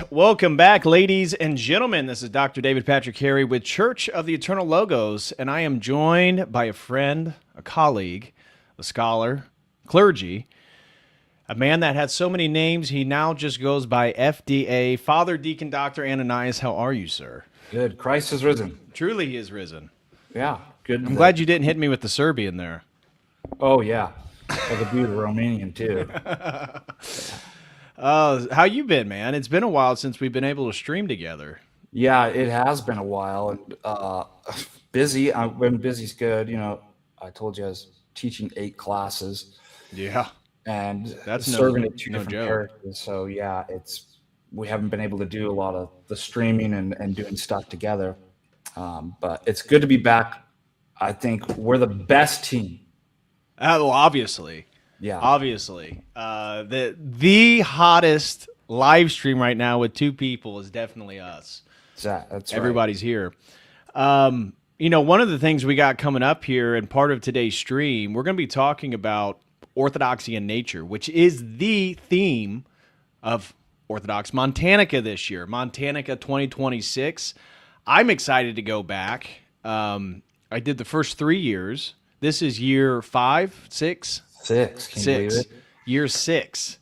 Welcome back, ladies and gentlemen. This is Dr. David Patrick Harry with Church of the Eternal Logos, and I am joined by a friend, a colleague, a scholar, clergy, a man that has so many names, he now just goes by FDA, Father Deacon Dr. Ananias. How are you, sir? Good. Christ is risen. Truly, he is risen. Yeah, good. I'm glad you didn't hit me with the Serbian there. Oh, yeah. Like a beautiful Romanian, too. How you been, man? It's been a while since we've been able to stream together. Yeah, it has been a while. And busy. When busy's good. You know, I told you I was teaching 8 classes. Yeah. And that's serving at 2 different parishes. So, yeah, we haven't been able to do a lot of the streaming and doing stuff together. But it's good to be back. I think we're the best team. Well, obviously. Yeah, obviously, the hottest live stream right now with 2 people is definitely us. That's right. Everybody's here. You know, one of the things we got coming up here and part of today's stream, we're going to be talking about orthodoxy and nature, which is the theme of Orthodox MontaNIka this year, MontaNIka 2026. I'm excited to go back. I did the first 3 years. This is year 5, 6? 6. Can you believe it? Year 6.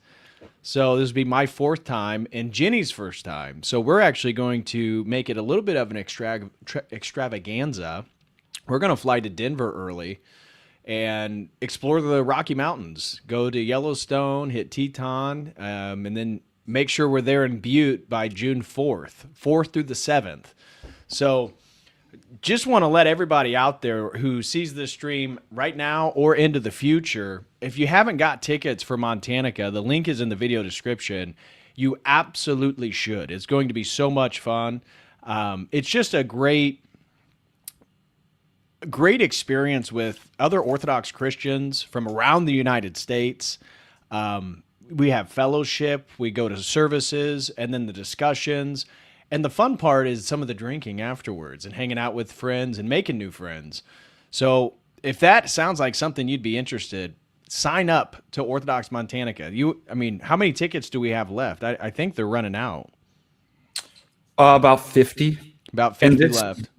So this will be my 4th time and Jenny's first time. So we're actually going to make it a little bit of an extravaganza. We're going to fly to Denver early and explore the Rocky Mountains, go to Yellowstone, hit Teton, and then make sure we're there in Butte by June 4th through the 7th. So just want to let everybody out there who sees this stream right now or into the future, if you haven't got tickets for MontaNIka, the link is in the video description. You absolutely should. It's going to be so much fun. It's just a great experience with other Orthodox Christians from around the United States. We have fellowship, we go to services, and then the discussions. And the fun part is some of the drinking afterwards and hanging out with friends and making new friends. So if that sounds like something you'd be interested, sign up to Orthodox MontaNIka. How many tickets do we have left? I think they're running out. About 50. About 50 left.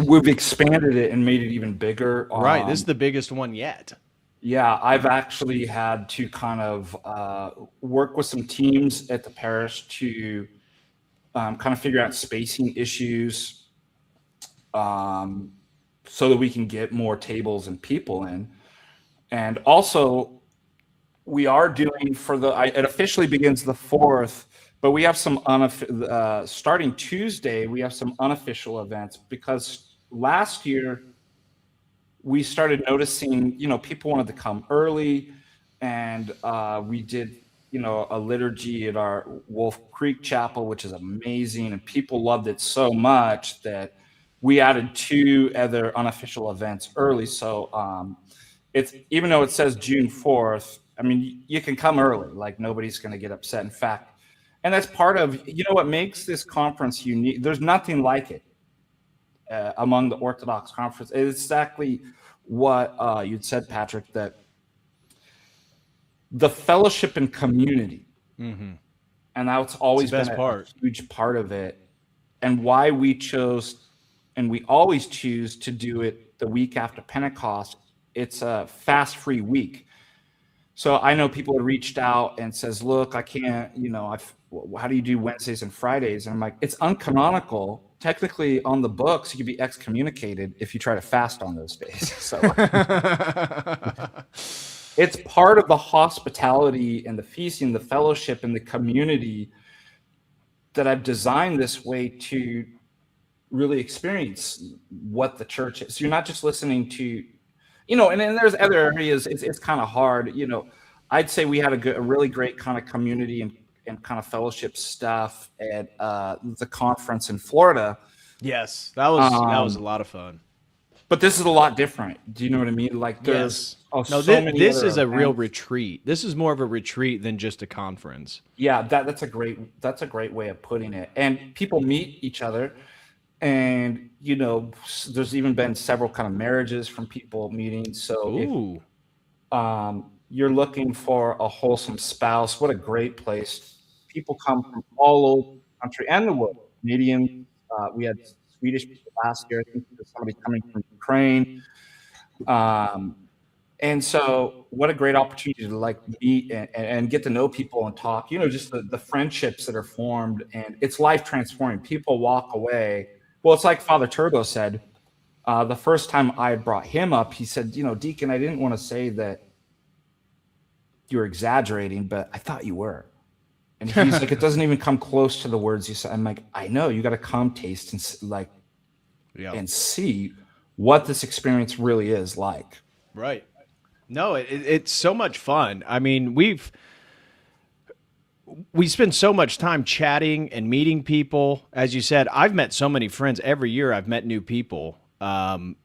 We've expanded it and made it even bigger. Right. This is the biggest one yet. Yeah, I've actually had to kind of work with some teams at the parish to kind of figure out spacing issues so that we can get more tables and people in. And also, we are doing it officially begins the 4th, but we have some starting Tuesday, we have some unofficial events because last year we started noticing, people wanted to come early and we did a liturgy at our Wolf Creek Chapel, which is amazing, and people loved it so much that we added 2 other unofficial events early. So it's even though it says June 4th, you can come early. Like nobody's going to get upset. In fact, and that's part of what makes this conference unique. There's nothing like it among the Orthodox conference. It's exactly what you'd said, Patrick, that the fellowship and community, and that's always been a huge part of it, and why we chose, and we always choose to do it the week after Pentecost. It's a fast-free week. So I know people have reached out and says, look, I can't, how do you do Wednesdays and Fridays? And I'm like, it's uncanonical. Technically on the books, you could be excommunicated if you try to fast on those days. So it's part of the hospitality and the feasting, the fellowship and the community that I've designed this way to really experience what the church is. So you're not just listening to, And then there's other areas. It's kind of hard. I'd say we had a really great kind of community and kind of fellowship stuff at the conference in Florida. Yes, that was a lot of fun. But this is a lot different. Do you know what I mean? Like Yes. there's No, so many this other is a real events. retreat. This is more of a retreat than just a conference. Yeah, that's a great way of putting it. And people meet each other, and there's even been several kind of marriages from people meeting. So if Ooh. you're looking for a wholesome spouse, what a great place. People come from all over the country and the world. Canadians, we had Swedish people last year. I think there's somebody coming from Ukraine. Um, and so what a great opportunity to like meet and get to know people and talk, just the friendships that are formed, and it's life transforming. People walk away. Well, it's like Father Turbo said, the first time I had brought him up, he said, Deacon, I didn't want to say that you were exaggerating, but I thought you were. And he's like, it doesn't even come close to the words you said. I'm like, I know, you got to come taste Yeah. and see what this experience really is like. Right. No, it's so much fun. I mean, we spend so much time chatting and meeting people. As you said, I've met so many friends every year. I've met new people, and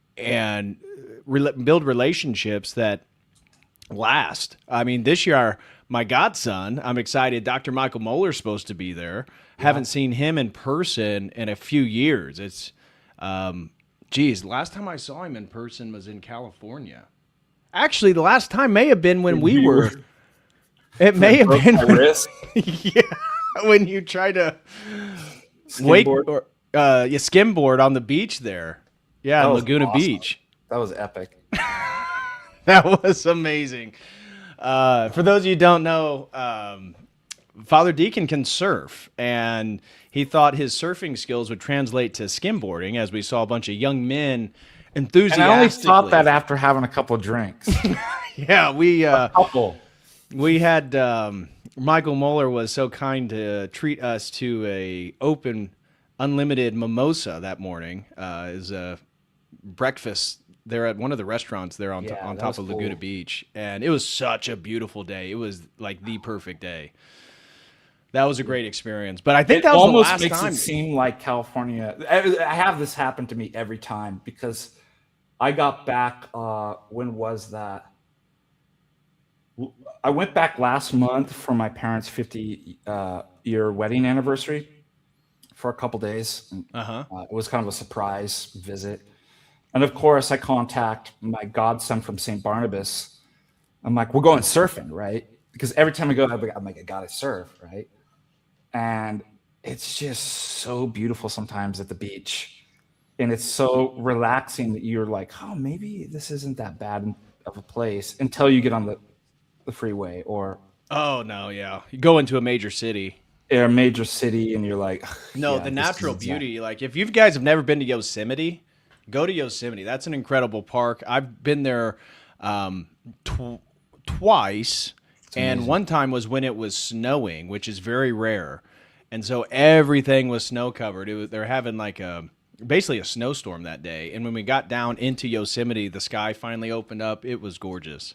build relationships that last. I mean, this year, my godson, I'm excited. Dr. Michael Moeller's supposed to be there. Haven't seen him in person in a few years. It's, geez, last time I saw him in person was in California. Actually, the last time may have been when we were. It may have been yeah, when you tried to Skimboard. skimboard on the beach there. Yeah, in Laguna awesome. Beach. That was epic. That was amazing. For those of you who don't know, Father Deacon can surf, and he thought his surfing skills would translate to skimboarding, as we saw a bunch of young men enthusiastically. And I only thought that after having a couple of drinks. Yeah, A couple. we had Michael Moeller was so kind to treat us to a open, unlimited mimosa that morning as a breakfast there at one of the restaurants there on top of Laguna Beach, and it was such a beautiful day. It was like the perfect day. That was a great experience, but I think that was the last time. It almost makes it seem like California. I have this happen to me every time because I got back. When was that? I went back last month for my parents' 50-year wedding anniversary for a couple days. It was kind of a surprise visit. And of course, I contact my godson from St. Barnabas. I'm like, we're going surfing, right? Because every time I go, I'm like, I gotta surf, right? And it's just so beautiful sometimes at the beach. And it's so relaxing that you're like, oh, maybe this isn't that bad of a place until you get on the freeway or. Oh, no, yeah. You go into a major city. A major city and you're like. No, the natural beauty. Like, if you guys have never been to Yosemite, go to Yosemite. That's an incredible park. I've been there twice, and one time was when it was snowing, which is very rare. And so everything was snow covered. They're having like basically a snowstorm that day. And when we got down into Yosemite, the sky finally opened up. It was gorgeous.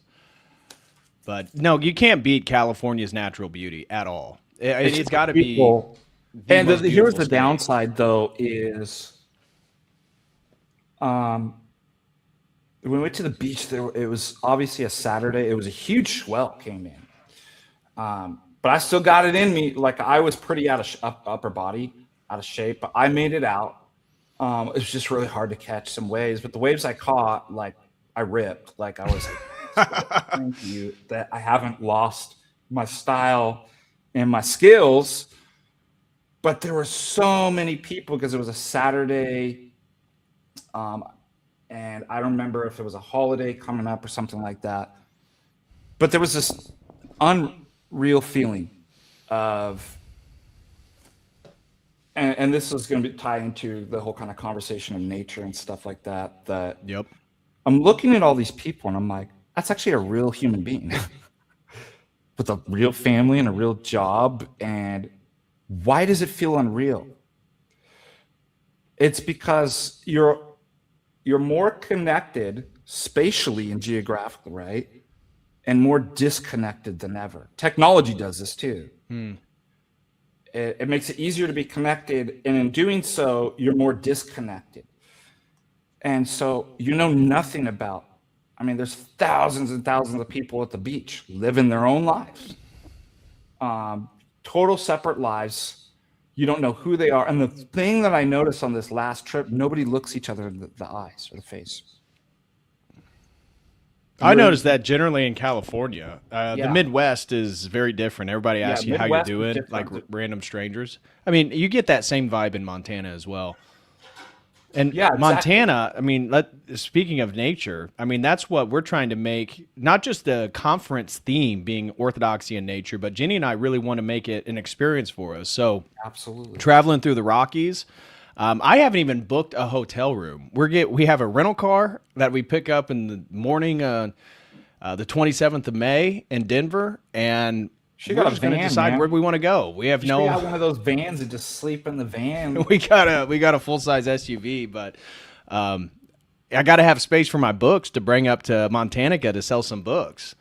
But no, you can't beat California's natural beauty at all. It's got to be. And here's the downside, though, is. When we went to the beach, it was obviously a Saturday. It was a huge swell came in, but I still got it in me. Like I was pretty out of upper body, out of shape, but I made it out. It was just really hard to catch some waves, but the waves I caught, like I ripped. Like I was like, thank you that I haven't lost my style and my skills. But there were so many people because it was a Saturday. And I don't remember if it was a holiday coming up or something like that. But there was this unreal feeling of, and this is going to tie into the whole kind of conversation of nature and stuff like that. Yep. I'm looking at all these people and I'm like, that's actually a real human being with a real family and a real job. And why does it feel unreal? It's because you're you're more connected spatially and geographically, right? And more disconnected than ever. Technology does this too. It makes it easier to be connected, and in doing so, you're more disconnected. And so you know nothing about, I mean, there's thousands and thousands of people at the beach living their own lives, total separate lives. You don't know who they are. And the thing that I noticed on this last trip, nobody looks each other in the eyes or the face. I noticed that generally in California. The Yeah. Midwest is very different. Everybody asks you how you're Midwest is doing, different. like random strangers. I mean, you get that same vibe in Montana as well. And Yeah, exactly. Montana, I mean, speaking of nature, I mean, that's what we're trying to make, not just the conference theme being orthodoxy and nature, but Jenny and I really want to make it an experience for us. So Absolutely. traveling through the Rockies, I haven't even booked a hotel room. We have a rental car that we pick up in the morning, the 27th of May in Denver, and She we're got a just going to van, decide man. where we want to go. We have We got one of those vans and just sleep in the van. we got a full size SUV, but I got to have space for my books to bring up to MontaNIka to sell some books.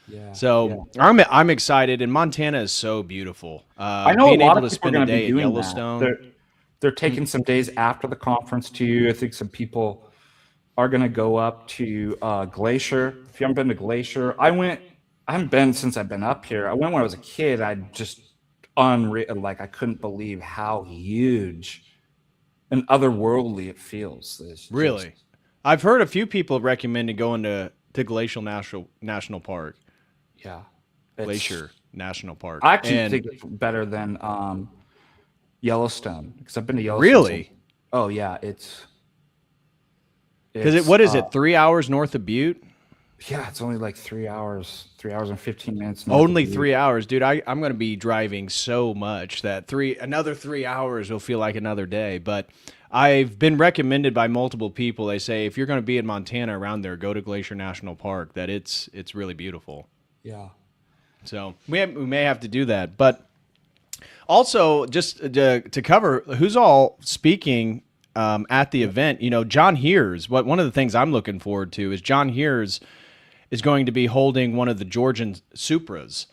Yeah. So I'm excited, and Montana is so beautiful. I know being a lot able of to people are spend a going to be day at doing Yellowstone. that. They're taking some days after the conference too. I think some people are going to go up to Glacier. If you haven't been to Glacier, I haven't been since I've been up here. I went when I was a kid. I just I couldn't believe how huge and otherworldly it feels. Really, I've heard a few people recommended going to Glacial National Park. Yeah, Glacier National Park. I actually think it's better than Yellowstone, because I've been to Yellowstone. Really? Oh yeah, it's because what is it? 3 hours north of Butte? Yeah, it's only like 3 hours and 15 minutes. Only 3 hours, dude. I'm going to be driving so much that another 3 hours will feel like another day. But I've been recommended by multiple people. They say if you're going to be in Montana around there, go to Glacier National Park. That it's really beautiful. Yeah. So we may have to do that. But also, just to cover who's all speaking at the event, John Heers. One of the things I'm looking forward to is John Heers is going to be holding one of the Georgian Supras.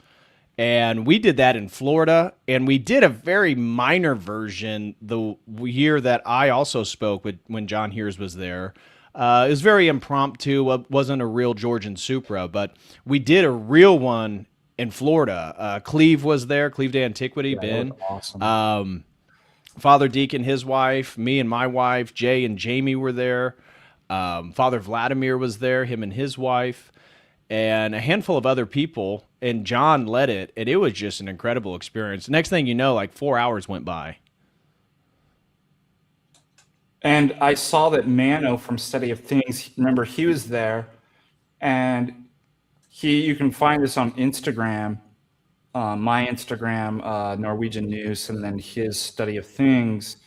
And we did that in Florida, and we did a very minor version the year that I also spoke when John Heers was there. It was very impromptu. It wasn't a real Georgian Supra, but we did a real one in Florida. Cleve was there, Cleve de Antiquity, Ben. That was awesome. Father Deacon, his wife, me and my wife, Jay and Jamie were there. Father Vladimir was there, him and his wife, and a handful of other people. And John led it, and it was just an incredible experience. Next thing you know, like 4 hours went by. And I saw that Mano from Study of Things, remember, he was there, and you can find this on Instagram, my Instagram, Norwegian News, and then his Study of Things.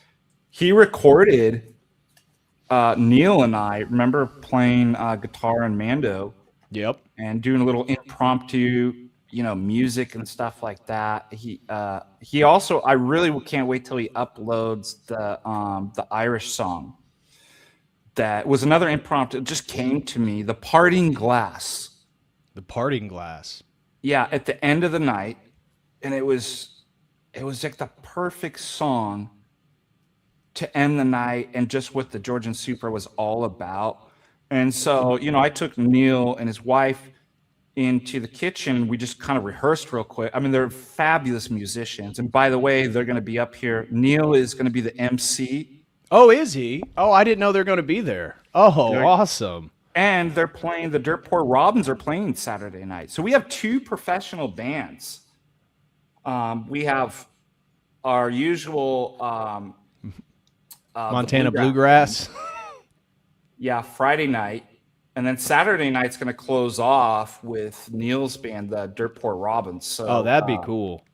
He recorded Neil and I, remember, playing guitar and mando. Yep. And doing a little impromptu, music and stuff like that. He also, I really can't wait till he uploads the Irish song. That was another impromptu. It just came to me. The Parting Glass. The Parting Glass. Yeah, at the end of the night, and it was like the perfect song to end the night, and just what the Georgian Supra was all about. And so, I took Neil and his wife into the kitchen. We just kind of rehearsed real quick. I mean, they're fabulous musicians. And by the way, they're going to be up here. Neil is going to be the MC. Oh, is he? Oh, I didn't know they're going to be there. Oh, awesome. And they're playing, the Dirt Poor Robins are playing Saturday night. So we have two professional bands. We have our usual Montana Bluegrass. Yeah, Friday night. And then Saturday night's going to close off with Neil's band, the Dirt Poor Robins. So, that'd be cool.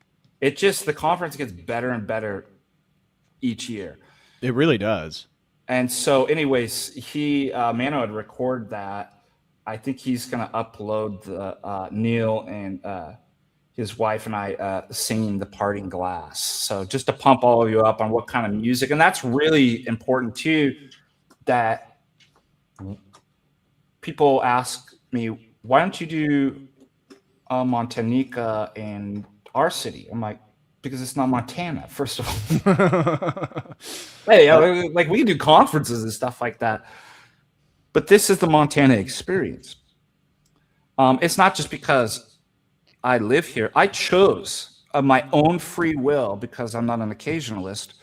The conference gets better and better each year. It really does. And so anyways, Mano had recorded that. I think he's going to upload the Neil and his wife and I singing The Parting Glass. So just to pump all of you up on what kind of music. And that's really important too, that people ask me, why don't you do MontaNIka in our city? I'm like, because it's not Montana, first of all. Hey, like we do conferences and stuff like that, but this is the Montana experience. It's not just because I live here. I chose of my own free will, because I'm not an occasionalist,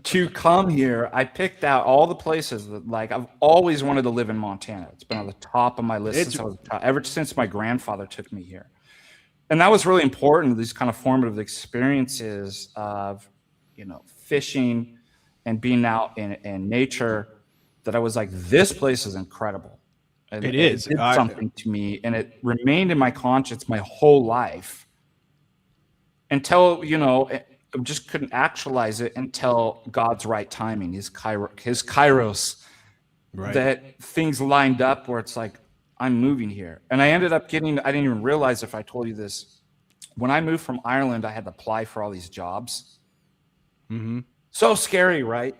to come here. I picked out all the places that, like, I've always wanted to live in Montana. It's been on the top of my list ever since my grandfather took me here. And that was really important, these kind of formative experiences of, fishing and being out in nature, that I was like, this place is incredible. And it is. It did something to me, and it remained in my conscience my whole life until, I just couldn't actualize it until God's right timing, his kairos, Right. that things lined up where it's like, I'm moving here. And I ended up I didn't even realize if I told you this, when I moved from Ireland, I had to apply for all these jobs. Mm-hmm. So scary, right?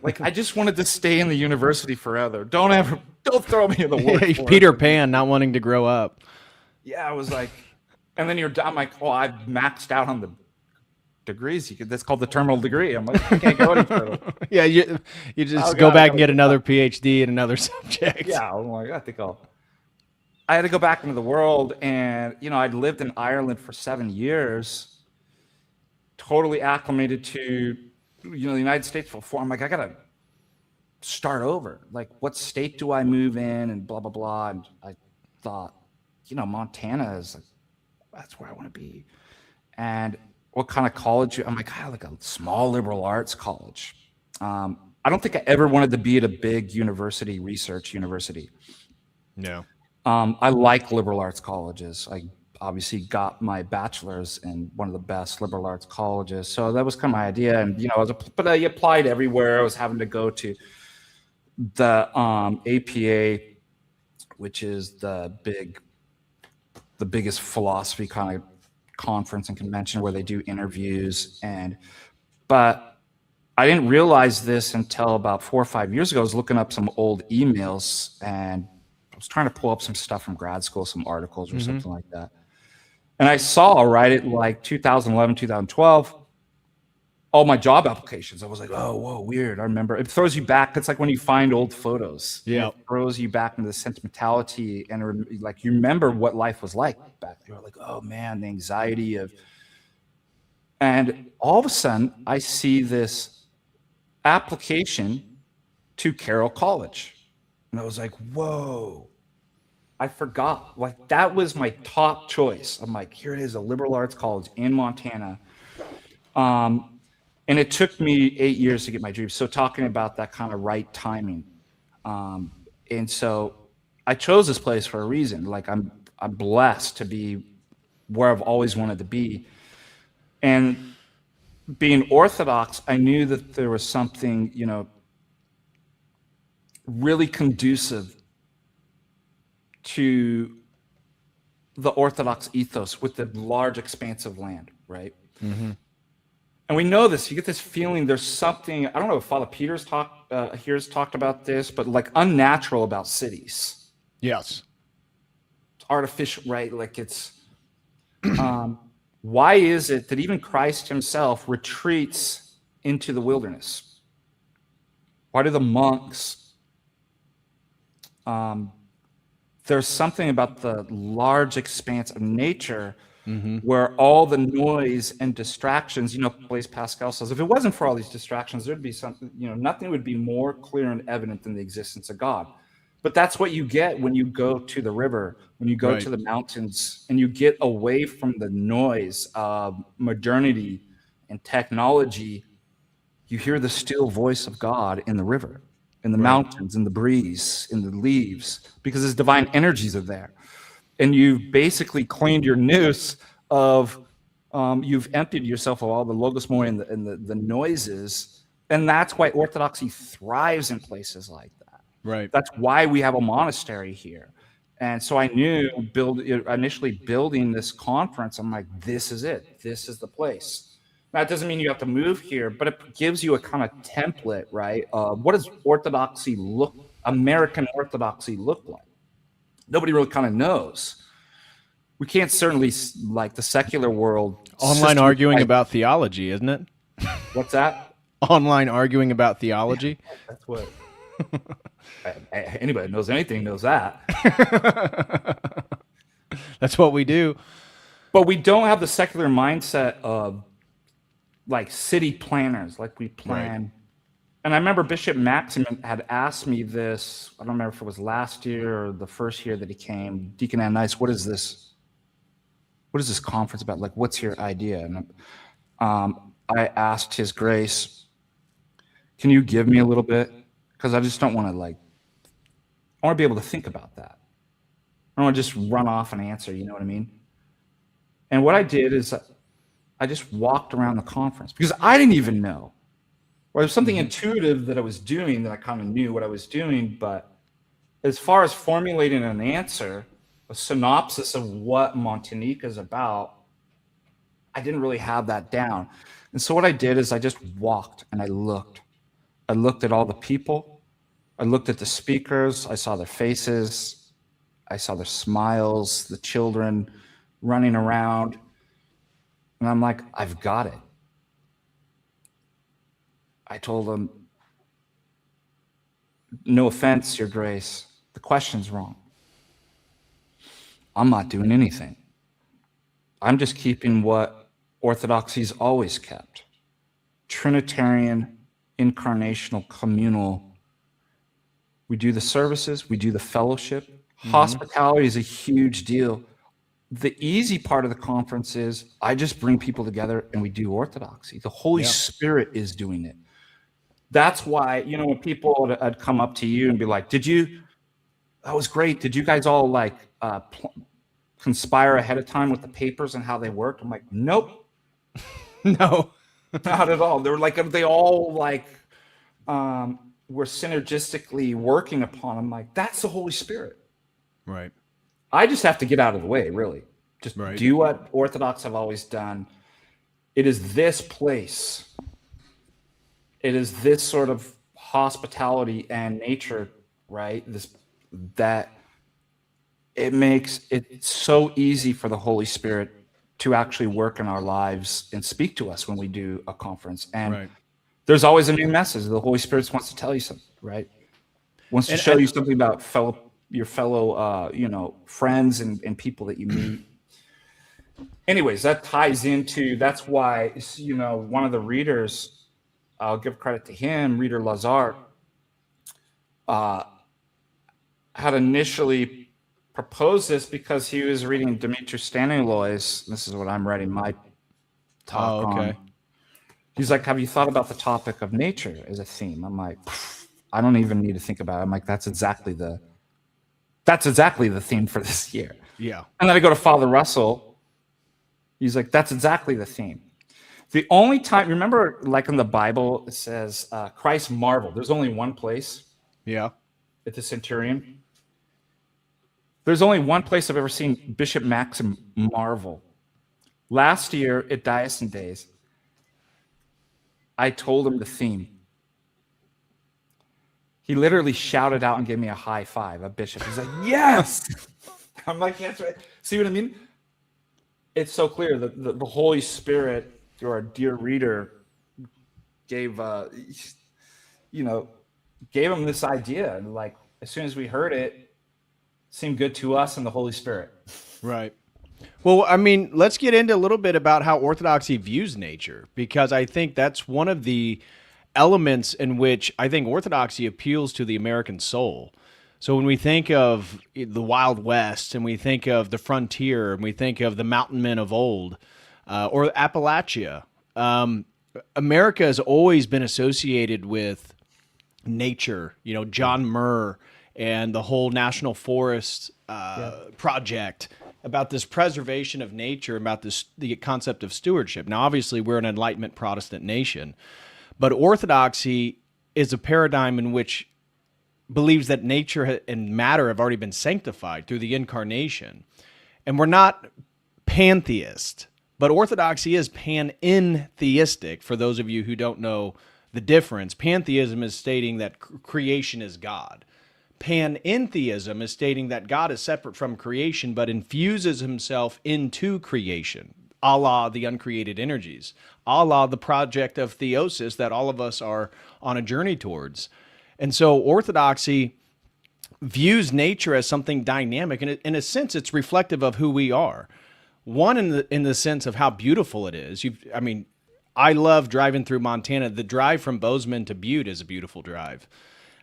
Like, I just wanted to stay in the university forever. Don't throw me in the workforce. Peter Pan, not wanting to grow up. Yeah, I was like, and then I'm like, oh, I've maxed out on the degrees. That's called the terminal degree. I'm like, I can't go any further. Yeah, you just go back and get another PhD in another subject. Yeah, I'm like, I had to go back into the world, and I'd lived in Ireland for 7 years, totally acclimated to the United States before. I'm like, I gotta start over. Like, what state do I move in, and blah blah blah. And I thought, Montana is like, that's where I want to be. And what kind of college? I'm like, like a small liberal arts college. I don't think I ever wanted to be at a big research university. No. I like liberal arts colleges. I obviously got my bachelor's in one of the best liberal arts colleges. So that was kind of my idea. And, but I applied everywhere. I was having to go to the APA, which is the biggest philosophy kind of conference and convention where they do interviews. But I didn't realize this until about 4 or 5 years ago. I was looking up some old emails, and I was trying to pull up some stuff from grad school, some articles or something like that. And I saw, right at like 2011, 2012, all my job applications. I was like, oh, whoa, weird. I remember it throws you back. It's like when you find old photos. Yeah. It throws you back into the sentimentality, and like, you remember what life was like back there. Like, oh man, the anxiety of, and all of a sudden I see this application to Carroll College. And I was like, whoa, I forgot. Like, that was my top choice. I'm like, here it is, a liberal arts college in Montana. And it took me 8 years to get my dream. So talking about that kind of right timing. And so I chose this place for a reason. Like, I'm blessed to be where I've always wanted to be. And being Orthodox, I knew that there was something, really conducive to the Orthodox ethos with the large expanse of land, right? Mm-hmm. And we know this. You get this feeling there's something, I don't know if Father Peter's talked about this, but like unnatural about cities. Yes. It's artificial, right? Like, it's, why is it that even Christ himself retreats into the wilderness? Why do the monks, there's something about the large expanse of nature where all the noise and distractions, Blaise Pascal says, if it wasn't for all these distractions, there'd be something, nothing would be more clear and evident than the existence of God. But that's what you get when you go to the river, when you go to the mountains, and you get away from the noise of modernity and technology. You hear the still voice of God in the river, in the mountains, in the breeze, in the leaves, because his divine energies are there. And you've basically cleaned your nous of, you've emptied yourself of all the logos moi and the noises. And that's why Orthodoxy thrives in places like that. Right. That's why we have a monastery here. And so I knew initially building this conference, I'm like, this is it. This is the place. That doesn't mean you have to move here, but it gives you a kind of template, right? What does American Orthodoxy look like? Nobody really kind of knows. We can't certainly, like the secular world, Online arguing about theology, isn't it? What's that? Online arguing about theology. Yeah, that's what anybody knows anything knows that. That's what we do. But we don't have the secular mindset of like city planners, like we plan. Right. And I remember Bishop Maximin had asked me this, I don't remember if it was last year or the first year that he came, Deacon Ananias, what is this conference about? Like, what's your idea? And I asked His Grace, can you give me a little bit? Because I just don't want to I want to be able to think about that. I don't want to just run off and answer, you know what I mean? And what I did is I just walked around the conference because I didn't even know. Or there's something intuitive that I was doing that I kind of knew what I was doing. But as far as formulating an answer, a synopsis of what MontaNIka is about, I didn't really have that down. And so what I did is I just walked and I looked. I looked at all the people. I looked at the speakers. I saw their faces. I saw their smiles, the children running around. And I'm like, I've got it. I told them, no offense, Your Grace, the question's wrong. I'm not doing anything. I'm just keeping what Orthodoxy's always kept. Trinitarian, incarnational, communal. We do the services, we do the fellowship. Hospitality is a huge deal. The easy part of the conference is I just bring people together and we do Orthodoxy. The Holy Spirit is doing it. That's why, when people would come up to you and be like, that was great. Did you guys all conspire ahead of time with the papers and how they worked? I'm like, nope. No, not at all. They all were synergistically working upon them. Like, that's the Holy Spirit. Right. I just have to get out of the way, really. Just do what Orthodox have always done. It is this place. It is this sort of hospitality and nature, right? That it makes it so easy for the Holy Spirit to actually work in our lives and speak to us when we do a conference. And there's always a new message. The Holy Spirit wants to tell you something, right? Wants to show you something about your fellow friends and people that you meet. Anyways, that ties into, that's why, one of the readers, I'll give credit to him, Reader Lazar, had initially proposed this because he was reading Dimitri Staniloy's, this is what I'm writing my talk on. He's like, have you thought about the topic of nature as a theme? I'm like, I don't even need to think about it. I'm like, that's exactly the theme for this year. Yeah. And then I go to Father Russell. He's like, that's exactly the theme. The only time, remember, like in the Bible, it says Christ marveled. There's only one place. Yeah. At the Centurion. There's only one place I've ever seen Bishop Maxim marvel. Last year at Diocesan Days, I told him the theme. He literally shouted out and gave me a high five, a bishop. He's like, yes! I'm like, that's right. See what I mean? It's so clear that the Holy Spirit, through our dear reader, gave him this idea. And as soon as we heard it seemed good to us and the Holy Spirit. Right. Well, I mean, let's get into a little bit about how Orthodoxy views nature, because I think that's one of the elements in which I think Orthodoxy appeals to the American soul. So when we think of the Wild West and we think of the frontier and we think of the mountain men of old or Appalachia, America has always been associated with nature, John Muir and the whole National Forest project about this preservation of nature, about the concept of stewardship. Now, obviously, we're an Enlightenment Protestant nation, but Orthodoxy is a paradigm in which believes that nature and matter have already been sanctified through the incarnation. And we're not pantheist, But orthodoxy is panentheistic. For those of you who don't know the difference, pantheism is stating that creation is God. Panentheism is stating that God is separate from creation but infuses himself into creation, a la the uncreated energies, a la the project of theosis that all of us are on a journey towards. And so orthodoxy views nature as something dynamic, and in a sense, it's reflective of who we are. One, in the sense of how beautiful it is. I mean, I love driving through Montana. The drive from Bozeman to Butte is a beautiful drive.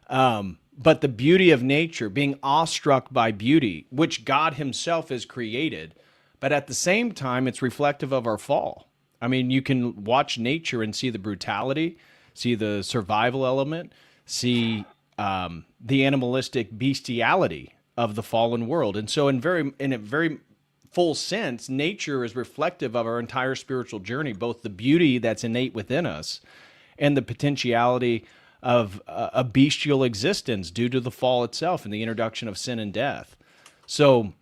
But the beauty of nature, being awestruck by beauty, which God himself has created, but at the same time, it's reflective of our fall. I mean, you can watch nature and see the brutality, see the survival element, see the animalistic bestiality of the fallen world. And so in a very full sense, nature is reflective of our entire spiritual journey, both the beauty that's innate within us and the potentiality of a bestial existence due to the fall itself and the introduction of sin and death. So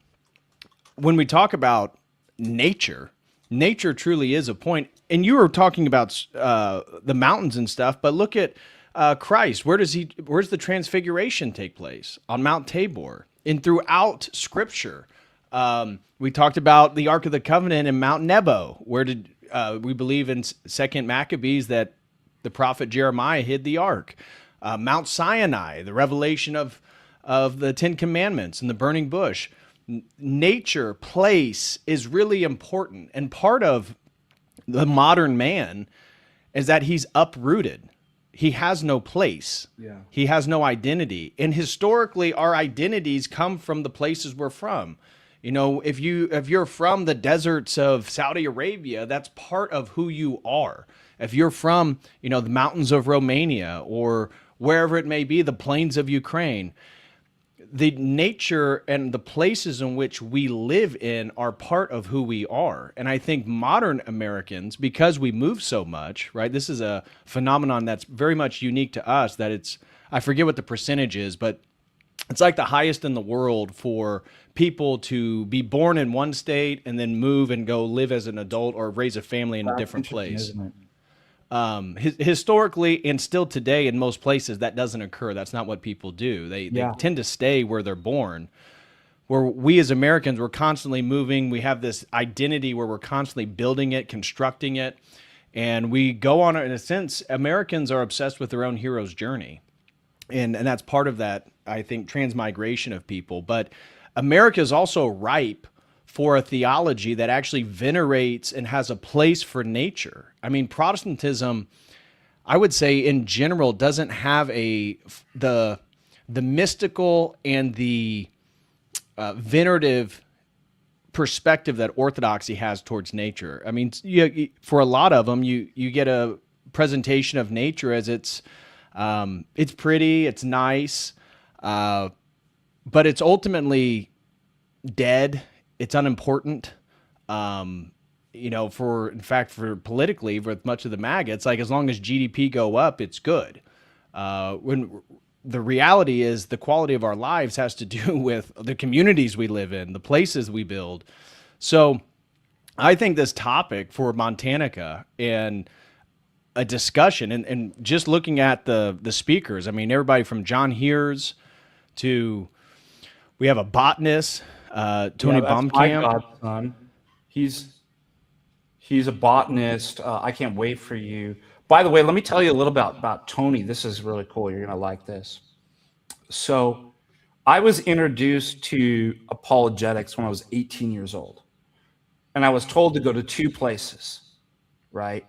when we talk about nature, nature truly is a point. And you were talking about the mountains and stuff, but look at Christ. Where's the transfiguration take place? On Mount Tabor. And throughout Scripture, we talked about the Ark of the Covenant in Mount Nebo. Where did we believe in Second Maccabees that the prophet Jeremiah hid the ark? Mount Sinai, the revelation of the Ten Commandments and the burning bush. Nature, place is really important. And part of the modern man is that he's uprooted. He has no place. Yeah. He has no identity. And historically, our identities come from the places we're from. You know, if you're from the deserts of Saudi Arabia, that's part of who you are. If you're from, the mountains of Romania or wherever it may be, the plains of Ukraine, the nature and the places in which we live in are part of who we are. And I think modern Americans, because we move so much, right? This is a phenomenon that's very much unique to us, that I forget what the percentage is, but it's like the highest in the world for people to be born in one state and then move and go live as an adult or raise a family in a different place. Historically and still today in most places that doesn't occur. That's not what people do. They tend to stay where they're born. Where we as Americans, we're constantly moving. We have this identity where we're constantly building it, constructing it, and we go on, in a sense, Americans are obsessed with their own hero's journey. And that's part of that, I think, transmigration of people. But America is also ripe for a theology that actually venerates and has a place for nature. I mean, Protestantism, I would say in general, doesn't have the mystical and the venerative perspective that Orthodoxy has towards nature. I mean, for a lot of them, you get a presentation of nature as it's pretty, it's nice, but it's ultimately dead. It's unimportant. For politically, with much of the MAGA, it's like as long as GDP go up, it's good. When the reality is the quality of our lives has to do with the communities we live in, the places we build. So I think this topic for MontaNIka and a discussion and just looking at the speakers, I mean, everybody from John Heers to, we have a botanist, Tony Baumkamp. My godson. He's a botanist. I can't wait for you. By the way, let me tell you a little about Tony. This is really cool. You're going to like this. So I was introduced to apologetics when I was 18 years old. And I was told to go to two places, right?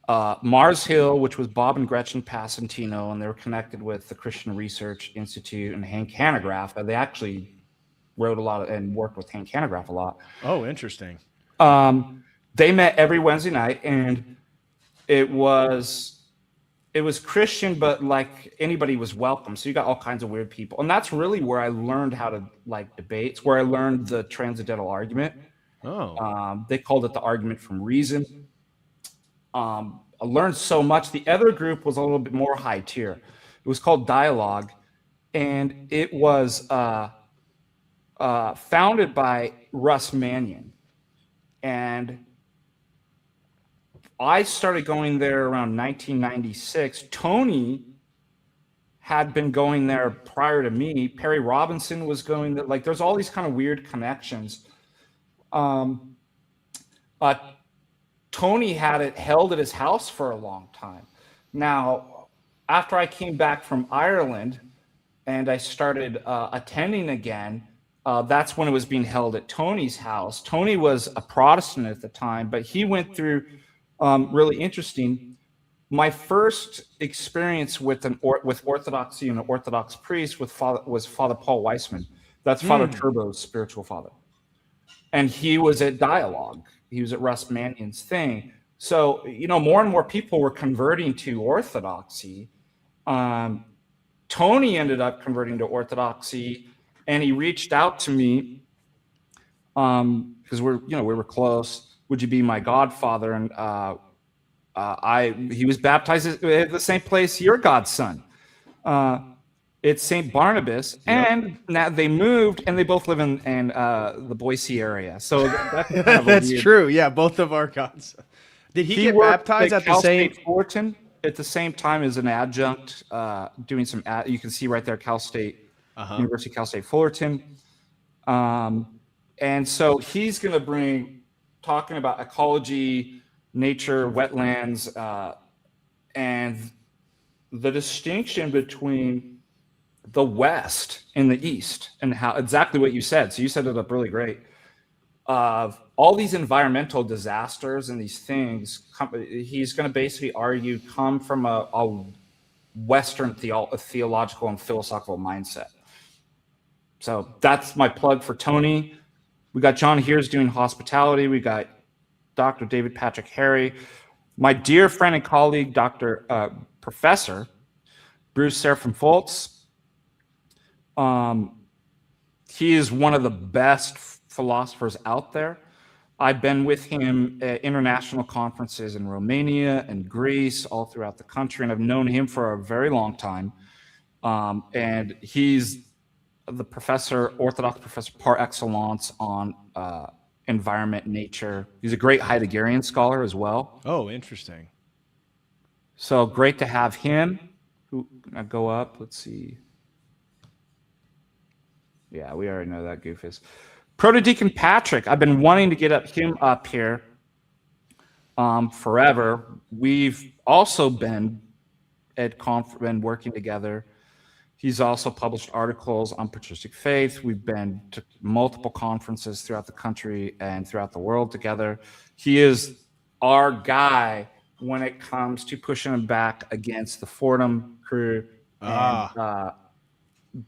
Mars Hill, which was Bob and Gretchen Passantino, and they were connected with the Christian Research Institute and Hank Hanegraaff. They actually wrote a lot and worked with Hank Hanegraaff a lot. Oh, interesting. They met every Wednesday night, and it was Christian, but like anybody was welcome. So you got all kinds of weird people, and that's really where I learned how to debate. It's where I learned the transcendental argument. Oh, they called it the argument from reason. I learned so much. The other group was a little bit more high tier. It was called Dialogue, and it was founded by Russ Mannion. And I started going there around 1996. Tony had been going there prior to me. Perry Robinson was going there. Like, there's all these kind of weird connections. Um, uh, Tony had it held at his house for a long time. Now, after I came back from Ireland and I started attending again, that's when it was being held at Tony's house. Tony was a Protestant at the time, but he went through really interesting. My first experience with Orthodoxy and an Orthodox priest was Father Paul Weissman. That's Father Turbo's spiritual father, and he was at Dialogue. He was at Russ Mannion's thing. So, more and more people were converting to Orthodoxy. Tony ended up converting to Orthodoxy, and he reached out to me because we were close. Would you be my godfather? And he was baptized at the same place your godson. It's St. Barnabas, and now they moved, and they both live in the Boise area. So that's kind of that's true. Yeah, both of our gods. Did he get baptized at the same? Fullerton at the same time as an adjunct, doing some. You can see right there, Cal State, University of Cal State Fullerton, and so he's going to talking about ecology, nature, wetlands, and the distinction between the West and the East, and how exactly what you said. So you set it up really great. Of all these environmental disasters and these things, he's going to basically argue come from a Western theological and philosophical mindset. So that's my plug for Tony. We got John Heers doing hospitality. We got Dr. David Patrick Harry, my dear friend and colleague, Professor Bruce Seraphim Foltz. He is one of the best philosophers out there. I've been with him at international conferences in Romania and Greece, all throughout the country, and I've known him for a very long time. And he's the Orthodox professor par excellence on environment, nature. He's a great Heideggerian scholar as well. Oh, interesting. So great to have him. Who can I go up? Let's see. Yeah, we already know that goof is. Protodeacon Patrick. I've been wanting to get him up here forever. We've also been been working together. He's also published articles on patristic faith. We've been to multiple conferences throughout the country and throughout the world together. He is our guy when it comes to pushing him back against the Fordham crew and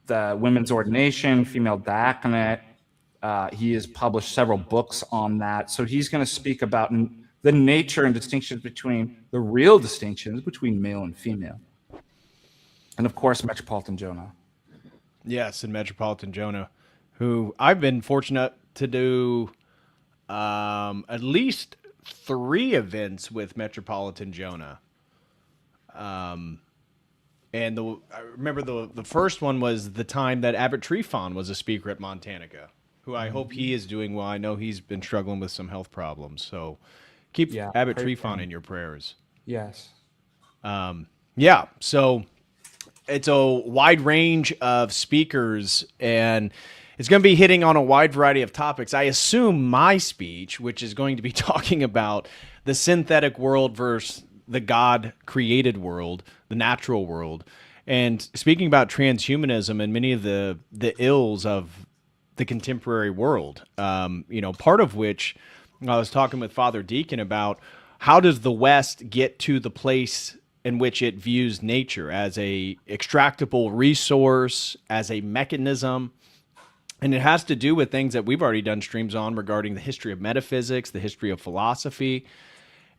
the women's ordination, female diaconate. He has published several books on that. So he's going to speak about the nature and distinctions the real distinctions between male and female. And of course, Metropolitan Jonah. Yes, and Metropolitan Jonah, who I've been fortunate to do at least 3 events with Metropolitan Jonah. And I remember the first one was the time that Abbot Trifon was a speaker at MontaNIka, who I hope he is doing well. I know he's been struggling with some health problems. So keep Abbot Trifon in your prayers. Yes. So it's a wide range of speakers, and it's going to be hitting on a wide variety of topics. I assume my speech, which is going to be talking about the synthetic world versus the God-created world, the natural world, and speaking about transhumanism and many of the ills of the contemporary world. Part of which I was talking with Father Deacon about how does the West get to the place in which it views nature as a extractable resource, as a mechanism. And it has to do with things that we've already done streams on regarding the history of metaphysics, the history of philosophy.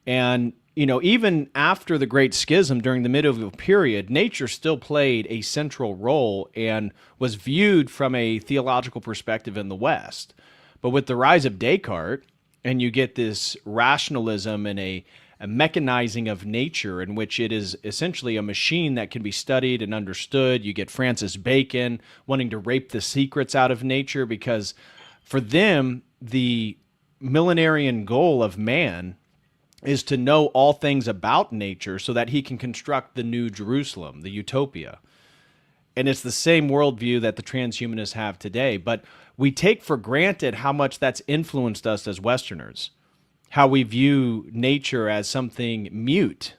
And, even after the Great Schism during the medieval period, nature still played a central role and was viewed from a theological perspective in the West. But with the rise of Descartes, and you get this rationalism and a mechanizing of nature in which it is essentially a machine that can be studied and understood. You get Francis Bacon wanting to rape the secrets out of nature because for them, the millenarian goal of man is to know all things about nature so that he can construct the new Jerusalem, the utopia. And it's the same worldview that the transhumanists have today. But we take for granted how much that's influenced us as Westerners, how we view nature as something mute,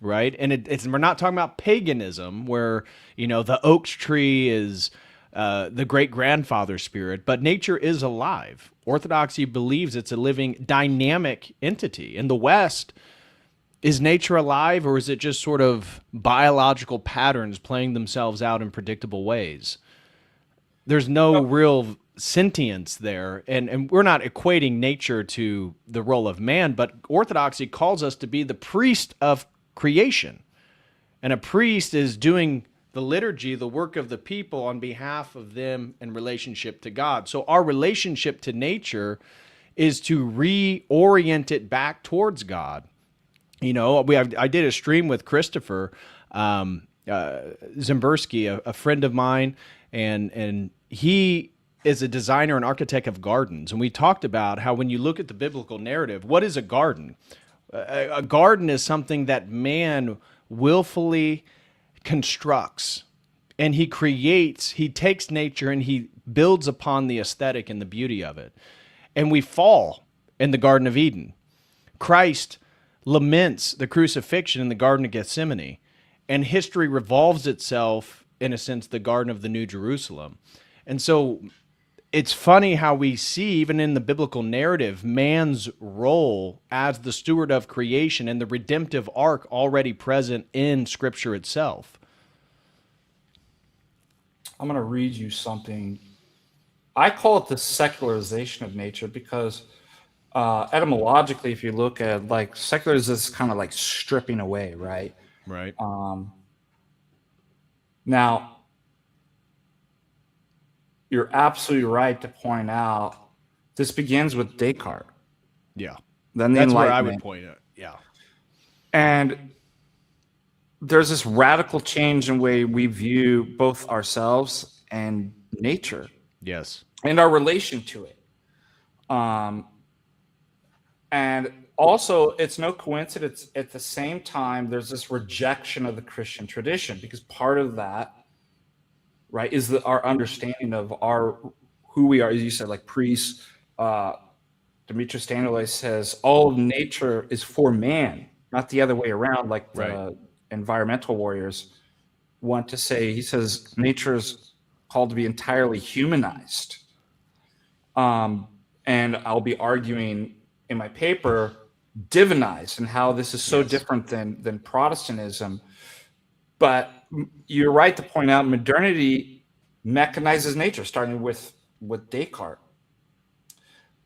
right? And we're not talking about paganism, where the oak tree is the great grandfather spirit, but nature is alive. Orthodoxy believes it's a living, dynamic entity. In the West, is nature alive, or is it just sort of biological patterns playing themselves out in predictable ways? There's no real sentience there. And we're not equating nature to the role of man, but Orthodoxy calls us to be the priest of creation. And a priest is doing the liturgy, the work of the people on behalf of them in relationship to God. So our relationship to nature is to reorient it back towards God. I did a stream with Christopher Zimbersky, a friend of mine, and he is a designer and architect of gardens. And we talked about how when you look at the biblical narrative, what is a garden? A garden is something that man willfully constructs, and he takes nature and he builds upon the aesthetic and the beauty of it. And we fall in the Garden of Eden. Christ laments the crucifixion in the Garden of Gethsemane, and history revolves itself, in a sense, the Garden of the New Jerusalem. And so it's funny how we see, even in the biblical narrative, man's role as the steward of creation and the redemptive arc already present in Scripture itself. I'm going to read you something. I call it the secularization of nature because etymologically, if you look at secularization is kind of stripping away, right? Right. Now, you're absolutely right to point out this begins with Descartes. Yeah. Then the That's where I Enlightenment. would point it. Yeah. And there's this radical change in the way we view both ourselves and nature. Yes. And our relation to it. And also, it's no coincidence, at the same time, there's this rejection of the Christian tradition, because part of that, right, is our understanding of who we are. As you said, like priests, Demetrius Stanley says, all of nature is for man, not the other way around, like the environmental warriors want to say. He says nature is called to be entirely humanized. And I'll be arguing in my paper divinized, and how this is so different than Protestantism. But you're right to point out modernity mechanizes nature, starting with Descartes,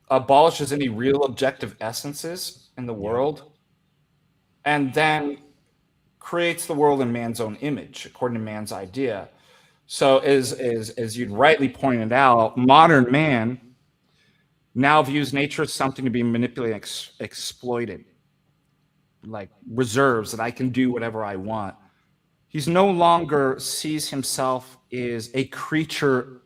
abolishes any real objective essences in the world, and then creates the world in man's own image, according to man's idea. So as you'd rightly pointed out, modern man now views nature as something to be manipulated, exploited, like reserves that I can do whatever I want. He's no longer sees himself as a creature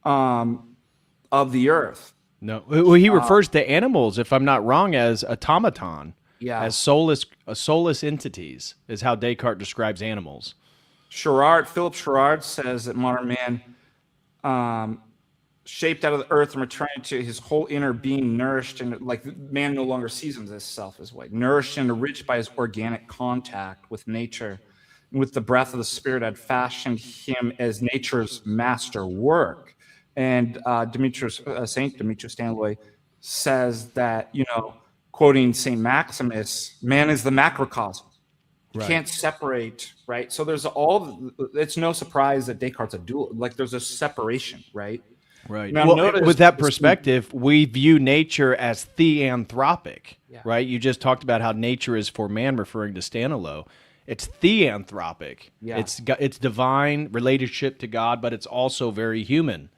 of the earth. No, well, he refers to animals, if I'm not wrong, as automaton, as soulless entities, is how Descartes describes animals. Philip Sherrard says that modern man, shaped out of the earth and returning to his whole inner being, nourished, and man no longer sees himself as nourished and enriched by his organic contact with nature, and with the breath of the Spirit had fashioned him as nature's master work. And Saint Demetrius Stanley says that, quoting Saint Maximus, man is the macrocosm. You can't separate, right? So it's no surprise that Descartes is a dual, there's a separation, right? Right. Now, with that perspective, we view nature as theanthropic, right? You just talked about how nature is for man, referring to Stanilow. It's theanthropic. Yeah. It's divine relationship to God, but it's also very human.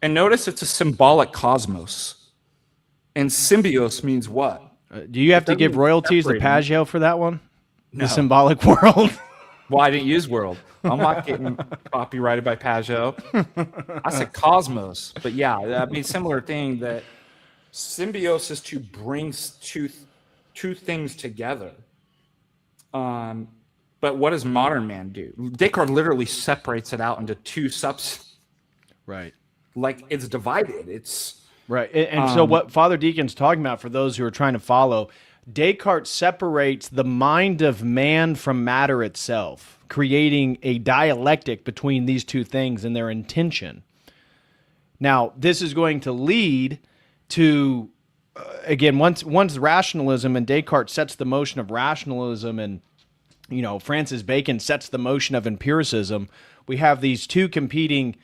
And notice it's a symbolic cosmos. And symbios means what? Do you have to give royalties to Paggio for that one? No. The symbolic world? Well, I didn't use world. I'm not getting copyrighted by Paggio. I said cosmos. But yeah, I mean, similar thing, that symbiosis to bring two things together. But what does modern man do? Descartes literally separates it out into two subs. Right. Like it's divided. It's right. And so what Father Deacon's talking about, for those who are trying to follow, Descartes separates the mind of man from matter itself, creating a dialectic between these two things and their intention. Now, this is going to lead to, again, once rationalism and Descartes sets the motion of rationalism, and Francis Bacon sets the motion of empiricism, we have these two competing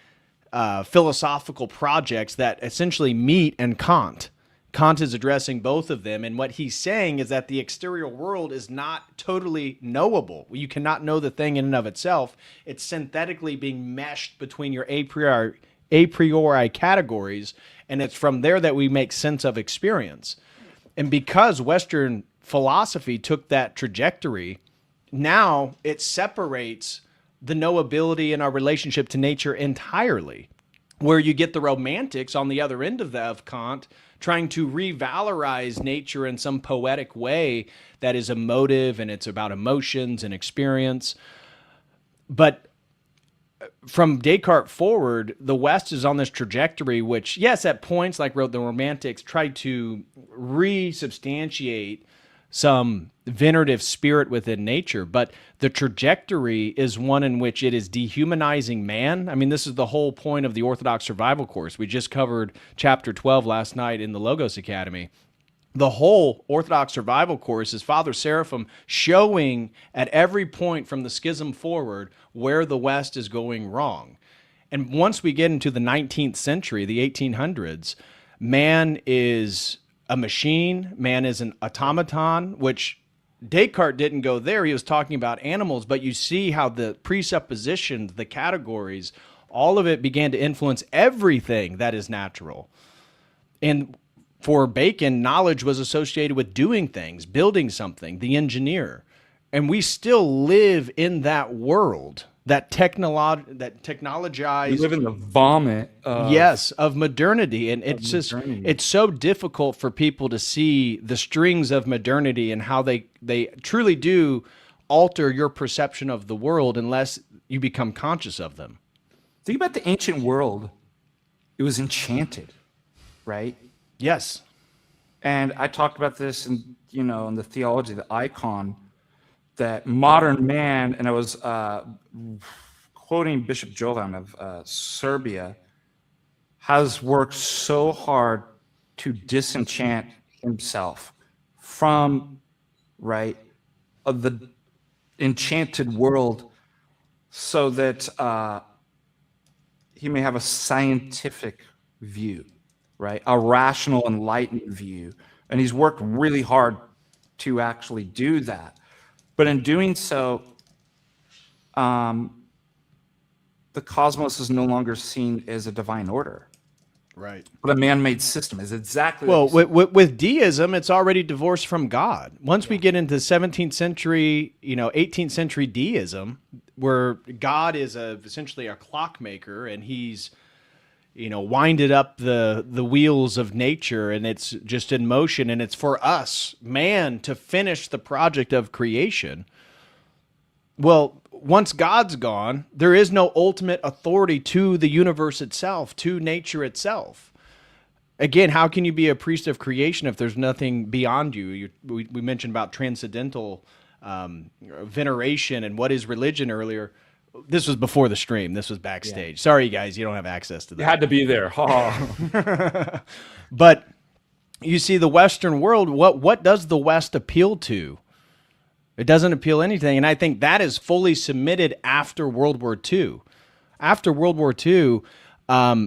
philosophical projects that essentially meet in Kant. Kant is addressing both of them, and what he's saying is that the exterior world is not totally knowable. You cannot know the thing in and of itself. It's synthetically being meshed between your a priori categories, and it's from there that we make sense of experience. And because Western philosophy took that trajectory, now it separates the knowability in our relationship to nature entirely, where you get the romantics on the other end of Kant trying to revalorize nature in some poetic way that is emotive, and it's about emotions and experience. But from Descartes forward, the West is on this trajectory, which, yes, at points like the Romantics tried to resubstantiate some venerative spirit within nature, but the trajectory is one in which it is dehumanizing man. I mean, this is the whole point of the Orthodox Survival Course. We just covered chapter 12 last night in the Logos Academy. The whole Orthodox Survival Course is Father Seraphim showing at every point from the schism forward where the West is going wrong. And once we get into the 19th century, the 1800s, man is a machine, man is an automaton, which Descartes didn't go there. He was talking about animals, but you see how the presuppositions, the categories, all of it began to influence everything that is natural. And for Bacon, knowledge was associated with doing things, building something, the engineer. And we still live in that world, that technologized. We live in the vomit of modernity. And it's so difficult for people to see the strings of modernity and how they truly do alter your perception of the world unless you become conscious of them. Think about the ancient world. It was enchanted, right? Yes. And I talked about this in the theology, the icon, that modern man, and I was quoting Bishop Jovan of Serbia, has worked so hard to disenchant himself from, the enchanted world so that he may have a scientific view, right? A rational, enlightened view. And he's worked really hard to actually do that. But in doing so, the cosmos is no longer seen as a divine order. Right. But a man-made system is exactly with deism, it's already divorced from God. Once we get into 17th century, 18th century deism, where God is essentially a clockmaker, and he's winded up the wheels of nature, and it's just in motion, and it's for us, man, to finish the project of creation. Well, once God's gone, there is no ultimate authority to the universe itself, to nature itself. Again, how can you be a priest of creation if there's nothing beyond you? We mentioned about transcendental veneration and what is religion earlier. This was before the stream. This was backstage. Yeah. Sorry, guys, you don't have access to that. You had to be there. But you see, the Western world, what does the West appeal to? It doesn't appeal anything. And I think that is fully submitted after World War II. After World War II,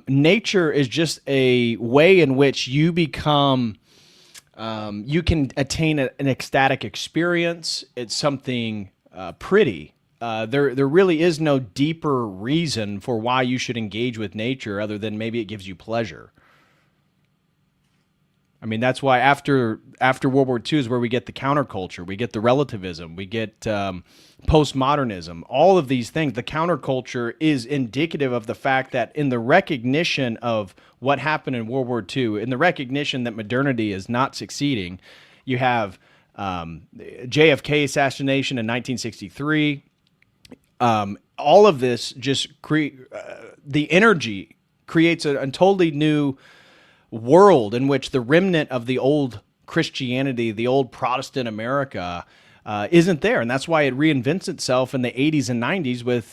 nature is just a way in which you become, you can attain an ecstatic experience. It's something pretty. There really is no deeper reason for why you should engage with nature other than maybe it gives you pleasure. I mean, that's why after World War II is where we get the counterculture, we get the relativism, we get postmodernism, all of these things. The counterculture is indicative of the fact that in the recognition of what happened in World War II, in the recognition that modernity is not succeeding, you have JFK assassination in 1963. All of this just the energy creates a totally new world in which the remnant of the old Christianity, the old Protestant America, isn't there. And that's why it reinvents itself in the 80s and 90s with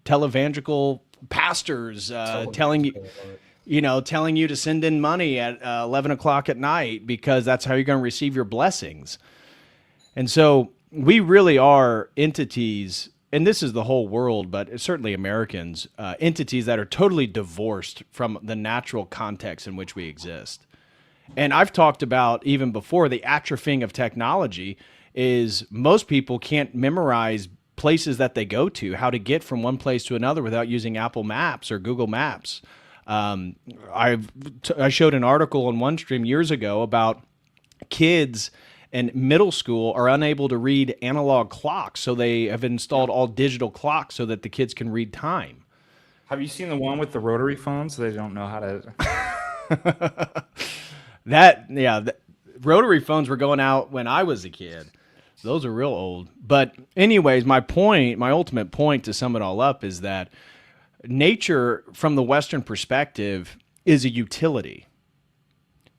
televangelical pastors telling you to send in money at 11 o'clock at night because that's how you're going to receive your blessings. And so we really are entities, and this is the whole world, but certainly Americans, entities that are totally divorced from the natural context in which we exist. And I've talked about even before the atrophying of technology is most people can't memorize places that they go to, how to get from one place to another without using Apple Maps or Google Maps. I showed an article on one stream years ago about kids in middle school are unable to read analog clocks, so they have installed all digital clocks so that the kids can read time. Have you seen the one with the rotary phones? They don't know how to. Rotary phones were going out when I was a kid. Those are real old. But anyways, my ultimate point to sum it all up is that nature from the Western perspective is a utility.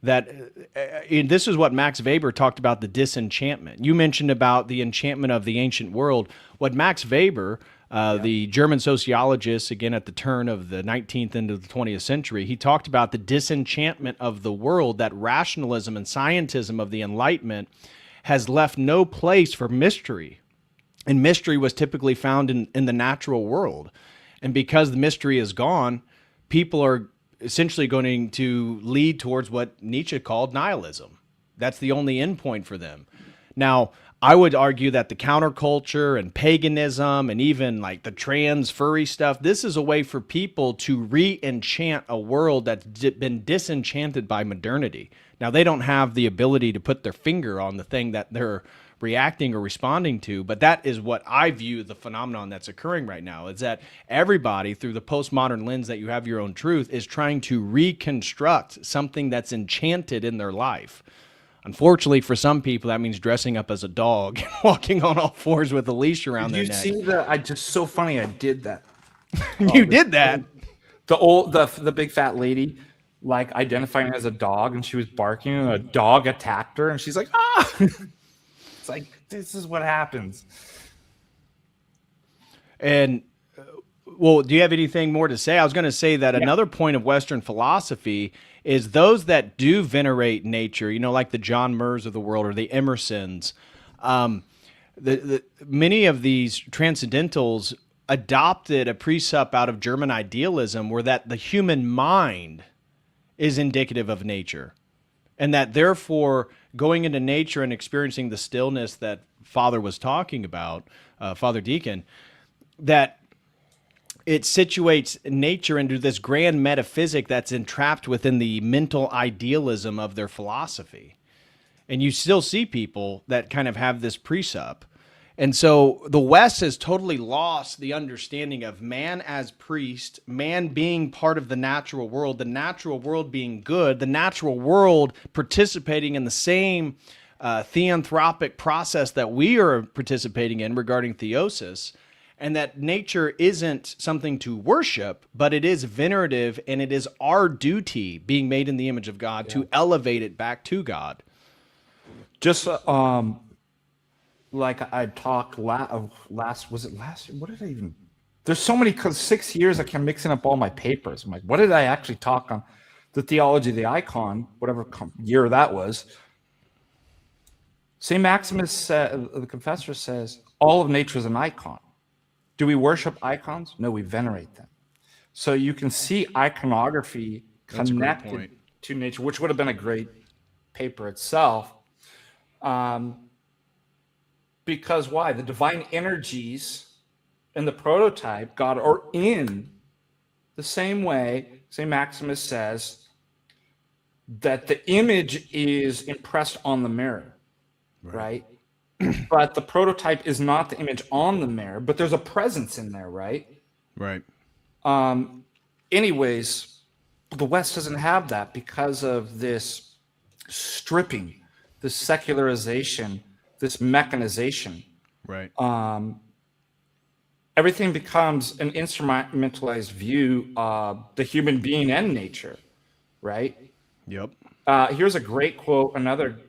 This is what Max Weber talked about, the disenchantment. You mentioned about the enchantment of the ancient world. What Max Weber, the German sociologist, again at the turn of the 19th into the 20th century, he talked about the disenchantment of the world, that rationalism and scientism of the Enlightenment has left no place for mystery. And mystery was typically found in the natural world. And because the mystery is gone, people are essentially going to lead towards what Nietzsche called nihilism. That's the only endpoint for them. Now, I would argue that the counterculture and paganism and even like the trans furry stuff, this is a way for people to re-enchant a world that's been disenchanted by modernity. Now, they don't have the ability to put their finger on the thing that they're reacting or responding to, but that is what I view the phenomenon that's occurring right now, is that everybody, through the postmodern lens that you have your own truth, is trying to reconstruct something that's enchanted in their life. Unfortunately, for some people, that means dressing up as a dog and walking on all fours with a leash around their neck. Did you see I just so funny. I did that. You did that. The big fat lady, like identifying as a dog, and she was barking, and a dog attacked her, and she's like, ah. It's like, this is what happens. And, well, do you have anything more to say? I was going to say that another point of Western philosophy is those that do venerate nature, like the John Muirs of the world or the Emersons, many of these transcendentals adopted a precept out of German idealism where that the human mind is indicative of nature. And that therefore going into nature and experiencing the stillness that Father was talking about, Father Deacon, that it situates nature into this grand metaphysic that's entrapped within the mental idealism of their philosophy. And you still see people that kind of have this precept. And so the West has totally lost the understanding of man as priest, man being part of the natural world being good, the natural world participating in the same theanthropic process that we are participating in regarding theosis, and that nature isn't something to worship, but it is venerative, and it is our duty, being made in the image of God, to elevate it back to God. Just like I talked last, was it last year? What did I even? There's so many, because 6 years I kept mixing up all my papers. I'm like, what did I actually talk on? The theology of the icon, whatever year that was. St. Maximus, the confessor, says, all of nature is an icon. Do we worship icons? No, we venerate them. So you can see iconography connected to nature, which would have been a great paper itself. Because why? The divine energies in the prototype, God, are in the same way St. Maximus says that the image is impressed on the mirror, right? But the prototype is not the image on the mirror, but there's a presence in there, right? Right. Anyways, the West doesn't have that because of this stripping, this secularization this mechanization, Right. everything becomes an instrumentalized view of the human being and nature, right? Yep. Here's a great quote, another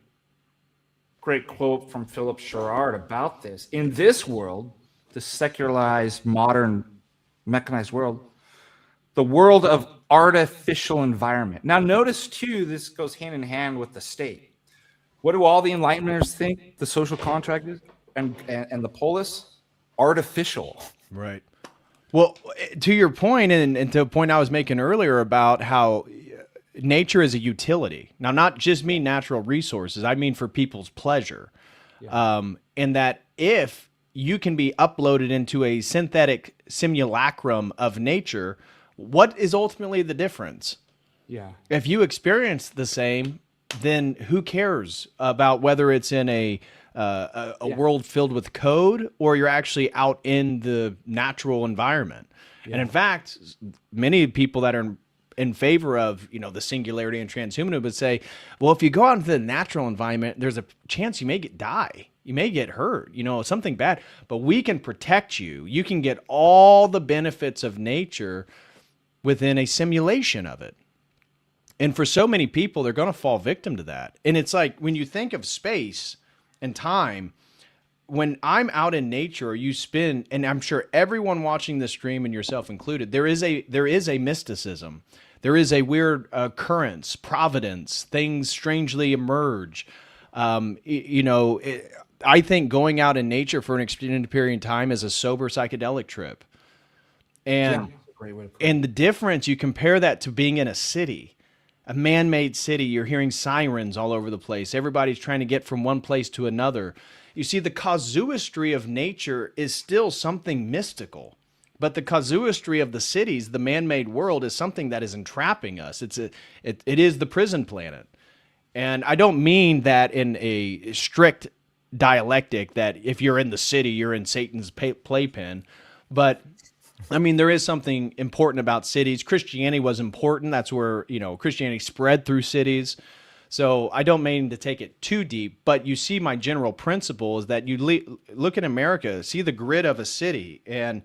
great quote from Philip Sherrard about this. In this world, the secularized, modern, mechanized world, the world of artificial environment. Now, notice too, this goes hand in hand with the state. What do all the Enlighteners think the social contract is, and the polis? Artificial. Right. Well, to your point, and to a point I was making earlier about how nature is a utility. Now, not just mean natural resources. I mean for people's pleasure. And that if you can be uploaded into a synthetic simulacrum of nature, what is ultimately the difference? Yeah. If you experience the same, then who cares about whether it's in a world filled with code or you're actually out in the natural environment? And in fact, many people that are in favor of, the singularity and transhumanism would say, well, if you go out into the natural environment, there's a chance you may die. You may get hurt, something bad, but we can protect you. You can get all the benefits of nature within a simulation of it. And for so many people, they're going to fall victim to that. And it's like when you think of space and time, when I'm out in nature, you spend, and I'm sure everyone watching this stream and yourself included, there is a mysticism. There is a weird occurrence, providence, things strangely emerge. I think going out in nature for an extended period of time is a sober psychedelic trip. And, Great way to put it. and the difference, you compare that to being in a city. A man-made city, you're hearing sirens all over the place. Everybody's trying to get from one place to another. You see, the casuistry of nature is still something mystical. But the casuistry of the cities, the man-made world, is something that is entrapping us. It is the prison planet. And I don't mean that in a strict dialectic that if you're in the city, you're in Satan's playpen. But I mean, there is something important about cities. Christianity was important. That's where, Christianity spread through cities. So I don't mean to take it too deep, but you see my general principle is that you look at America, see the grid of a city. And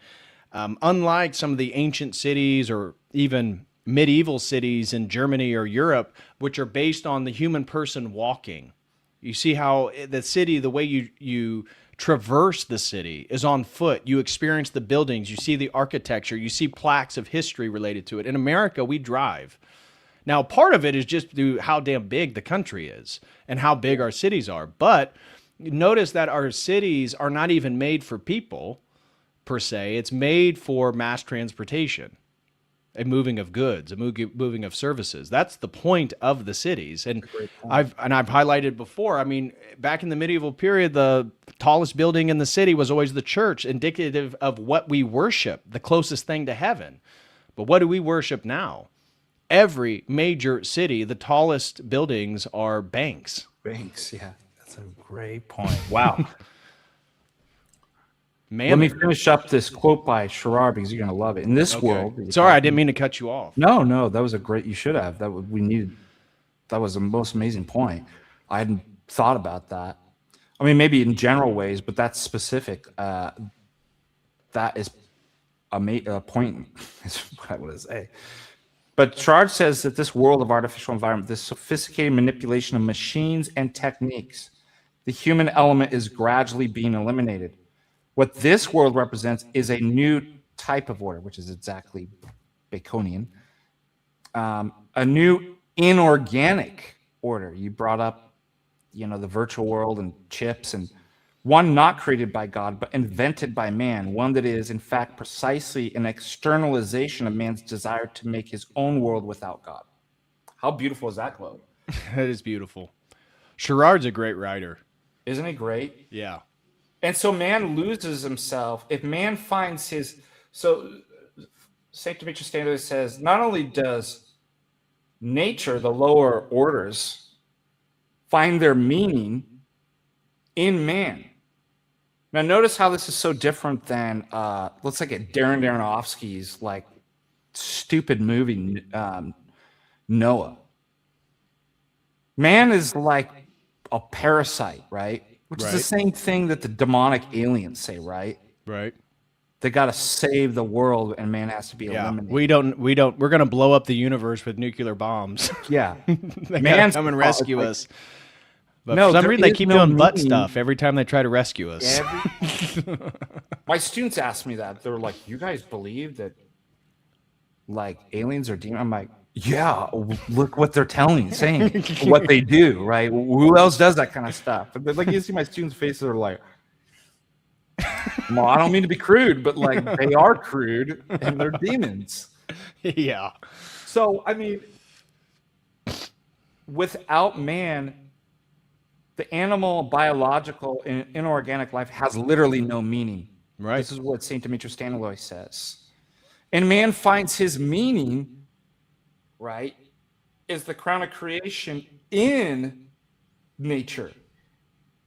unlike some of the ancient cities or even medieval cities in Germany or Europe, which are based on the human person walking, you see how the city, the way you traverse the city is on foot. You experience the buildings, you see the architecture, you see plaques of history related to it. In America, we drive. Now, part of it is just through how damn big the country is and how big our cities are. But notice that our cities are not even made for people, per se. It's made for mass transportation, a moving of goods, a moving of services. That's the point of the cities. And I've highlighted before, I mean, back in the medieval period, the tallest building in the city was always the church, indicative of what we worship, the closest thing to heaven. But what do we worship now? Every major city, the tallest buildings are banks. Banks, yeah. That's a great point. Wow. Man, Let me finish up this quote by Sherrard because you're going to love it. In this world. Sorry, I didn't mean to cut you off. No, that was a great, you should have. That was the most amazing point. I hadn't thought about that. I mean, maybe in general ways, but that's specific. That is a point, is what I want to say. But Sherrard says that this world of artificial environment, this sophisticated manipulation of machines and techniques, the human element is gradually being eliminated. What this world represents is a new type of order, which is exactly Baconian, a new inorganic order. You brought up, the virtual world and chips, and one not created by God, but invented by man, one that is, in fact, precisely an externalization of man's desire to make his own world without God. How beautiful is that quote? That is beautiful. Sherrard's a great writer. Isn't it great? Yeah. And so man loses himself. If man finds so St. Demetrius Standard says, not only does nature, the lower orders, find their meaning in man. Now, notice how this is so different than, let's look at Darren Aronofsky's stupid movie, Noah. Man is like a parasite, right? which is the Right. same thing that the demonic aliens say, right? Right. They got to save the world and man has to be Yeah. eliminated. We're going to blow up the universe with nuclear bombs. Yeah. They got to Man's come and it's rescue like, us. But for no, some there reason, they is keep no doing butt meaning. stuff every time they try to rescue us. My students ask me that. They're like, you guys believe that like aliens are demons? I'm like, yeah, look what they're saying what they do, right? Who else does that kind of stuff? But like you see my students' faces are like, well, I don't mean to be crude, but like they are crude and they're demons. Yeah. So, I mean, without man, the animal, biological, and inorganic life has literally no meaning. Right. This is what St. Demetrius Staniloy says. And man finds his meaning, right, is the crown of creation in nature.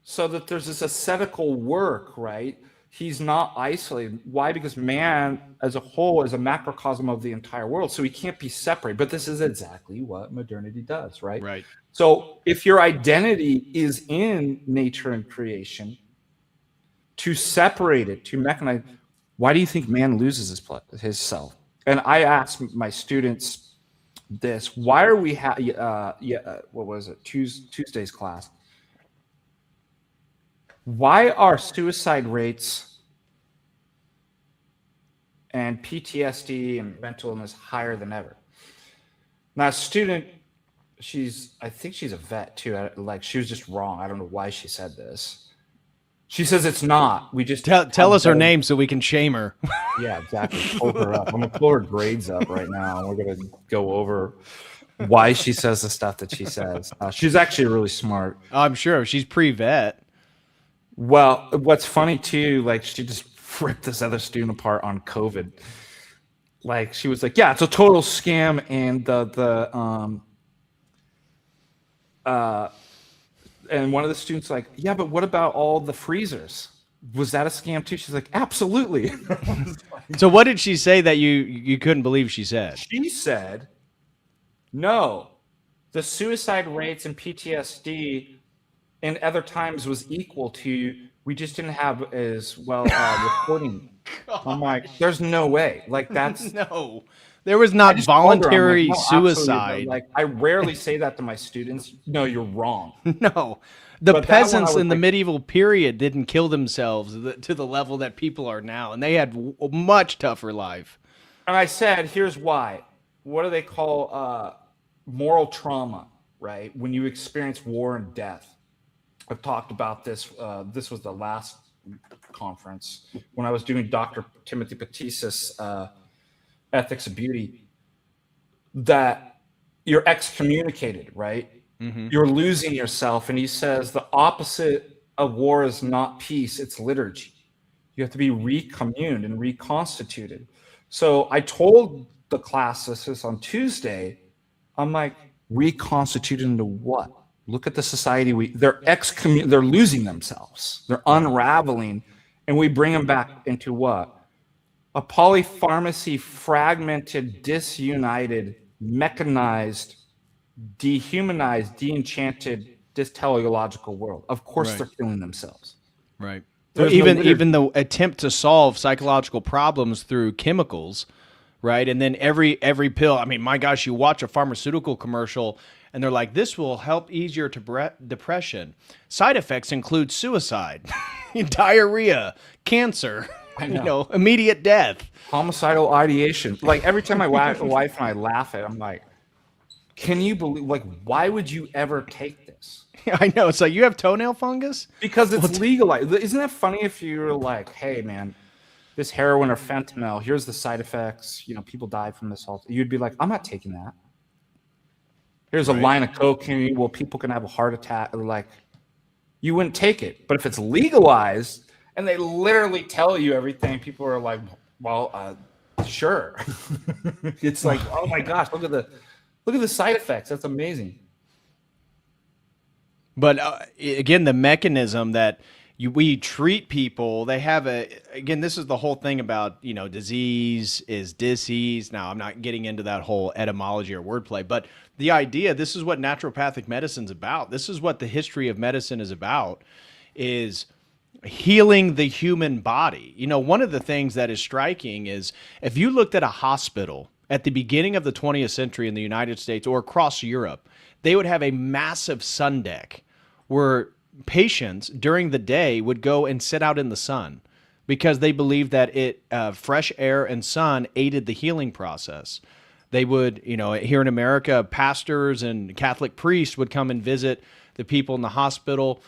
So that there's this ascetical work, right? He's not isolated. Why? Because man as a whole is a macrocosm of the entire world. So he can't be separated. But this is exactly what modernity does, right? Right. So if your identity is in nature and creation, to separate it, to mechanize, why do you think man loses his self? And I ask my students this: why are we what was it? Tuesday's class. Why are suicide rates and PTSD and mental illness higher than ever? Now, a student, I think she's a vet too. Like, she was just wrong. I don't know why she said this. She says it's not. We just tell us her name so we can shame her. Yeah, exactly. Pull her up. I'm gonna pull her grades up right now, and we're gonna go over why she says the stuff that she says. She's actually really smart. I'm sure she's pre-vet. Well, what's funny too, like she just ripped this other student apart on COVID. Like she was like, "Yeah, it's a total scam," and and one of the students like, "Yeah, but what about all the freezers? Was that a scam too?" She's like, "Absolutely." So what did she say that you couldn't believe she said? She said, "No, the suicide rates and PTSD in other times was equal to, we just didn't have as well reporting." I'm like, there's no way. Like that's No. There was not voluntary suicide. Like I rarely say that to my students. No, you're wrong. No. The But that one I peasants was in the like- medieval period didn't kill themselves to the level that people are now, and they had a much tougher life. And I said, here's why. What do they call moral trauma, right? When you experience war and death. I've talked about this. This was the last conference when I was doing Dr. Timothy Patisse's Ethics of Beauty, that you're excommunicated, right? Mm-hmm. You're losing yourself. And he says the opposite of war is not peace, it's liturgy. You have to be recommuned and reconstituted. So I told the class this on Tuesday. I'm like, reconstituted into what? Look at the society. They're losing themselves. They're unraveling. And we bring them back into what? A polypharmacy, fragmented, disunited, mechanized, dehumanized, de-enchanted, teleological world. Of course, Right. They're killing themselves. Right. There's Even the attempt to solve psychological problems through chemicals, right? And then every pill. I mean, my gosh, you watch a pharmaceutical commercial and they're like, "This will help ease your depression." Side effects include suicide, diarrhea, cancer, immediate death, Homicidal ideation. Like every time my wife and I laugh at it, I'm like, can you believe? Like, why would you ever take this? I know. It's like, you have toenail fungus? Because it's legalized. Isn't that funny if you're like, hey, man, this heroin or fentanyl, here's the side effects. People die from this. You'd be like, I'm not taking that. Here's a line of cocaine. Well, people can have a heart attack. Like, you wouldn't take it. But if it's legalized and they literally tell you everything, people are like, well, sure. It's like, oh my gosh, look at the side effects. That's amazing. But again, the mechanism that we treat people, they have this is the whole thing about, disease is disease. Now, I'm not getting into that whole etymology or wordplay, but the idea, this is what naturopathic medicine's about. This is what the history of medicine is about, is healing the human body. You know, one of the things that is striking is if you looked at a hospital at the beginning of the 20th century in the United States or across Europe, they would have a massive sun deck where patients during the day would go and sit out in the sun because they believed that fresh air and sun aided the healing process. They would, you know, here in America, pastors and Catholic priests would come and visit the people in the hospital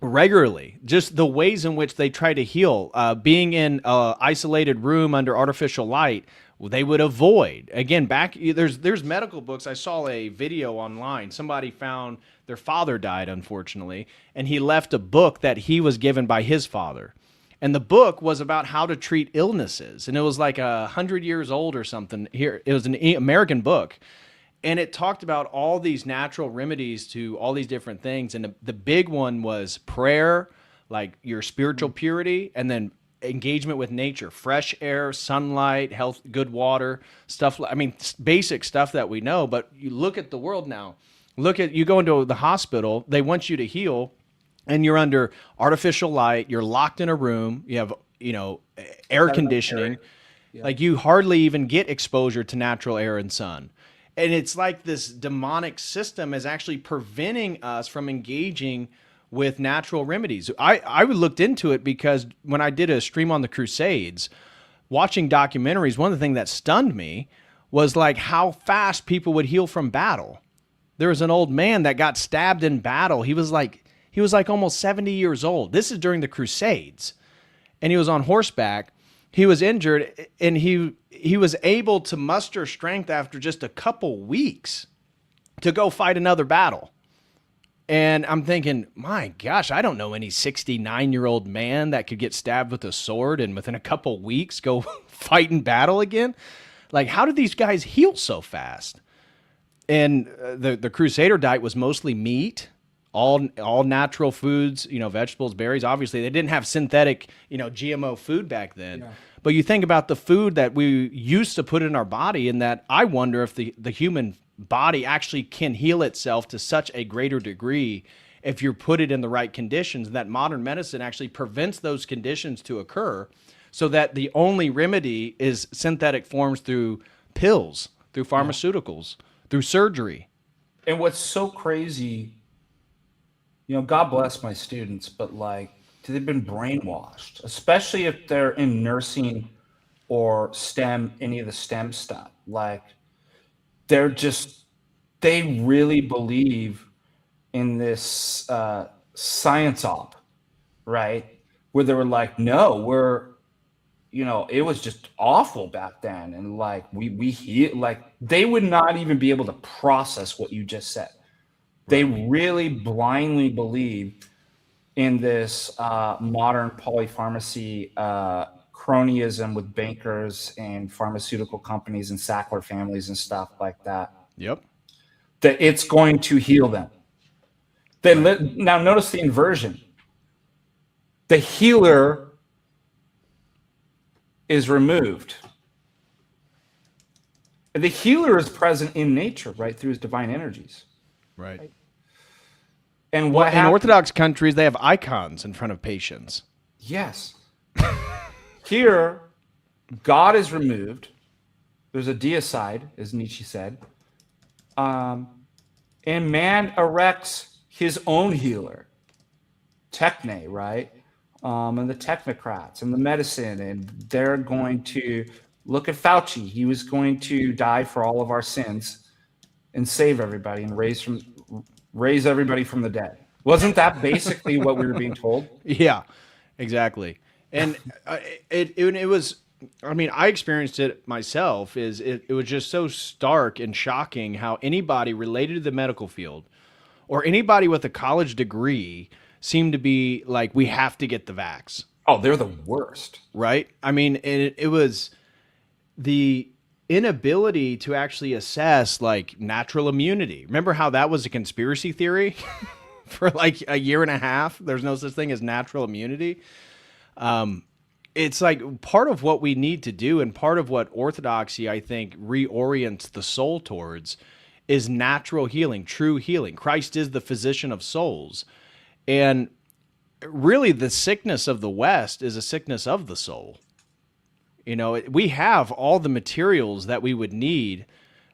regularly. Just the ways in which they try to heal, being in an isolated room under artificial light, they would avoid. Again, there's medical books. I saw a video online. Somebody found their father died, unfortunately, and he left a book that he was given by his father. And the book was about how to treat illnesses. And it was like 100 years old or something. Here, it was an American book. And it talked about all these natural remedies to all these different things. And the big one was prayer, like your spiritual purity, and then engagement with nature, fresh air, sunlight, health, good water, stuff. I mean, basic stuff that we know. But you look at the world now. You go into the hospital, they want you to heal, and you're under artificial light. You're locked in a room. You have, you know, air conditioning. Yeah. Like you hardly even get exposure to natural air and sun. And it's like this demonic system is actually preventing us from engaging with natural remedies. I looked into it because when I did a stream on the Crusades, watching documentaries, one of the things that stunned me was like how fast people would heal from battle. There was an old man that got stabbed in battle. He was like almost 70 years old. This is during the Crusades. And he was on horseback. He was injured, and he was able to muster strength after just a couple weeks to go fight another battle. And I'm thinking, my gosh, I don't know any 69-year-old man that could get stabbed with a sword and within a couple weeks go fight in battle again. Like, how did these guys heal so fast? And the Crusader diet was mostly meat, all natural foods, you know, vegetables, berries. Obviously, they didn't have synthetic, you know, GMO food back then. Yeah. But you think about the food that we used to put in our body, and that I wonder if the human body actually can heal itself to such a greater degree if you put it in the right conditions, and that modern medicine actually prevents those conditions to occur, so that the only remedy is synthetic forms through pills, through pharmaceuticals, through surgery. And what's so crazy, you know, God bless my students, but like they've been brainwashed, especially if they're in nursing or STEM, any of the STEM stuff. Like they really believe in this science op, right? Where they were like, no, you know, it was just awful back then. And like, we heal, like they would not even be able to process what you just said. They really blindly believe in this modern polypharmacy cronyism with bankers and pharmaceutical companies and Sackler families and stuff like that. Yep. That it's going to heal them. Now notice the inversion. The healer is removed. The healer is present in nature, right, through his divine energies. Right. And what in Orthodox countries, they have icons in front of patients. Yes. Here, God is removed. There's a deicide, as Nietzsche said. And man erects his own healer. Techne, right? And the technocrats and the medicine. And they're going to look at Fauci. He was going to die for all of our sins and save everybody and raise everybody from the dead. Wasn't that basically what we were being told? Yeah, exactly. And it was, I mean, I experienced it myself. It was just so stark and shocking how anybody related to the medical field or anybody with a college degree seemed to be like, we have to get the vax. Oh, they're the worst. Right? I mean, it was the inability to actually assess like natural immunity. Remember how that was a conspiracy theory for like a year and a half? There's no such thing as natural immunity. It's like part of what we need to do, and part of what Orthodoxy, I think, reorients the soul towards is natural healing, true healing. Christ is the physician of souls. And really, the sickness of the West is a sickness of the soul. You know, we have all the materials that we would need.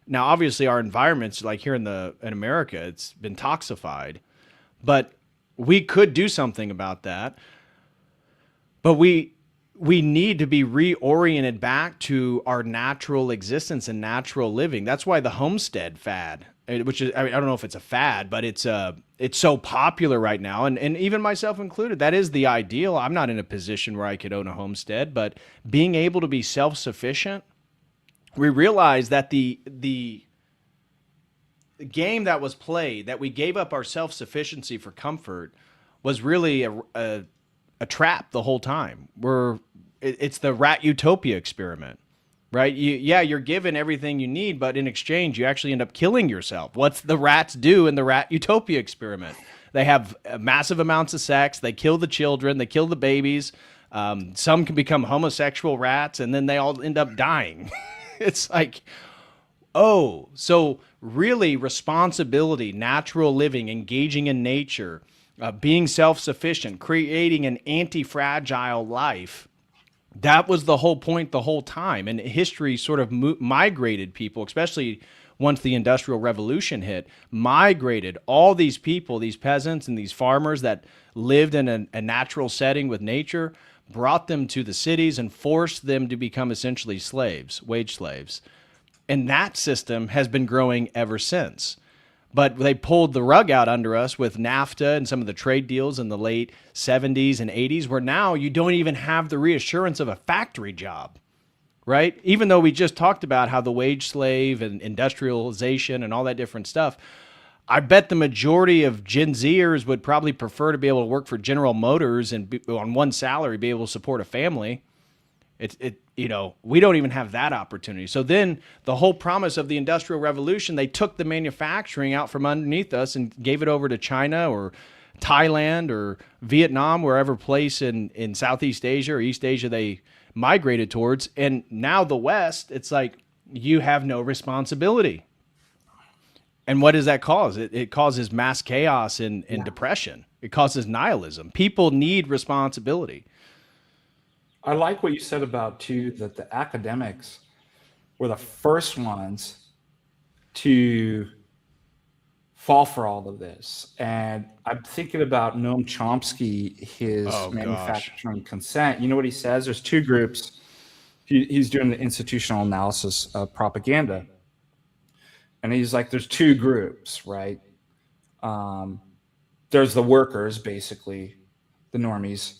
Now, obviously, our environments, like here in America, it's been toxified, but we could do something about that. But we need to be reoriented back to our natural existence and natural living. That's why the homestead fad, which is, I mean, I don't know if it's a fad, but it's so popular right now, and even myself included. That is the ideal. I'm not in a position where I could own a homestead, but being able to be self-sufficient, we realize that the game that was played, that we gave up our self-sufficiency for comfort, was really a trap the whole time. It's the rat utopia experiment, right? You're given everything you need, but in exchange, you actually end up killing yourself. What's the rats do in the rat utopia experiment? They have massive amounts of sex. They kill the children. They kill the babies. Some can become homosexual rats, and then they all end up dying. It's like, oh, so really responsibility, natural living, engaging in nature, being self-sufficient, creating an anti-fragile life. That was the whole point the whole time. And history sort of migrated people, especially once the Industrial Revolution hit, migrated all these people, these peasants and these farmers that lived in a natural setting with nature, brought them to the cities and forced them to become essentially slaves, wage slaves. And that system has been growing ever since. But they pulled the rug out under us with NAFTA and some of the trade deals in the late 70s and 80s, where now you don't even have the reassurance of a factory job, right? Even though we just talked about how the wage slave and industrialization and all that different stuff, I bet the majority of Gen Zers would probably prefer to be able to work for General Motors and on one salary, be able to support a family. We don't even have that opportunity. So then the whole promise of the Industrial Revolution, they took the manufacturing out from underneath us and gave it over to China or Thailand or Vietnam, wherever place in Southeast Asia or East Asia they migrated towards. And now the West, it's like, you have no responsibility. And what does that cause? It causes mass chaos and depression. It causes nihilism. People need responsibility. I like what you said about, too, that the academics were the first ones to fall for all of this. And I'm thinking about Noam Chomsky, his manufacturing consent. You know what he says? There's two groups. He's doing the institutional analysis of propaganda. And he's like, there's two groups, right? There's the workers, basically, the normies.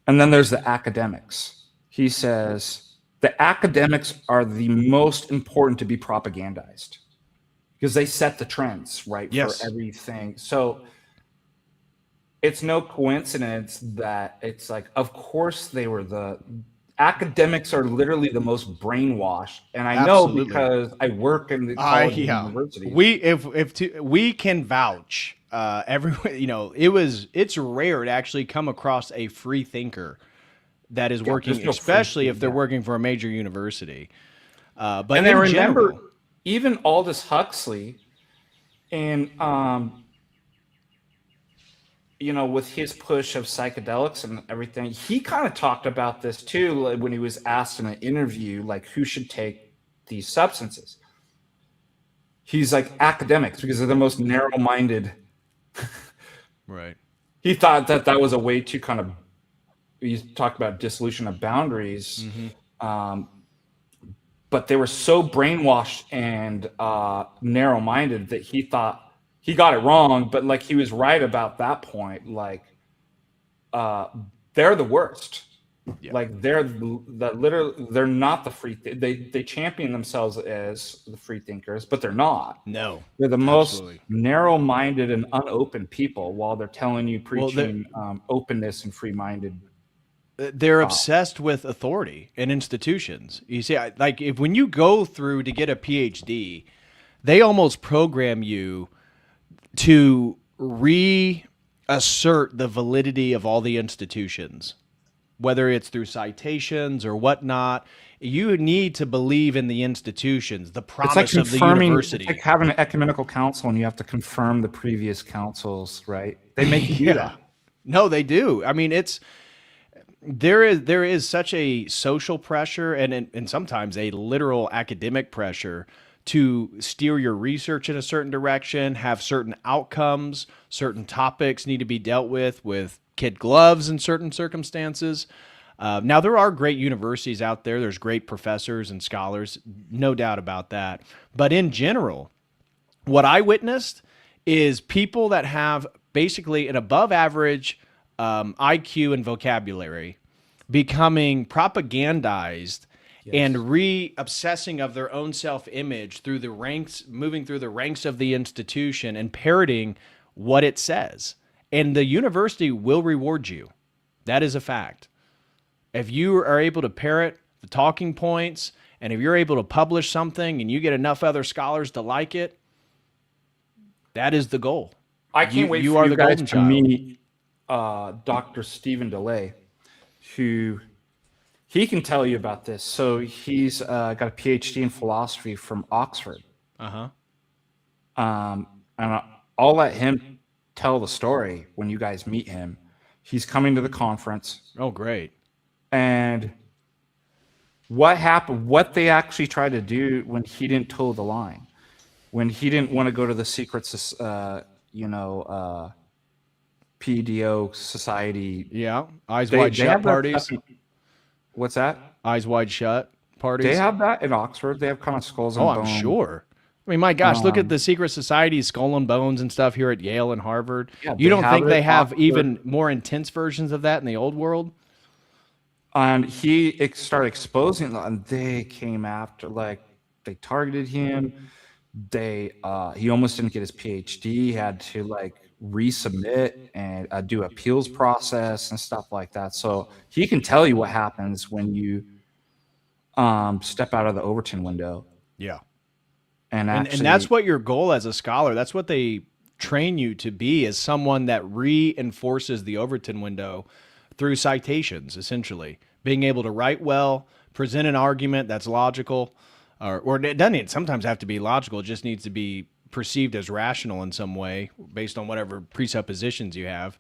And then there's the academics. He says the academics are the most important to be propagandized because they set the trends, right? Yes. For everything. So it's no coincidence that it's like, of course they were the academics are literally the most brainwashed. And I know because I work in the college university. We can vouch. It's rare to actually come across a free thinker that is working, especially if they're working for a major university. But and I remember even Aldous Huxley, and with his push of psychedelics and everything, he kind of talked about this too, like when he was asked in an interview, like who should take these substances. He's like academics because they're the most narrow-minded. Right. He thought that was a way to kind of, he talked about dissolution of boundaries, but they were so brainwashed and narrow-minded that he thought he got it wrong, but like he was right about that point. Like they're the worst. Yeah. Like they're not the free. They champion themselves as the free thinkers, but they're not. No, they're the most narrow-minded and unopen people. While they're telling you preaching openness and free-minded. They're obsessed with authority and institutions. You see, like when you go through to get a PhD, they almost program you to reassert the validity of all the institutions. Whether it's through citations or whatnot, you need to believe in the institutions, the promise of the university. It's like having an ecumenical council, and you have to confirm the previous councils, right? They make you do that. No, they do. I mean, there is such a social pressure and sometimes a literal academic pressure to steer your research in a certain direction, have certain outcomes, certain topics need to be dealt with kid gloves in certain circumstances. Now, there are great universities out there. There's great professors and scholars, no doubt about that. But in general, what I witnessed is people that have basically an above average IQ and vocabulary becoming propagandized and re-obsessing of their own self-image through the ranks, moving through the ranks of the institution and parroting what it says. And the university will reward you. That is a fact. If you are able to parrot the talking points, and if you're able to publish something and you get enough other scholars to like it, that is the goal. I can't wait for you guys to meet Dr. Stephen DeLay, who he can tell you about this. So he's got a PhD in philosophy from Oxford. And I'll let him tell the story when you guys meet him. He's coming to the conference. Oh, great. And what happened, what they actually tried to do when he didn't toe the line, when he didn't want to go to the secret, PDO society. Yeah. Eyes wide shut parties. What's that? Eyes wide shut parties. They have that in Oxford. They have kind of skulls and bones. I'm sure. I mean, my gosh, look at the secret societies, Skull and Bones and stuff here at Yale and Harvard. Yeah, you don't think they have even more intense versions of that in the old world? And he started exposing them, and they came after, like, they targeted him. He almost didn't get his PhD. He had to, like, resubmit and do appeals process and stuff like that. So he can tell you what happens when you step out of the Overton window. Yeah. And that's what your goal as a scholar, that's what they train you to be, as someone that reinforces the Overton window through citations, essentially. Being able to write well, present an argument that's logical, or it doesn't sometimes have to be logical, it just needs to be perceived as rational in some way based on whatever presuppositions you have,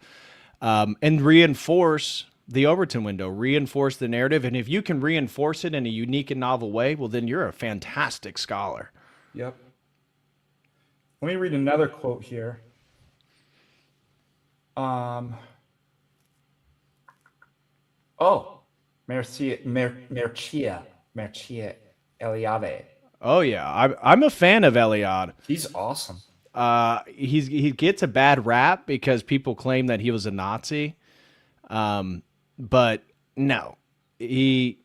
and reinforce the Overton window, reinforce the narrative. And if you can reinforce it in a unique and novel way, well, then you're a fantastic scholar. Yep. Let me read another quote here. Mircea Eliade. Oh yeah, I'm a fan of Eliade. He's awesome. He gets a bad rap because people claim that he was a Nazi, but no, I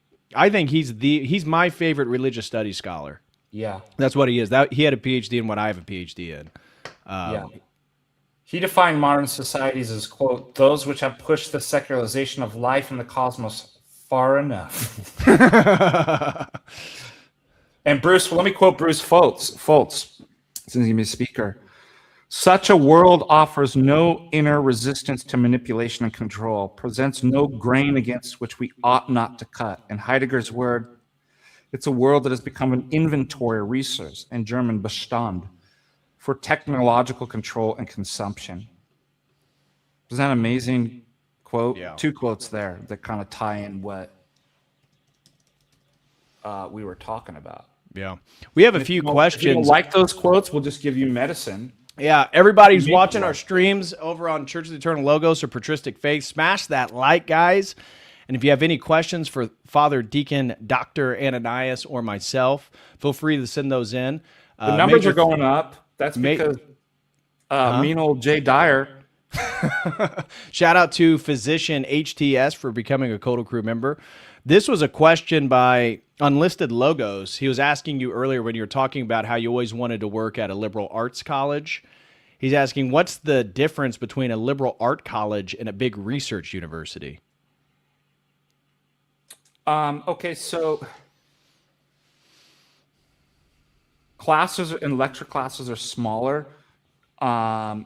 think he's my favorite religious studies scholar. Yeah, that's what he is. He had a PhD in what I have a PhD in. Yeah. He defined modern societies as, quote, those which have pushed the secularization of life and the cosmos far enough. And Bruce, let me quote Bruce Foltz, since he's a speaker. Such a world offers no inner resistance to manipulation and control, presents no grain against which we ought not to cut. In Heidegger's word, it's a world that has become an inventory resource, in German Bestand, for technological control and consumption. Isn't that an amazing quote? Yeah. Two quotes there that kind of tie in what we were talking about. Yeah. We have a few questions. If you don't like those quotes, we'll just give you medicine. Yeah, everybody's watching our streams over on Church of the Eternal Logos or Patristic Faith. Smash that like, guys. And if you have any questions for Father Deacon Dr. Ananias or myself, feel free to send those in. The numbers are going up. That's because mean old Jay Dyer. Shout out to Physician HTS for becoming a COTEL crew member. This was a question by Unlisted Logos. He was asking you earlier when you were talking about how you always wanted to work at a liberal arts college. He's asking, what's the difference between a liberal art college and a big research university? Okay, so classes and lecture classes are smaller. At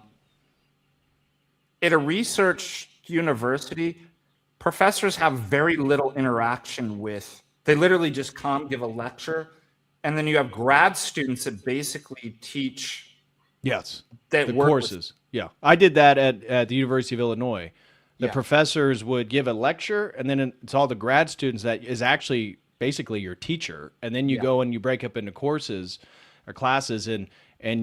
a research university, professors have very little interaction with. They literally just come, give a lecture, and then you have grad students that basically teach. Yes, that the work courses. Yeah, I did that at the University of Illinois. The Yeah. professors would give a lecture, and then it's all the grad students that is actually basically your teacher. And then you Yeah. go and you break up into courses or classes, and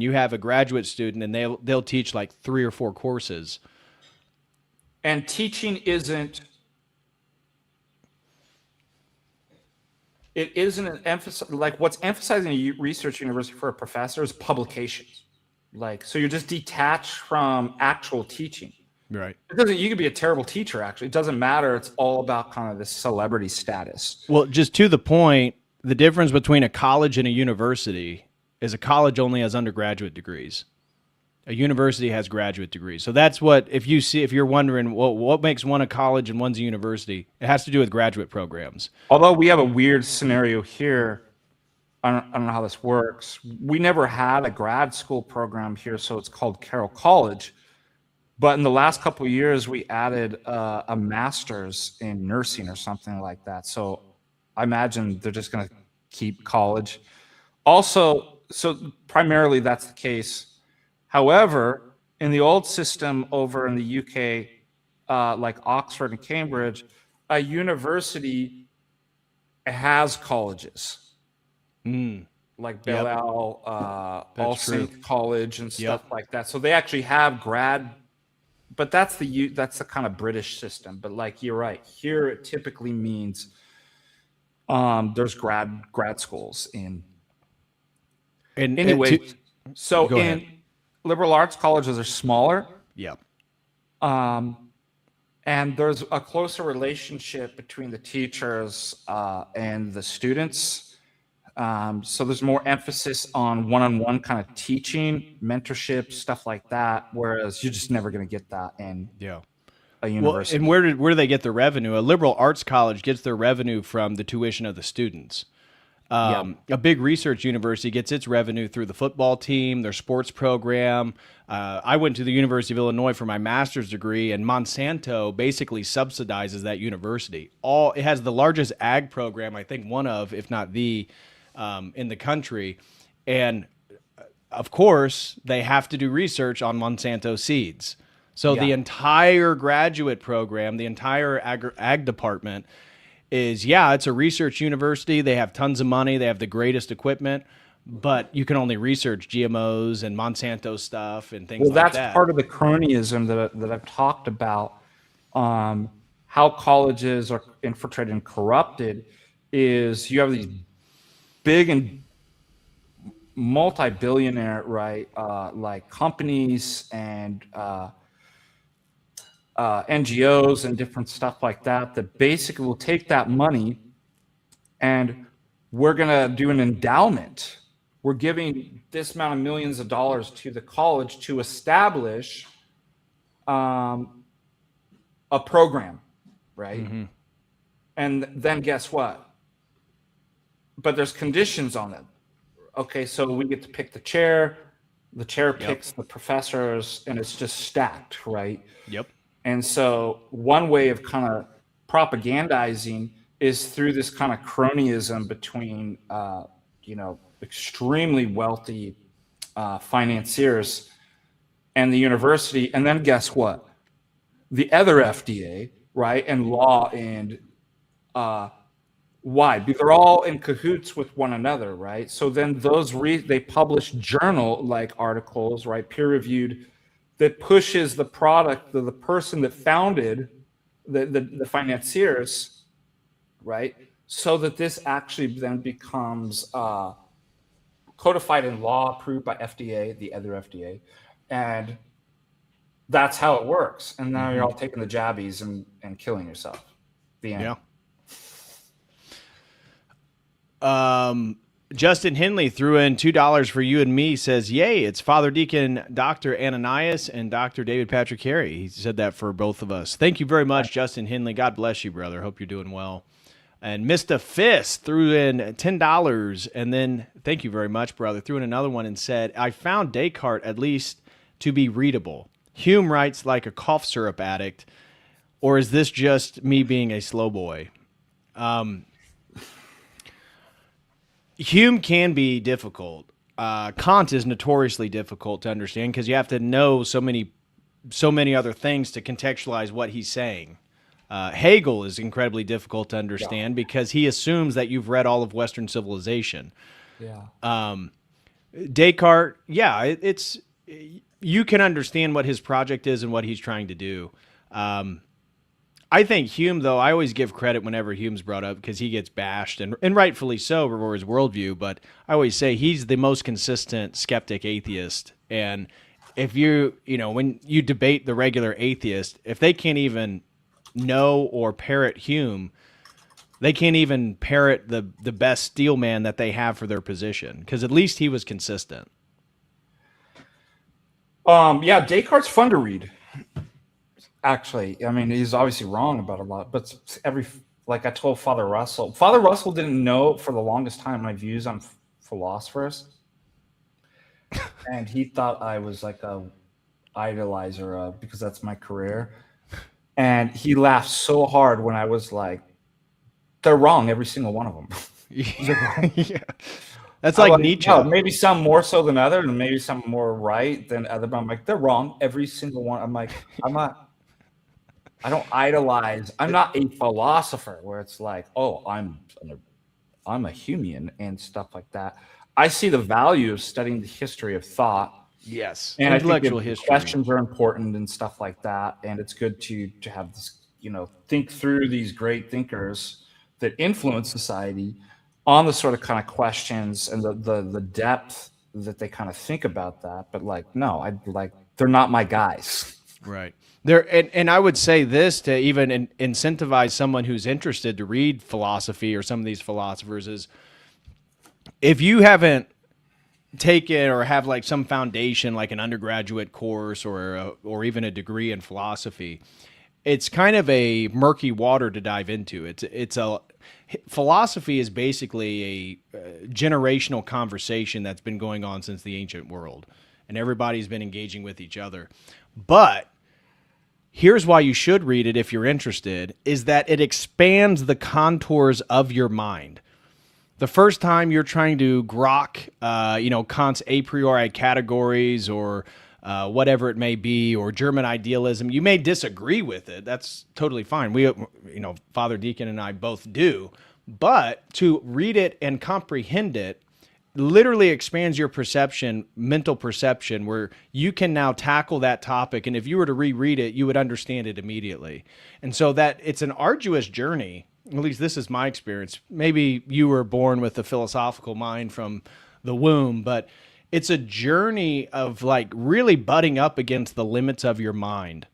you have a graduate student, and they'll teach like 3 or 4 courses. And teaching isn't, it isn't an emphasis, like what's emphasizing a research university for a professor is publications. Like, so you're just detached from actual teaching. Right. It doesn't, you could be a terrible teacher, actually. It doesn't matter. It's all about kind of this celebrity status. Well, just to the point, the difference between a college and a university is a college only has undergraduate degrees. A university has graduate degrees. So that's what, if you're wondering, well, what makes one a college and one's a university, it has to do with graduate programs. Although we have a weird scenario here. I don't know how this works. We never had a grad school program here, so it's called Carroll College. But in the last couple of years, we added a master's in nursing or something like that. So I imagine they're just going to keep college. Also, so primarily that's the case. However, in the old system over in the UK, like Oxford and Cambridge, a university has colleges. Like Belle All Saints College and stuff like that. So they actually have grad, but that's the kind of British system. But like you're right, here it typically means there's grad schools in. And anyway, so go in ahead. liberal arts colleges are smaller. Yeah. And there's a closer relationship between the teachers and the students. So there's more emphasis on one-on-one kind of teaching, mentorship, stuff like that. Whereas you're just never going to get that in a university. Well, and where do they get their revenue? A liberal arts college gets their revenue from the tuition of the students. A big research university gets its revenue through the football team, their sports program. I went to the University of Illinois for my master's degree, and Monsanto basically subsidizes that university. It has the largest ag program, I think one of, if not the, in the country. And of course, they have to do research on Monsanto seeds. So the entire graduate program, the entire ag department is, it's a research university. They have tons of money. They have the greatest equipment, but you can only research GMOs and Monsanto stuff and things like that. Well, that's part of the cronyism that I've talked about. How colleges are infiltrated and corrupted is you have these big and multi-billionaire, right, like companies and NGOs and different stuff like that basically will take that money and we're going to do an endowment. We're giving this amount of millions of dollars to the college to establish a program, right? Mm-hmm. And then guess what? But there's conditions on it. Okay, so we get to pick the chair picks the professors, and it's just stacked, right? Yep. And so one way of kind of propagandizing is through this kind of cronyism between, extremely wealthy financiers and the university. And then guess what? The other FDA, right, and law and why? Because they're all in cahoots with one another, right? So then they publish journal-like articles, right, peer-reviewed, that pushes the product of the person that founded the financiers, right? So that this actually then becomes codified in law, approved by FDA, the other FDA, and that's how it works. And now you're all taking the jabbies and killing yourself. The end. Yeah. Justin Henley threw in $2 for you and me, says, yay, it's Father Deacon Dr. Ananias and Dr. David Patrick Harry. He said that for both of us. Thank you very much, Justin Henley. God bless you, brother. Hope you're doing well. And Mr. Fist threw in $10, and then, thank you very much, brother, threw in another one and said, I found Descartes at least to be readable. Hume writes like a cough syrup addict, or is this just me being a slow boy? Hume can be difficult. Kant is notoriously difficult to understand because you have to know so many other things to contextualize what he's saying. Hegel is incredibly difficult to understand because he assumes that you've read all of Western civilization. Yeah. Descartes, it's you can understand what his project is and what he's trying to do. I think Hume, though, I always give credit whenever Hume's brought up because he gets bashed, and rightfully so for his worldview, but I always say he's the most consistent skeptic atheist. And if when you debate the regular atheist, if they can't even know or parrot Hume, they can't even parrot the best steel man that they have for their position because at least he was consistent. Yeah, Descartes' fun to read. Actually, I mean, he's obviously wrong about a lot, but like I told Father Russell didn't know for the longest time my views on philosophers, and he thought I was like a idolizer because that's my career, and he laughed so hard when I was like, "They're wrong, every single one of them." Yeah. That's like Nietzsche. No, maybe some more so than other, and maybe some more right than other. But I'm like, they're wrong, every single one. I'm like, I don't idolize. I'm not a philosopher where it's like, oh, I'm a Humean and stuff like that. I see the value of studying the history of thought. Yes, and intellectual I think history. questions are important and stuff like that. And it's good to have this, think through these great thinkers that influence society on the sort of kind of questions and the depth that they kind of think about that. But they're not my guys. Right. And I would say this to even incentivize someone who's interested to read philosophy or some of these philosophers is if you haven't taken or have like some foundation, like an undergraduate course or even a degree in philosophy, it's kind of a murky water to dive into. Philosophy is basically a generational conversation that's been going on since the ancient world, and everybody's been engaging with each other. But here's why you should read it if you're interested, is that it expands the contours of your mind. The first time you're trying to grok, Kant's a priori categories or whatever it may be, or German idealism, you may disagree with it. That's totally fine. We, Father Deacon and I both do. But to read it and comprehend it literally expands your mental perception, where you can now tackle that topic. And if you were to reread it, you would understand it immediately. And so that it's an arduous journey. At least this is my experience. Maybe you were born with a philosophical mind from the womb, but it's a journey of like really butting up against the limits of your mind.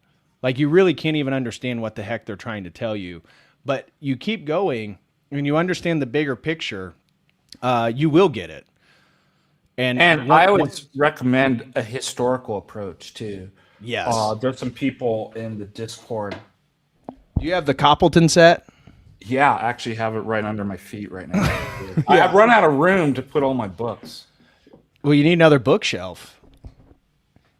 Like you really can't even understand what the heck they're trying to tell you, but you keep going and you understand the bigger picture. You will get it. And I always recommend a historical approach too. Yes. There's some people in the Discord. Do you have the Coppleton set? Yeah, I actually have it right under my feet right now. I've run out of room to put all my books. Well, you need another bookshelf.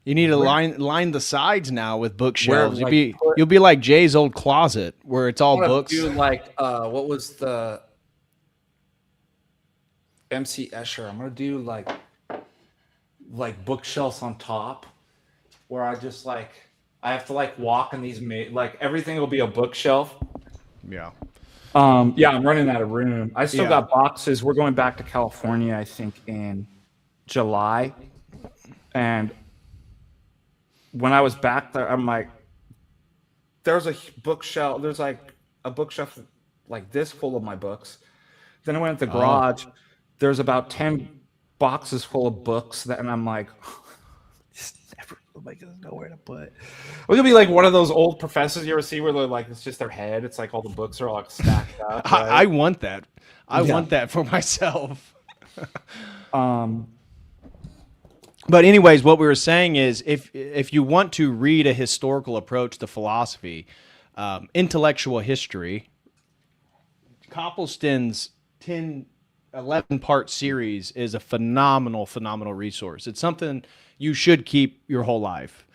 You need to line the sides now with bookshelves. You'll be like Jay's old closet where it's all books. Do like what was the MC Escher? I'm gonna do like bookshelves on top, where I just I have to walk in these everything will be a bookshelf. Yeah. I'm running out of room. I still got boxes. We're going back to California, I think, in July. And when I was back there, I'm like, there's a bookshelf. There's a bookshelf like this full of my books. Then I went to the garage. There's about 10 boxes full of books and I'm like, there's nowhere to put. We're gonna be like one of those old professors you ever see where they're like, it's just their head. It's like all the books are all stacked up. Right? I want that. I want that for myself. But anyways, what we were saying is if you want to read a historical approach to philosophy, intellectual history, Copleston's 11-part series is a phenomenal resource. It's something you should keep your whole life.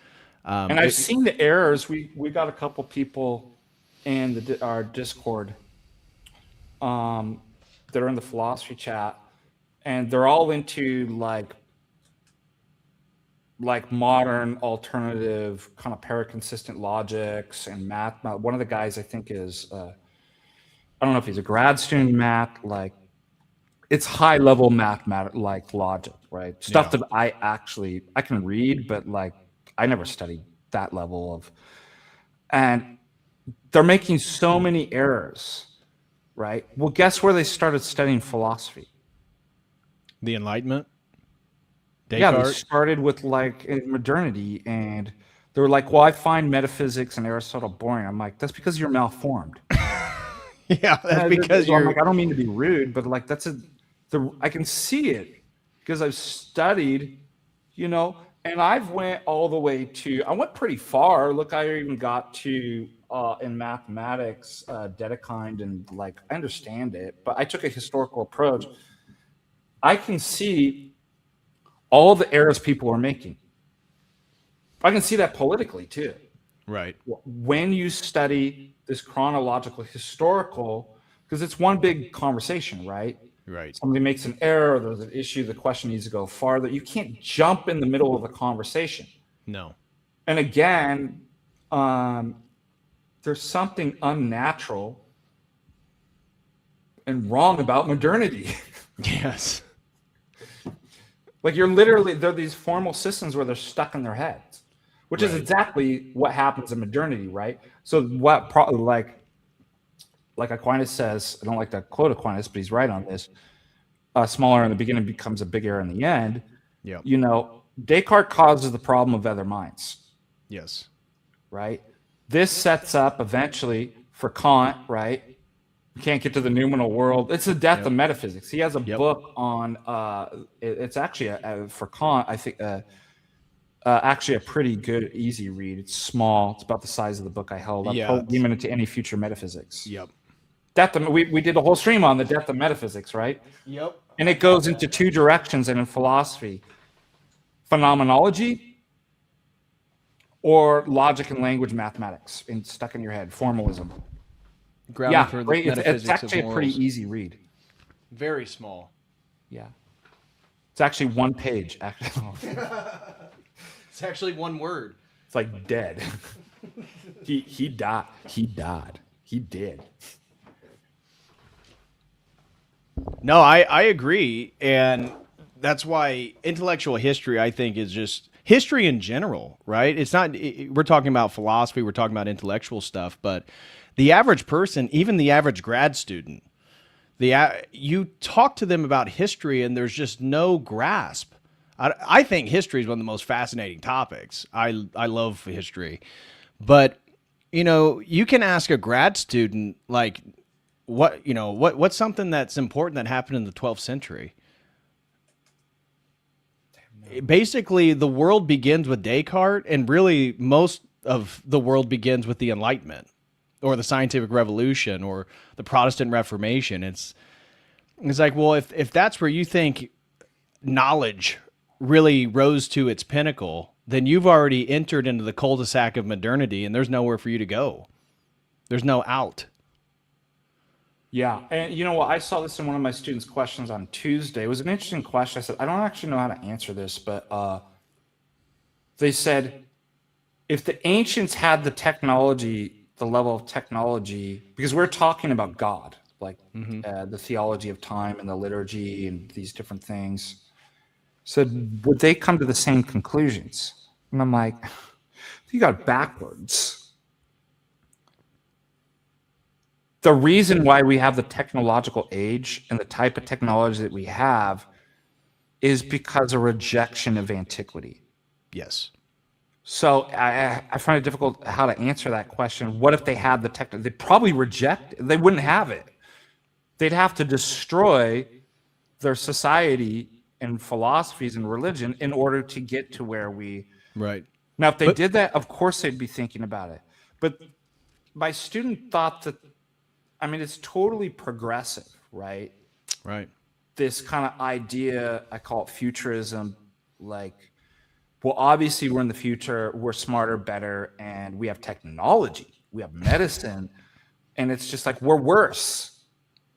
And I've seen the errors. We got a couple people in our Discord that are in the philosophy chat and they're all into like modern alternative kind of paraconsistent logics and math. One of the guys I think is I don't know if he's a grad student in math, like it's high level mathematic like logic, right? Stuff Yeah. that I can read, but like I never studied that level of, and they're making so many errors, right? Well, guess where they started studying philosophy? The Enlightenment. Yeah, they Descartes. started with like in modernity, and they were like, well, I find metaphysics and Aristotle boring. I'm like, that's because you're malformed. Yeah, that's because I'm you're. like, I don't mean to be rude, but like I can see it because I've studied, and I've went all the way to, I went pretty far. Look, I even got to in mathematics, Dedekind, and like I understand it, but I took a historical approach. I can see all the errors people are making. I can see that politically too. Right. When you study this chronological historical, because it's one big conversation, right? Right. Somebody makes an error, there's an issue, the question needs to go farther. You can't jump in the middle of the conversation. No. And again, there's something unnatural and wrong about modernity. Yes. Like there are these formal systems where they're stuck in their heads, which is exactly what happens in modernity, right? So like Aquinas says, I don't like to quote Aquinas, but he's right on this. Smaller in the beginning becomes a big error in the end. Yeah. Descartes causes the problem of other minds. Yes. Right. This sets up eventually for Kant, right? You can't get to the noumenal world. It's the death of metaphysics. He has a book on. It's actually for Kant, I think. Actually, a pretty good, easy read. It's small. It's about the size of the book I held. I'll demon into any future metaphysics. Yep. We did a whole stream on the death of metaphysics, right? Yep. And it goes into two directions in philosophy: phenomenology or logic and language mathematics, stuck in your head, formalism. For the great. It's metaphysics actually of a pretty morals. easy read. Very small. Yeah. It's actually one page. Actually, It's actually one word. it's like dead. He died. He died. He did. No, I agree. And that's why intellectual history, I think, is just history in general, right? It's not, we're talking about philosophy, we're talking about intellectual stuff, but the average person, even the average grad student, you talk to them about history and there's just no grasp. I think history is one of the most fascinating topics. I love history, but you can ask a grad student like, what's something that's important that happened in the 12th century? Basically, the world begins with Descartes, and really most of the world begins with the Enlightenment, or the Scientific Revolution, or the Protestant Reformation. It's like, well, if that's where you think knowledge really rose to its pinnacle, then you've already entered into the cul-de-sac of modernity, and there's nowhere for you to go. There's no out. Yeah. And you know what? I saw this in one of my students' questions on Tuesday. It was an interesting question. I said, I don't actually know how to answer this, but they said, if the ancients had the technology, the level of technology, because we're talking about God, like the theology of time and the liturgy and these different things, said, would they come to the same conclusions? And I'm like, you got it backwards. The reason why we have the technological age and the type of technology that we have is because of rejection of antiquity. Yes. So I find it difficult how to answer that question. What if they had the tech? They'd probably reject it. They wouldn't have it. They'd have to destroy their society and philosophies and religion in order to get to where we. Right. Now, if they did that, of course they'd be thinking about it. But my student thought that, it's totally progressive, right? Right. This kind of idea, I call it futurism, like, well, obviously we're in the future, we're smarter, better, and we have technology, we have medicine, and it's just like we're worse.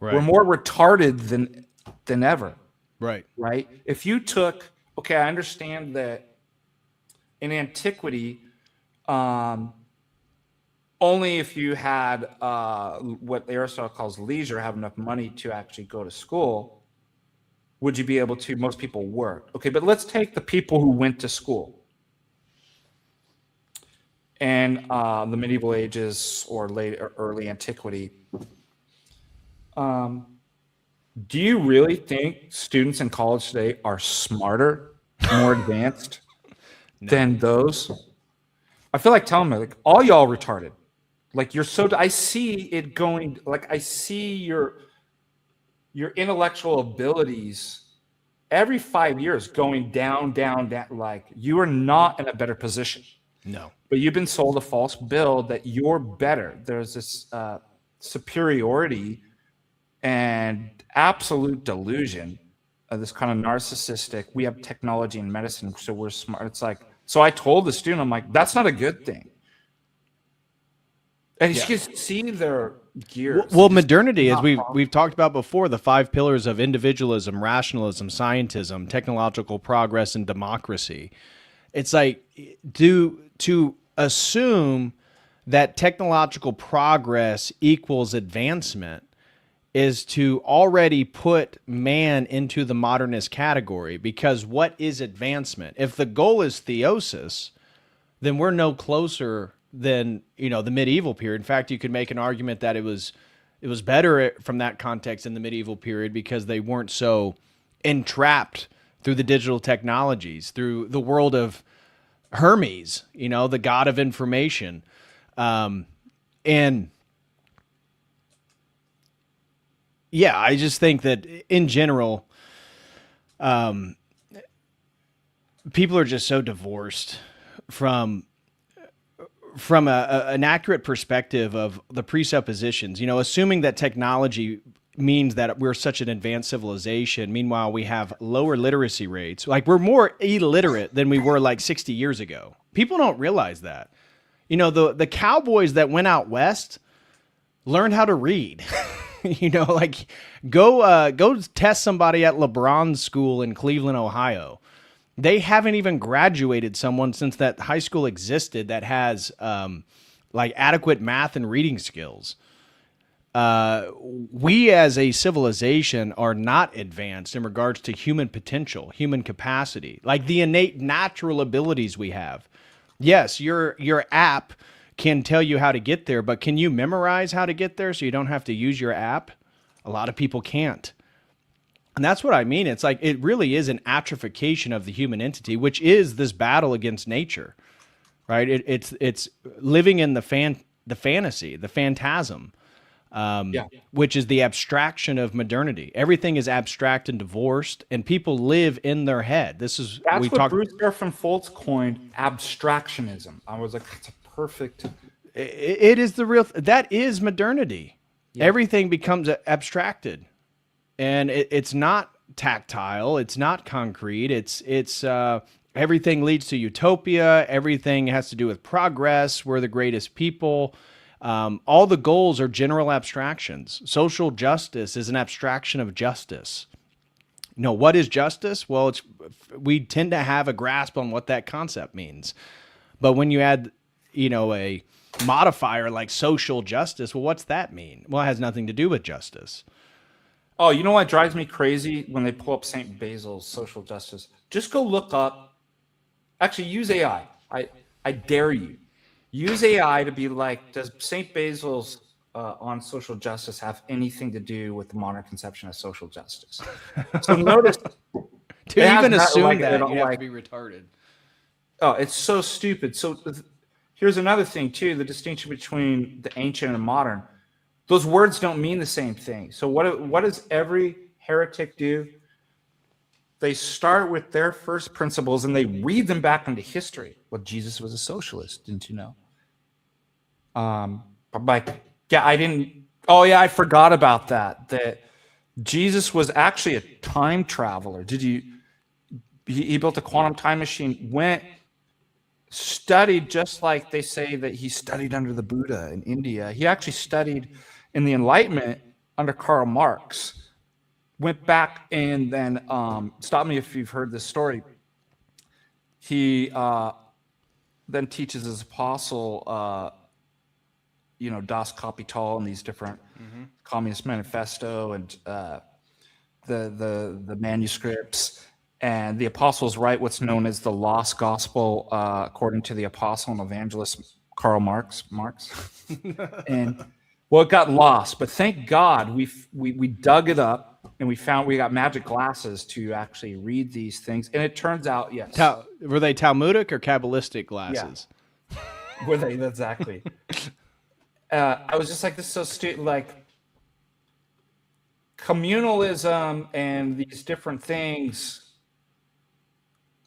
Right. We're more retarded than ever. Right. right? If you took, okay, I understand that in antiquity, only if you had what Aristotle calls leisure, have enough money to actually go to school, would you be able to, most people work. Okay, but let's take the people who went to school in the medieval ages or late or early antiquity. Do you really think students in college today are smarter, more advanced than those? I feel like telling them, like, all y'all retarded. Like, you're so, I see it going, like, I see your intellectual abilities every 5 years going down, down, down. Like, you are not in a better position. No. But you've been sold a false bill that you're better. There's this superiority and absolute delusion of this kind of narcissistic, we have technology and medicine, so we're smart. It's like, so I told the student, I'm like, that's not a good thing. And you can see their gears. Well, modernity, as we've talked about before, the 5 pillars of individualism, rationalism, scientism, technological progress, and democracy. It's like to assume that technological progress equals advancement is to already put man into the modernist category, because what is advancement? If the goal is theosis, then we're no closer than, the medieval period. In fact, you could make an argument that it was better from that context in the medieval period because they weren't so entrapped through the digital technologies, through the world of Hermes, the god of information. And yeah, I just think that in general, people are just so divorced from an accurate perspective of the presuppositions, assuming that technology means that we're such an advanced civilization. Meanwhile, we have lower literacy rates. Like, we're more illiterate than we were like 60 years ago. People don't realize that. The cowboys that went out west learned how to read. Like, go test somebody at LeBron's school in Cleveland, Ohio. They haven't even graduated someone since that high school existed that has like adequate math and reading skills. We as a civilization are not advanced in regards to human potential, human capacity, like the innate natural abilities we have. Yes, your app can tell you how to get there, but can you memorize how to get there so you don't have to use your app? A lot of people can't. And that's what I mean. It's like, it really is an atrophication of the human entity, which is this battle against nature, right? It's living in the fantasy, the phantasm, which is the abstraction of modernity. Everything is abstract and divorced, and people live in their head. That's what Bruce Griffin Foltz coined, abstractionism. I was like, that's a perfect. It is that is modernity. Yeah. Everything becomes abstracted. And it's not tactile. It's not concrete. It's everything leads to utopia. Everything has to do with progress. We're the greatest people. All the goals are general abstractions. Social justice is an abstraction of justice. What is justice? Well, we tend to have a grasp on what that concept means. But when you add, a modifier like social justice, well, what's that mean? Well, it has nothing to do with justice. Oh, you know what drives me crazy when they pull up St. Basil's social justice? Just go look up. Actually, use AI. I dare you. Use AI to be like, does St. Basil's on social justice have anything to do with the modern conception of social justice? So notice. To even assume that, you have to be retarded. Oh, it's so stupid. So here's another thing, too, the distinction between the ancient and modern. Those words don't mean the same thing. So what does every heretic do? They start with their first principles and they read them back into history. Well, Jesus was a socialist, didn't you know? I'm like, yeah, I forgot about that. That Jesus was actually a time traveler. He built a quantum time machine, studied just like they say that he studied under the Buddha in India. He actually studied in the Enlightenment under Karl Marx. went back and then stop me if you've heard this story. He then teaches his apostle, Das Kapital and these different Communist Manifesto and the manuscripts. And the apostles write what's known as the Lost Gospel, according to the apostle and evangelist Karl Marx. And well, it got lost, but thank God we dug it up and we got magic glasses to actually read these things. And it turns out, yes. Were they Talmudic or Kabbalistic glasses? Yeah. Were they? Exactly. I was just like, this is so stupid. Like, communalism and these different things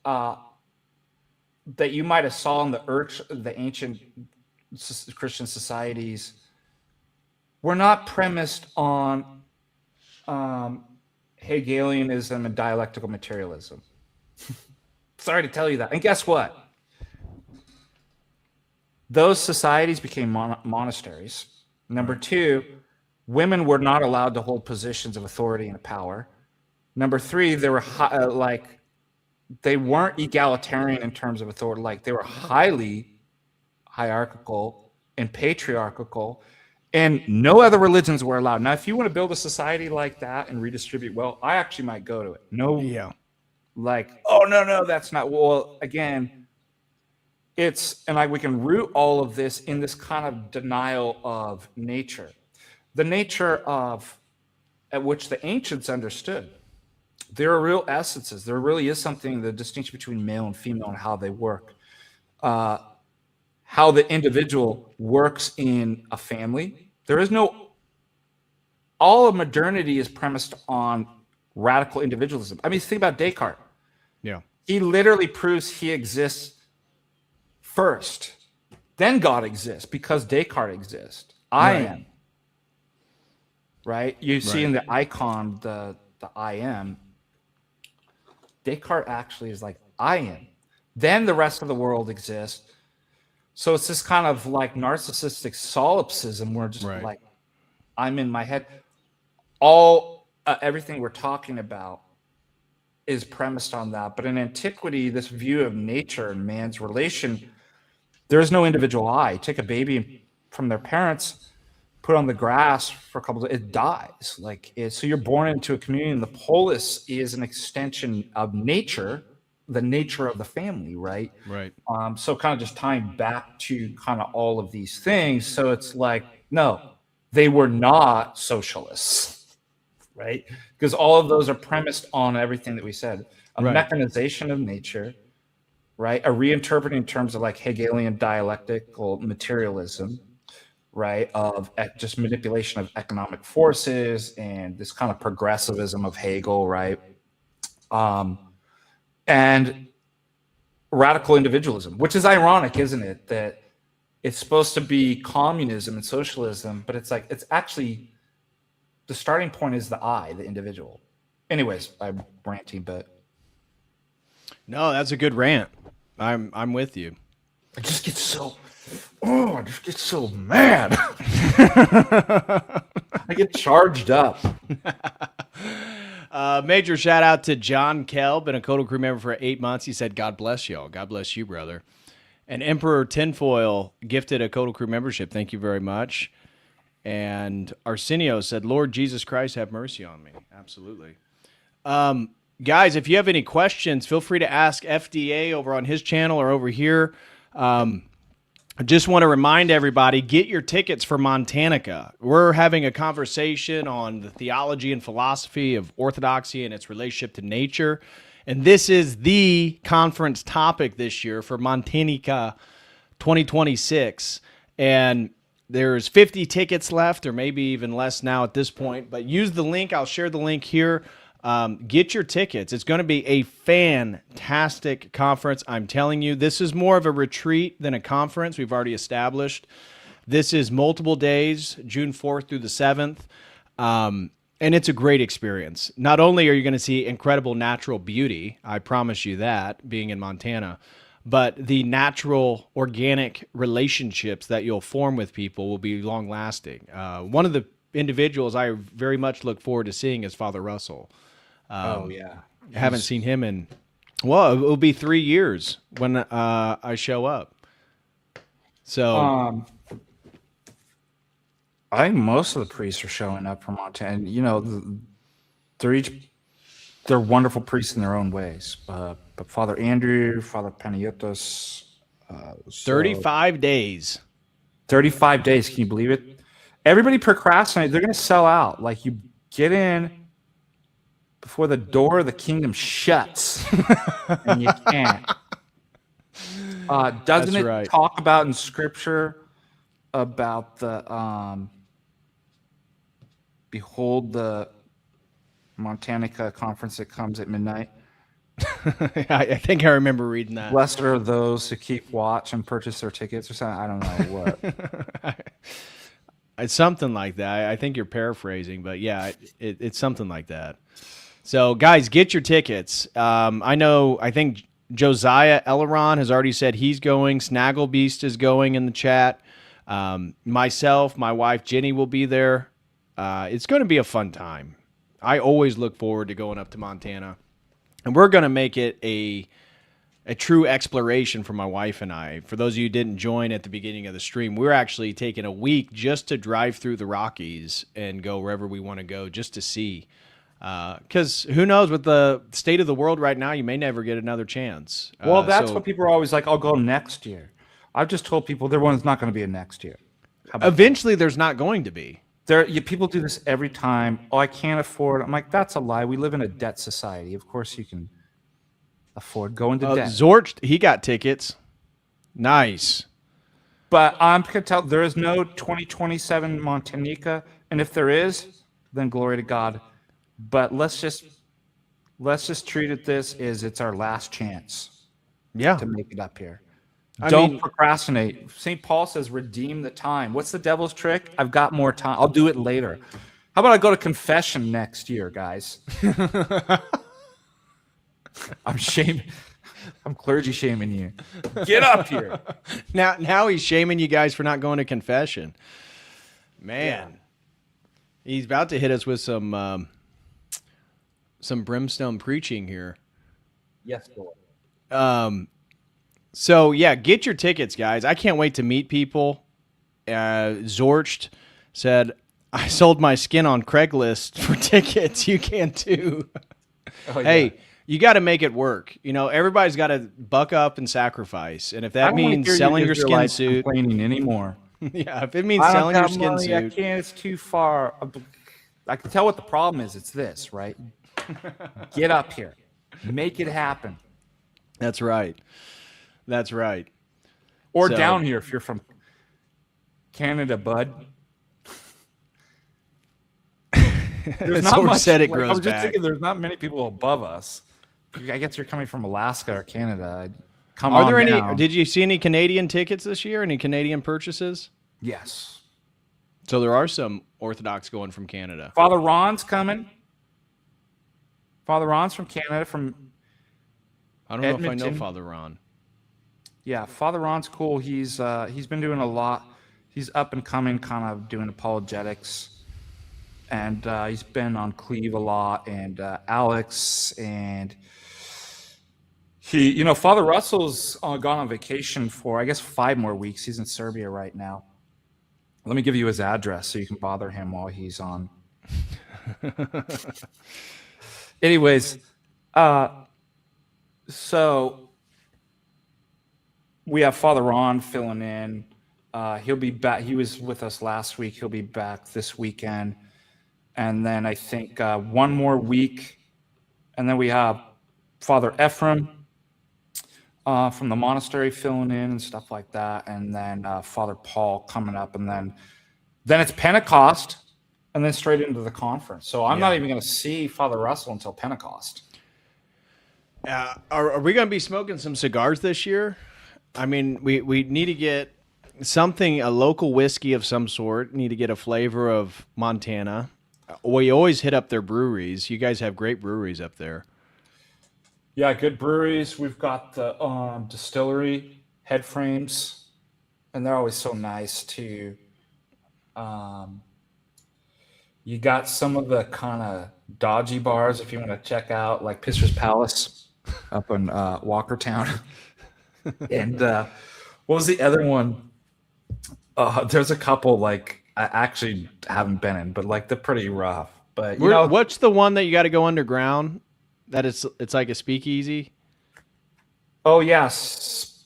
that you might have saw in the ancient Christian societies were not premised on Hegelianism and dialectical materialism. Sorry to tell you that. And guess what? Those societies became monasteries. Number two, women were not allowed to hold positions of authority and power. Number three, they were they weren't egalitarian in terms of authority. Like, they were highly hierarchical and patriarchal, and no other religions were allowed. Now, if you want to build a society like that and redistribute wealth, I actually might go to it. No, like, oh, no, that's not. Well, again, we can root all of this in this kind of denial of nature, the nature at which the ancients understood. There are real essences. There really is something, the distinction between male and female and how they work. How the individual works in a family. All of modernity is premised on radical individualism. I mean, think about Descartes. Yeah. He literally proves he exists first. Then God exists because Descartes exists. I am. Right? You see in the icon, the I am. Descartes actually is like, I am. Then the rest of the world exists. So it's this kind of like narcissistic solipsism where just like, I'm in my head. Everything we're talking about is premised on that. But in antiquity, this view of nature and man's relation, there is no individual I. Take a baby from their parents, put on the grass for a couple of days, it dies. So you're born into a community, and the polis is an extension of nature, the nature of the family, right? Right. So kind of just tying back to kind of all of these things. So it's like, no, they were not socialists, right? Because all of those are premised on everything that we said. A mechanization of nature, right? A reinterpreting in terms of like Hegelian dialectical materialism, right, of just manipulation of economic forces and this kind of progressivism of Hegel, right, and radical individualism, which is ironic, isn't it, that it's supposed to be communism and socialism, but it's like, it's actually, the starting point is the I, the individual. Anyways, I'm ranting, but no, that's a good rant. I'm with you. I just get so mad. I get charged up. Major shout out to John Kell, been a COTEL crew member for 8 months. He said, God bless y'all. God bless you, brother. And Emperor Tinfoil gifted a COTEL crew membership. Thank you very much. And Arsenio said, Lord Jesus Christ, have mercy on me. Absolutely. Guys, if you have any questions, feel free to ask FDA over on his channel or over here. I just want to remind everybody, get your tickets for MontaNIka. We're having a conversation on the theology and philosophy of Orthodoxy and its relationship to nature. And this is the conference topic this year for MontaNIka 2026. And there's 50 tickets left, or maybe even less now at this point. But use the link. I'll share the link here. Get your tickets. It's going to be a fantastic conference. I'm telling you, this is more of a retreat than a conference. We've already established. This is multiple days, June 4th through the 7th. And it's a great experience. Not only are you going to see incredible natural beauty, I promise you that, being in Montana, but the natural, organic relationships that you'll form with people will be long-lasting. One of the individuals I very much look forward to seeing is Father Russell. Oh yeah, I haven't seen him in, well, it'll be 3 years when I show up. So I think most of the priests are showing up from Montana. And, you know, they're wonderful priests in their own ways. But Father Andrew, Father Panagiotis, 35 days. 35 days. Can you believe it? Everybody procrastinates. They're going to sell out. Like, you get in before the door of the kingdom shuts, and you can't. Doesn't it talk about in Scripture about the behold the MontaNIka Conference that comes at midnight? I think I remember reading that. Blessed are those who keep watch and purchase their tickets or something. I don't know what. It's something like that. I think you're paraphrasing, but yeah, it's something like that. So, guys, get your tickets. I think Josiah Elleron has already said he's going. Snagglebeast is going in the chat. Myself, my wife Jenny will be there. It's going to be a fun time. I always look forward to going up to Montana. And we're going to make it a true exploration for my wife and I. For those of you who didn't join at the beginning of the stream, we're actually taking a week just to drive through the Rockies and go wherever we want to go just to see. Because who knows, with the state of the world right now, you may never get another chance. Well, that's what people are always like, I'll go next year. I've just told people there one's not going to be a next year. Eventually, there's not going to be. People do this every time. Oh, I can't afford. I'm like, that's a lie. We live in a debt society. Of course you can afford going to debt. Zorch, he got tickets. Nice. But I'm going to tell, there is no 2027 MontaNIka. And if there is, then glory to God. But let's just treat it it's our last chance. Yeah. To make it up here. Don't procrastinate. St. Paul says, redeem the time. What's the devil's trick? I've got more time. I'll do it later. How about I go to confession next year, guys? I'm clergy shaming you. Get up here. Now he's shaming you guys for not going to confession. Man. Yeah. He's about to hit us with some brimstone preaching here. Yes, Lord. So, yeah, get your tickets, guys. I can't wait to meet people. Zorcht said, I sold my skin on Craigslist for tickets. You can too. Oh, yeah. Hey, you got to make it work. You know, everybody's got to buck up and sacrifice. And if that means selling your skin suit. Complaining anymore. Yeah, if it means selling your skin suit. I can't. It's too far. I can tell what the problem is. It's this, right? Get up here. Make it happen. That's right. That's right. Or down here if you're from Canada, bud. There's not much. Said it I grows was just back. thinking there's not many people above us. I guess you're coming from Alaska or Canada. Are there any? Did you see any Canadian tickets this year? Any Canadian purchases? Yes. So there are some Orthodox going from Canada. Father Ron's coming. Father Ron's from Canada. I don't know if I know Father Ron. Yeah, Father Ron's cool. He's been doing a lot. He's up and coming, kind of doing apologetics, and he's been on Cleve a lot, and Alex, and Father Russell's gone on vacation for I guess 5 more weeks. He's in Serbia right now. Let me give you his address so you can bother him while he's on. Anyways, so. We have Father Ron filling in. He'll be back. He was with us last week. He'll be back this weekend. And then I think 1 more week. And then we have Father Ephraim from the monastery filling in and stuff like that. And then Father Paul coming up. And then it's Pentecost and then straight into the conference. So I'm not even going to see Father Russell until Pentecost. Are we going to be smoking some cigars this year? I mean, we need to get something, a local whiskey of some sort. Need to get a flavor of Montana. We always hit up their breweries. You guys have great breweries up there. Yeah, good breweries. We've got the distillery head frames, and they're always so nice to You got some of the kind of dodgy bars if you want to check out, like Pisser's Palace up in Walkertown. And what was the other one? There's a couple like I actually haven't been in, but like they're pretty rough. But What's the one that you got to go underground? That it's like a speakeasy. oh yes,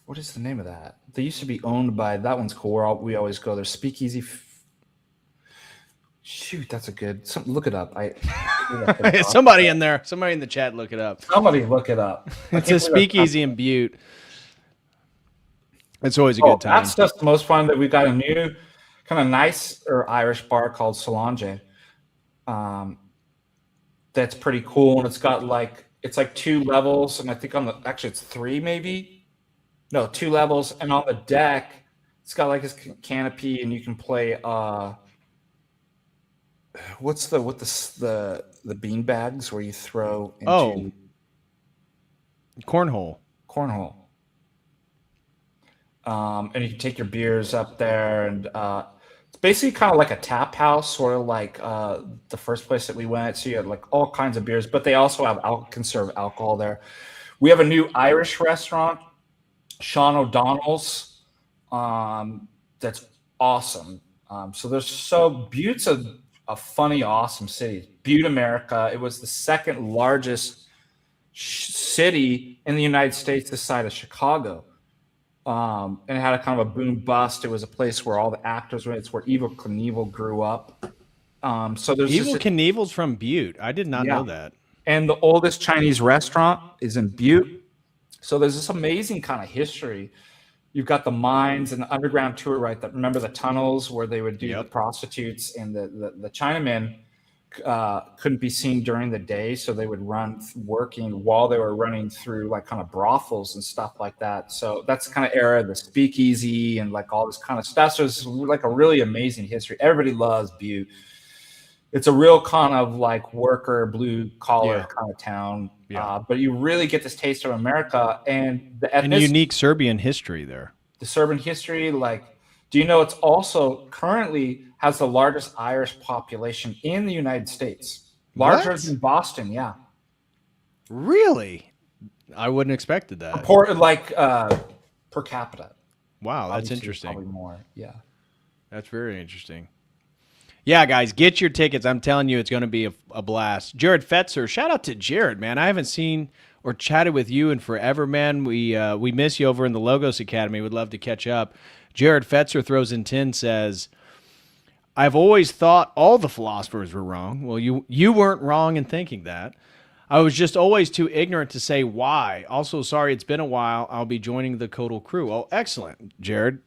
what is the name of that? They used to be owned by that one's cool. We always go there. Speakeasy. Shoot, that's a good. Look it up. Somebody in there. Somebody in the chat, look it up. Somebody look it up. It's a speakeasy in Butte. It's always a good time. That's just the most fun. That we've got a new kind of nice or Irish bar called Solange. That's pretty cool, and it's got it's like 2 levels, and I think actually it's 3 maybe. No, 2 levels, and on the deck it's got like this canopy, and you can play. What's the bean bags where you throw into cornhole. And you can take your beers up there, and it's basically kind of like a tap house, sort of like the first place that we went. So you had like all kinds of beers, but they also have can serve alcohol there. We have a new Irish restaurant, Sean O'Donnell's. That's awesome. So Butte's a funny, awesome city. Butte, America. It was the second largest city in the United States this side of Chicago. And it had a kind of a boom bust. It was a place where all the actors went. It's where Evel Knievel grew up. So there's Evel Knievel's from Butte. I did not know that. And the oldest Chinese restaurant is in Butte. So there's this amazing kind of history. You've got the mines and the underground tour, right? That remember the tunnels where they would do the prostitutes, and the Chinamen couldn't be seen during the day, so they would run working while they were running through like kind of brothels and stuff like that. So that's the kind of era of the speakeasy and like all this kind of stuff. So it's like a really amazing history. Everybody loves Butte. It's a real kind of like worker, blue collar kind of town. But you really get this taste of America and the unique Serbian history there. The Serbian history, do you know it's also currently has the largest Irish population in the United States, larger than Boston? Yeah. Really? I wouldn't expected that. Per capita. Wow, that's interesting. Probably more. Yeah. That's very interesting. Yeah, guys, get your tickets. I'm telling you, it's going to be a blast. Jared Fetzer, shout out to Jared, man. I haven't seen or chatted with you in forever, man. We miss you over in the Logos Academy. Would love to catch up. Jared Fetzer throws in 10, says, I've always thought all the philosophers were wrong. Well, you weren't wrong in thinking that. I was just always too ignorant to say why. Also, sorry, it's been a while. I'll be joining the COTEL crew. Oh, excellent, Jared.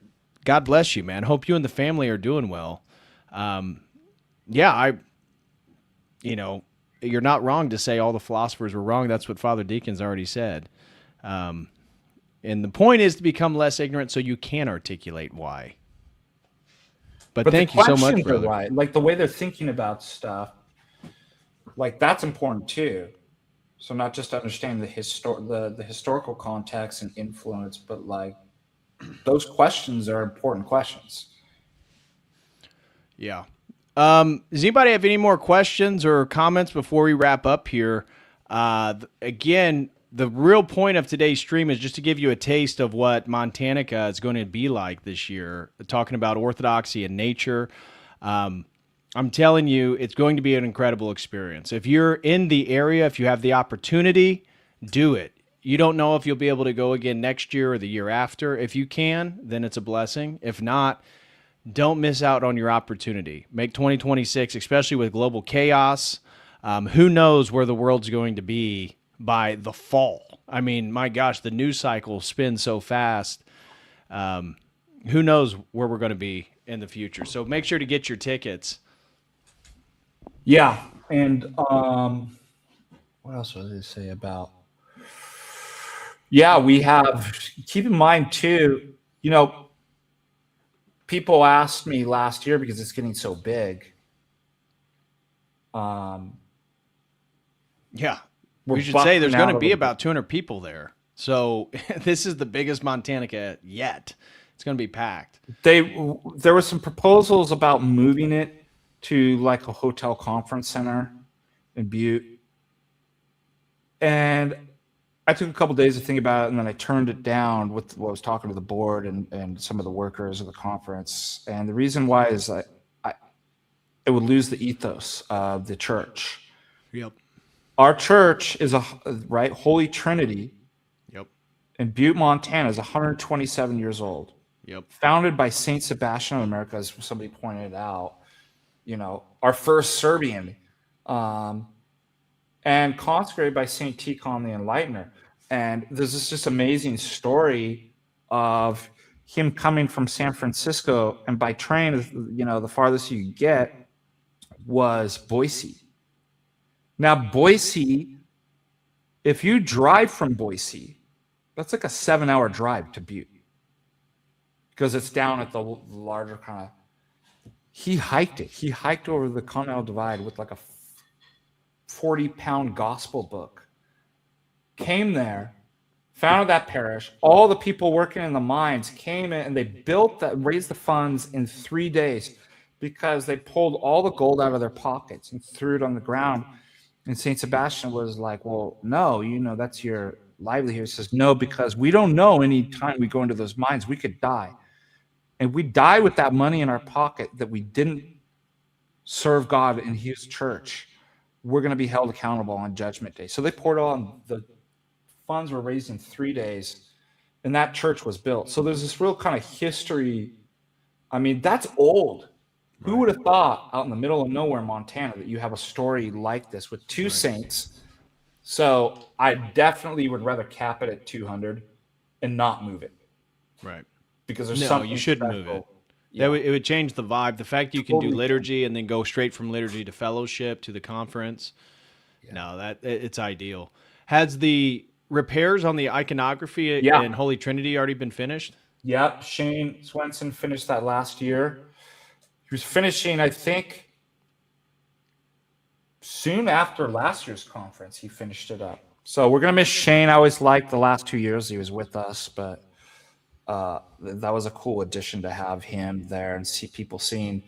God bless you, man. Hope you and the family are doing well. You're not wrong to say all the philosophers were wrong. That's what Father Deacon's already said. And the point is to become less ignorant so you can articulate why. But thank you so much, brother. Right. Like the way they're thinking about stuff, like that's important too. So not just to understand the historical context and influence, but like those questions are important questions. Yeah. Does anybody have any more questions or comments before we wrap up here? Again, the real point of today's stream is just to give you a taste of what MontaNIka is going to be like this year, talking about orthodoxy and nature. I'm telling you, it's going to be an incredible experience. If you're in the area, if you have the opportunity, do it. You don't know if you'll be able to go again next year or the year after. If you can, then it's a blessing. If not, don't miss out on your opportunity. Make 2026, especially with global chaos. Who knows where the world's going to be by the fall? I mean, my gosh, the news cycle spins so fast. Who knows where we're going to be in the future? So make sure to get your tickets. Yeah. And what else was I going to say about? Yeah, we have, keep in mind too, people asked me last year because it's getting so big. Yeah. We should say there's going to be about 200 people there. So this is the biggest MontaNIka yet. It's going to be packed. There were some proposals about moving it to like a hotel conference center in Butte. And I took a couple days to think about it, and then I turned it down with what I was talking to the board and some of the workers of the conference. And the reason why is it would lose the ethos of the church. Yep. Our church is Holy Trinity. Yep. In Butte, Montana, is 127 years old. Yep. Founded by Saint Sebastian of America, as somebody pointed out. Our first Serbian, and consecrated by Saint Tikhon the Enlightener. And there's this just amazing story of him coming from San Francisco, and by train, the farthest you get was Boise. Now, Boise, if you drive from Boise, that's like a 7-hour drive to Butte, because it's down at the larger kind of. He hiked it. He hiked over the Continental Divide with like a 40-pound gospel book. Came there, founded that parish. All the people working in the mines came in, and they raised the funds in 3 days, because they pulled all the gold out of their pockets and threw it on the ground. And Saint Sebastian was like, well, no, that's your livelihood. He says, no, because we don't know any time we go into those mines, we could die. And we die with that money in our pocket that we didn't serve God in his church. We're going to be held accountable on Judgment Day. So they poured on, the funds were raised in 3 days, and that church was built. So there's this real kind of history. I mean, that's old. Who would have thought out in the middle of nowhere, Montana, that you have a story like this with two saints? So I definitely would rather cap it at 200 and not move it. Right. Because there's something you shouldn't move it. Yeah. It would change the vibe. The fact you can do liturgy and then go straight from liturgy to fellowship to the conference. Yeah. No, it's ideal. Has the repairs on the iconography in Holy Trinity already been finished? Yep. Shane Swenson finished that last year. He was finishing, I think, soon after last year's conference, he finished it up. So we're going to miss Shane. I always liked the last 2 years he was with us, but that was a cool addition to have him there and see people seeing.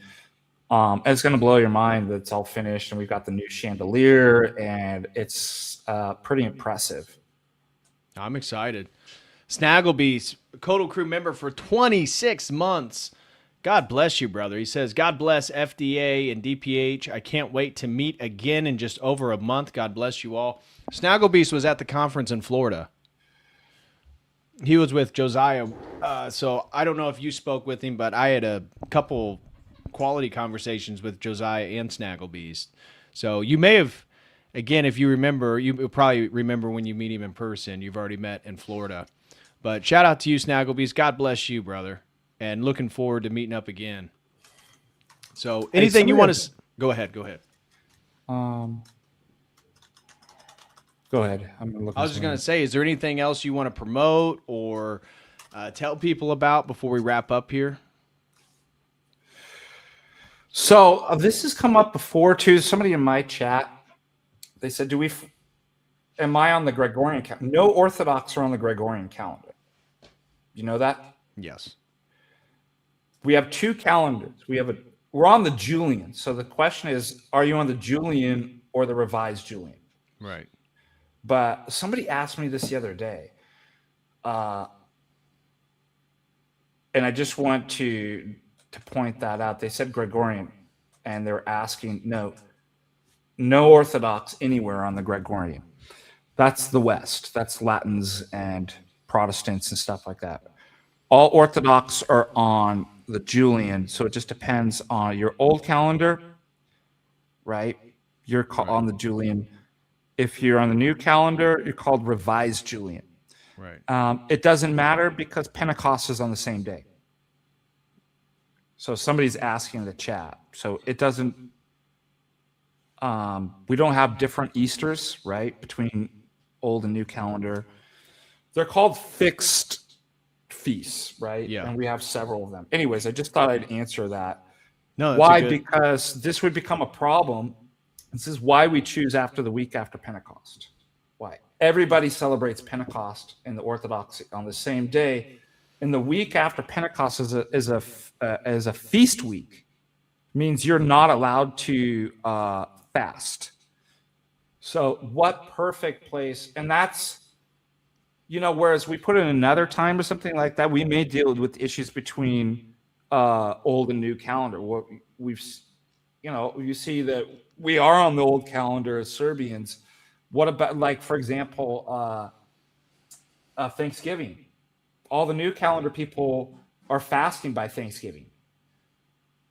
And it's going to blow your mind that it's all finished, and we've got the new chandelier, and it's pretty impressive. I'm excited. Snaggleby's COTEL crew member for 26 months. God bless you, brother. He says, God bless FDA and DPH. I can't wait to meet again in just over a month. God bless you all. Snagglebeast was at the conference in Florida. He was with Josiah. So I don't know if you spoke with him, but I had a couple quality conversations with Josiah and Snagglebeast. So you may have, again, if you remember, you probably remember when you meet him in person. You've already met in Florida. But shout out to you, Snagglebeast. God bless you, brother. And looking forward to meeting up again. So anything you want to... Go ahead. Go ahead. I was just going to say, is there anything else you want to promote or tell people about before we wrap up here? So this has come up before, too. Somebody in my chat, they said, am I on the Gregorian calendar? No Orthodox are on the Gregorian calendar. You know that? Yes. We have two calendars. We're on the Julian. So the question is, are you on the Julian or the revised Julian? Right. But somebody asked me this the other day. And I just want to point that out. They said Gregorian, and they're asking, no Orthodox anywhere on the Gregorian. That's the West. That's Latins and Protestants and stuff like that. All Orthodox are on the Julian, so it just depends on your old calendar, right? You're on the Julian. If you're on the new calendar, you're called revised Julian. Right. It doesn't matter because Pentecost is on the same day. So somebody's asking in the chat. So it doesn't. We don't have different Easters, right, between old and new calendar. They're called fixed feasts, right? Yeah. And we have several of them. Anyways, I just thought I'd answer that. No, why? Because this would become a problem. This is why we choose after the week after Pentecost. Why? Everybody celebrates Pentecost in the Orthodoxy on the same day. And the week after Pentecost is a feast week means you're not allowed to fast. So what perfect place, and that's, whereas we put in another time or something like that, we may deal with issues between old and new calendar. What we've, you see that we are on the old calendar as Serbians. What about, like, for example, Thanksgiving? All the new calendar people are fasting by Thanksgiving,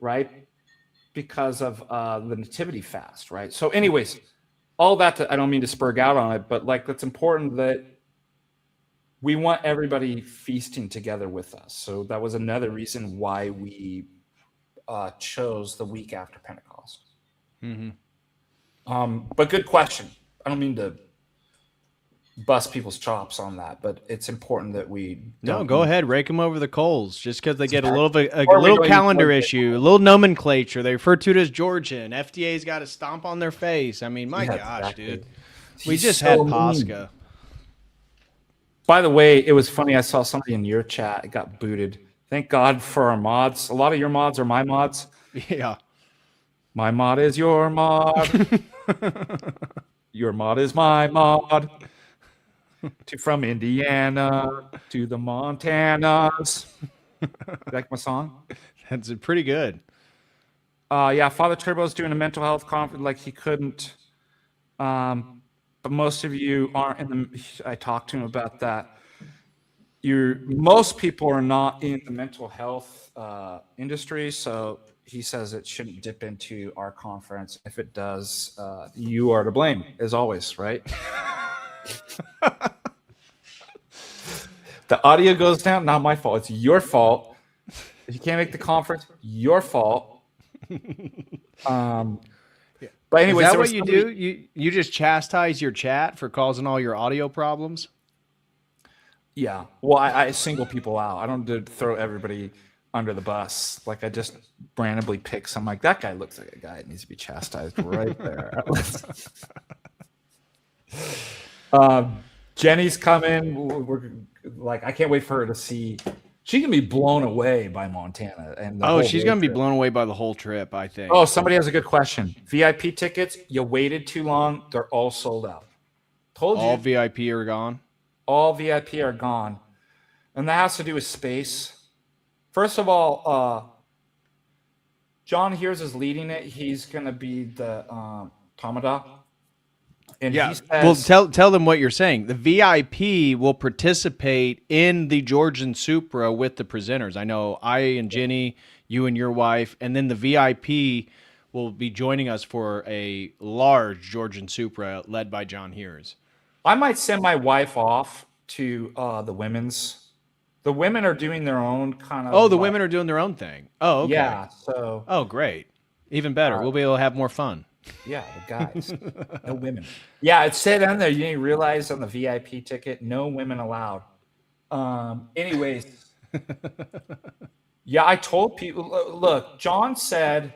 right? Because of the nativity fast, right? So anyways, all that, I don't mean to spurg out on it, but like, it's important that we want everybody feasting together with us. So that was another reason why we chose the week after Pentecost. But good question. I don't mean to bust people's chops on that, but it's important that we No, go ahead, rake them over the coals. Just because they get a Or little we calendar don't issue, a little nomenclature, they refer to it as Georgian. FDA's got to stomp on their face. I mean, my Yeah, gosh, exactly. dude, we He's just so had mean. Pascha. By the way, it was funny. I saw somebody in your chat got booted. Thank God for our mods. A lot of your mods are my mods. Yeah, My mod is your mod. Your mod is my mod. From Indiana to the Montanas. You like my song? that's pretty good. Yeah, Father Turbo's doing a mental health conference like he couldn't. But most of you aren't in the. I talked to him about that. Most people are not in the mental health industry, so he says it shouldn't dip into our conference. If it does, you are to blame, as always, right? The audio goes down, not my fault. It's your fault. If you can't make the conference, your fault. But anyways, Is that what you do? You just chastise your chat for causing all your audio problems? Yeah. Well, I single people out. I don't throw everybody under the bus. Like, I just randomly pick some. Like, that guy looks like a guy that needs to be chastised right there. Jenny's coming. We're like, I can't wait for her to see. She can be blown away by Montana. And She's going to be blown away by the whole trip, I think. Oh, somebody has a good question. VIP tickets, you waited too long. They're all sold out. Told you. All VIP are gone? All VIP are gone. And that has to do with space. First of all, John Hears is leading it. He's going to be the Tamada. And yeah. He says, well, tell them what you're saying. The VIP will participate in the Georgian Supra with the presenters. I know I and Jenny, you and your wife, and then the VIP will be joining us for a large Georgian Supra led by John Hears. I might send my wife off to the women's. The women are doing their own kind of. Oh, the women are doing their own thing. Oh, okay. Yeah. So. Oh, great. Even better. We'll be able to have more fun. Yeah, the guys. No women. Yeah, it said on there, you didn't realize on the VIP ticket, no women allowed. Anyways. Yeah, I told people, look, John said,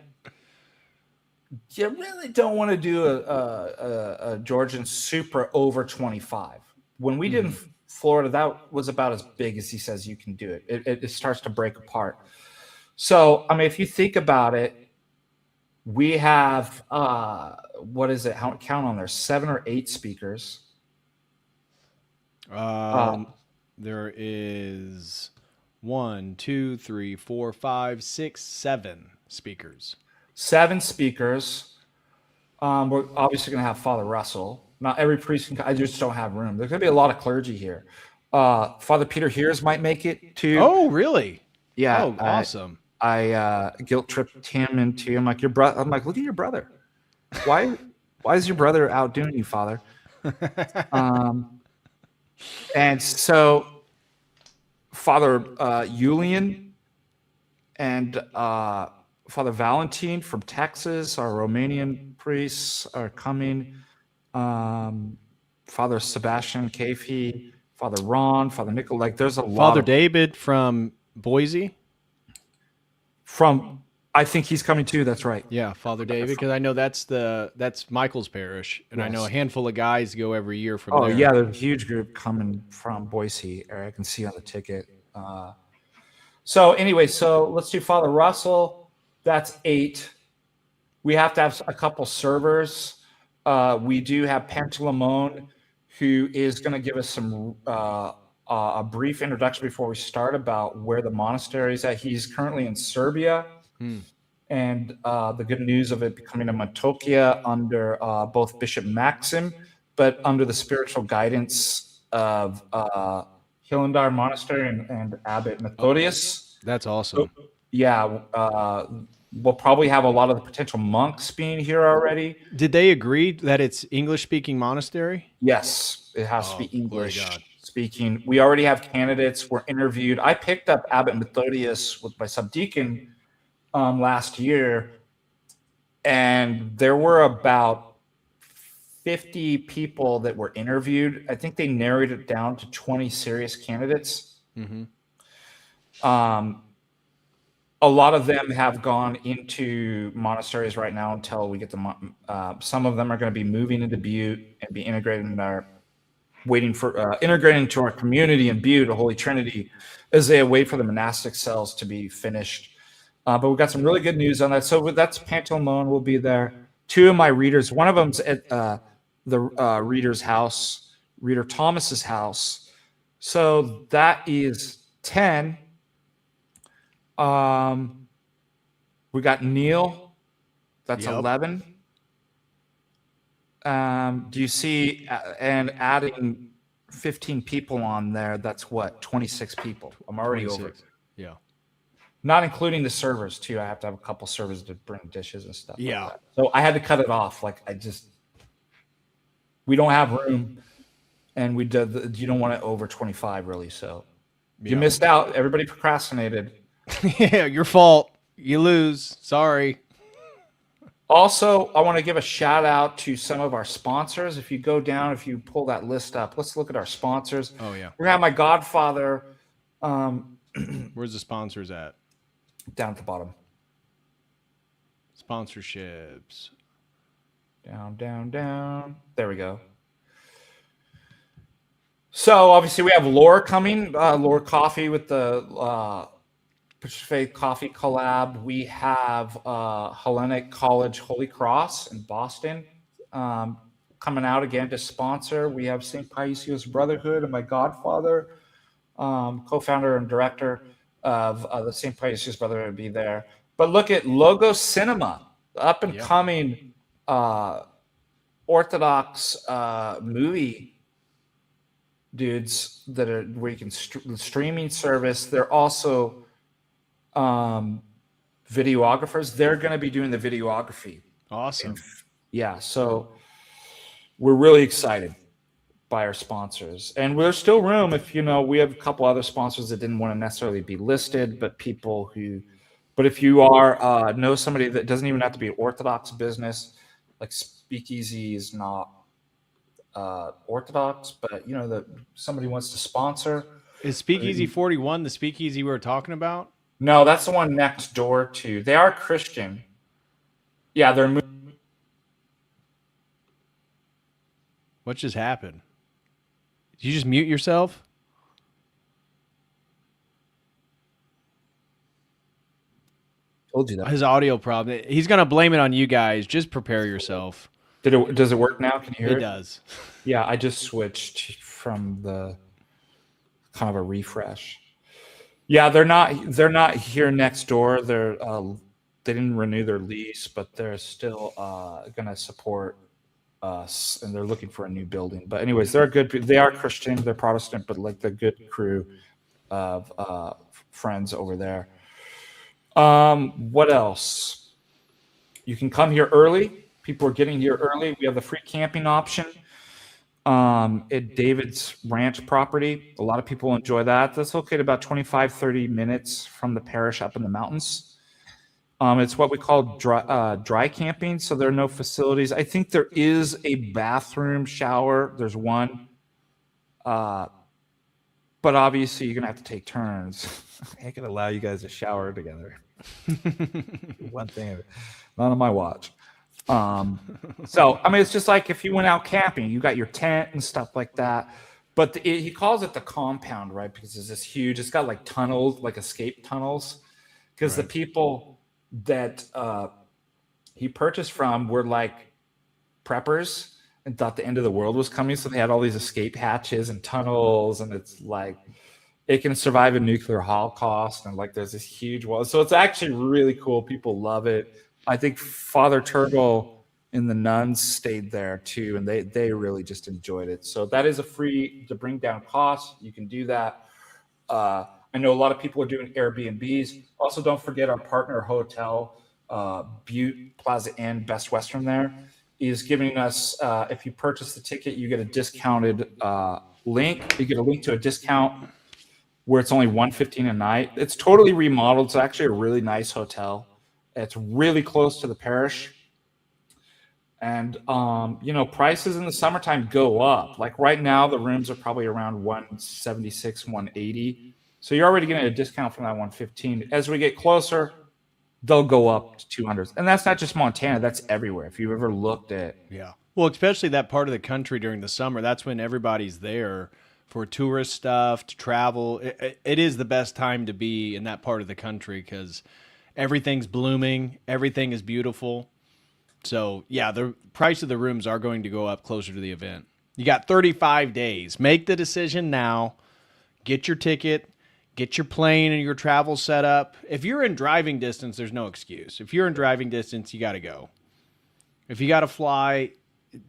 you really don't want to do a Georgian Supra over 25. When we did in Florida, that was about as big as he says you can do it. It starts to break apart. So, I mean, if you think about it, we have, what is it? Count on there, 7 or 8 speakers. There is 1, 2, 3, 4, 5, 6, 7 speakers. 7 speakers. We're obviously going to have Father Russell. Not every priest can. I just don't have room. There's going to be a lot of clergy here. Father Peter Hears might make it too. Oh, really? Yeah. Oh, awesome. I guilt tripped him into. I'm like, your brother. I'm like, look at your brother. Why is your brother outdoing you, Father? And so Father Julian and Father Valentin from Texas, our Romanian priests, are coming. Father Sebastian Kafi, Father Ron, Father Nickel. Like, there's a lot. Father David from Boise. I think he's coming too. That's right. Yeah, Father David, because I know that's Michael's parish, and yes. I know a handful of guys go every year from there. Oh yeah, there's a huge group coming from Boise. I can see on the ticket. So anyway, so let's do Father Russell. That's 8. We have to have a couple servers. We do have Pantalemon, who is going to give us a brief introduction before we start about where the monastery is at. He's currently in Serbia, and the good news of it becoming a Matokia under both Bishop Maxim, but under the spiritual guidance of Hillandar Monastery and Abbot Methodius. That's awesome. So, yeah, we'll probably have a lot of the potential monks being here already. Did they agree that it's English-speaking monastery? Yes, it has to be glory English God. speaking. We already have candidates. We're interviewed. I picked up Abbot Methodius with my subdeacon last year, and there were about 50 people that were interviewed. I think they narrowed it down to 20 serious candidates. A lot of them have gone into monasteries right now until we get them. Some of them are going to be moving into Butte and be integrated in our, waiting for integrating into our community in Butte, the Holy Trinity, as they wait for the monastic cells to be finished. But we've got some really good news on that. So that's Pantalemon will be there. Two of my readers, one of them's at the reader's house, Reader Thomas's house. So that is 10. We got Neil. That's 11. Do you see, and adding 15 people on there, that's what, 26 people. I'm already 26. over. Yeah. Not including the servers too. I have to have a couple servers to bring dishes and stuff. Yeah. Like that. So I had to cut it off. Like we don't have room, and you don't want it over 25 really. So you missed out. Everybody procrastinated. Yeah, your fault. You lose. Sorry. Also, I want to give a shout out to some of our sponsors. If you go down, if you pull that list up, let's look at our sponsors. Oh yeah. We're gonna have my godfather. Where's the sponsors at? Down at the bottom. Sponsorships. Down. There we go. So obviously we have Lore coming. Lore Coffee with the Patristic Coffee collab. We have Hellenic College Holy Cross in Boston coming out again to sponsor. We have St. Paisios Brotherhood and my godfather, co-founder and director of the St. Paisios Brotherhood, will be there. But look at Logo Cinema, up and coming Orthodox movie dudes that are where you can streaming service. They're also videographers. They're going to be doing the videography. Awesome. Yeah, so we're really excited by our sponsors, and there's still room. If we have a couple other sponsors that didn't want to necessarily be listed, but if you are know somebody that doesn't even have to be an Orthodox business, like Speakeasy is not Orthodox, but that somebody wants to sponsor. Is Speakeasy 41 the Speakeasy we were talking about? No, that's the one next door to. They are Christian. Yeah, they're moving. What just happened? Did you just mute yourself? Told you that. His audio problem. He's going to blame it on you guys. Just prepare yourself. Does it work now? Can you hear it? It does. Yeah, I just switched from the kind of a refresh. Yeah, they're not here next door. They didn't renew their lease, but they're still going to support us, and they're looking for a new building. But anyways, they are Christian, they're Protestant, but like the good crew of friends over there. What else? You can come here early. People are getting here early. We have the free camping option at David's ranch property. A lot of people enjoy that. That's located about 25-30 minutes from the parish up in the mountains. It's what we call dry camping, so there are no facilities. I think there is a bathroom, shower. There's one. But obviously, you're going to have to take turns. I ain't going to allow you guys to shower together. One thing, not on my watch. So, I mean, it's just like if you went out camping, you got your tent and stuff like that. But he calls it the compound, right? Because it's this huge, it's got like tunnels, like escape tunnels. Because the people that he purchased from were like preppers and thought the end of the world was coming. So they had all these escape hatches and tunnels, and it's like it can survive a nuclear holocaust. And like there's this huge wall. So it's actually really cool. People love it. I think Father Turtle and the nuns stayed there too, and they really just enjoyed it. So that is a free to bring down costs. You can do that. I know a lot of people are doing Airbnbs. Also, don't forget our partner hotel, Butte Plaza Inn, Best Western there, is giving us, if you purchase the ticket, you get a discounted link. You get a link to a discount where it's only $115 a night. It's totally remodeled. It's actually a really nice hotel. It's really close to the parish. And, prices in the summertime go up. Like right now, the rooms are probably around 176, 180. So you're already getting a discount from that 115. As we get closer, they'll go up to 200. And that's not just Montana. That's everywhere. If you've ever looked at. Yeah. Well, especially that part of the country during the summer, that's when everybody's there for tourist stuff, to travel. It is the best time to be in that part of the country because everything's blooming. Everything is beautiful. So, yeah, the price of the rooms are going to go up closer to the event. You got 35 days. Make the decision now. Get your ticket. Get your plane and your travel set up. If you're in driving distance, there's no excuse. If you're in driving distance, you got to go. If you got to fly,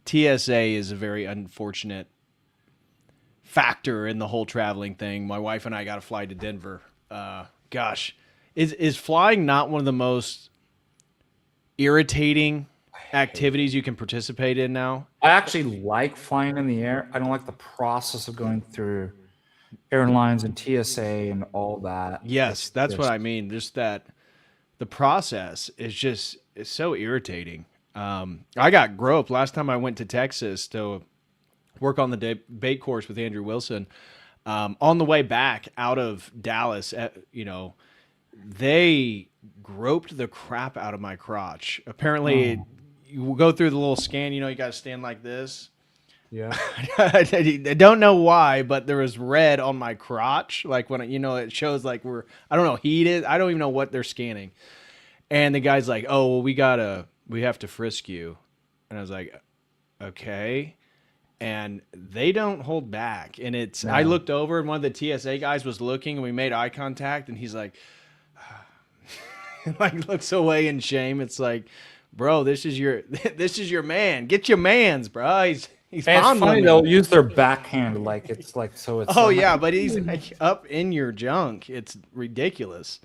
TSA is a very unfortunate factor in the whole traveling thing. My wife and I got to fly to Denver. Gosh, is flying not one of the most irritating activities you can participate in now? I actually like flying in the air. I don't like the process of going through airlines and TSA and all that. Yes, that's what I mean. Just that the process is so irritating. I got groped last time I went to Texas to work on the debate course with Andrew Wilson. On the way back out of Dallas, they groped the crap out of my crotch. Apparently, you go through the little scan. You got to stand like this. Yeah. I don't know why, but there was red on my crotch. Like when it shows like I don't know, heated. I don't even know what they're scanning. And the guy's like, "Oh, well, we have to frisk you." And I was like, "Okay." And they don't hold back. And no. I looked over and one of the TSA guys was looking and we made eye contact and he's like, like looks away in shame. It's like, bro, this is your man. Get your mans, bro. He's it's funny they'll use their backhand like it's like so it's. Oh yeah, but he's like up in your junk. It's ridiculous.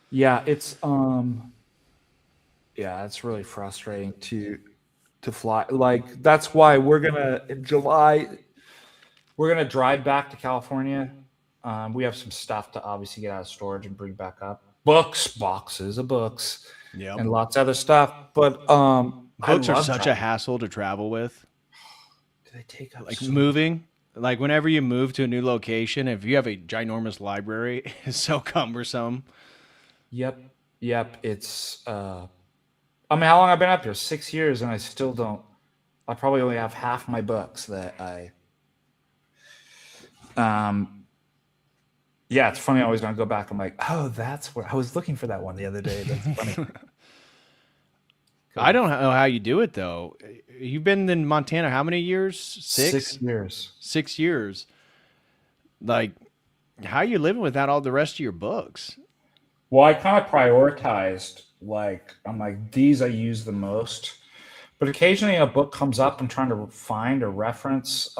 Yeah, it's really frustrating to fly. Like that's why in July we're gonna drive back to California. We have some stuff to obviously get out of storage and bring back up. Boxes of books, and lots of other stuff. But books are such a hassle to travel with. They take up like moving. Like whenever you move to a new location, if you have a ginormous library, it's so cumbersome. Yep. It's how long I've been up here? 6 years, and I still don't. I probably only have half my books that I. Yeah, it's funny. I always want to go back. I'm like, oh, that's where I was looking for that one the other day. That's funny. I don't know how you do it though. You've been in Montana how many years? 6? 6 years. 6 years. Like, how are you living without all the rest of your books? Well, I kind of prioritized. Like, I'm like, these I use the most. But occasionally a book comes up. I'm trying to find a reference.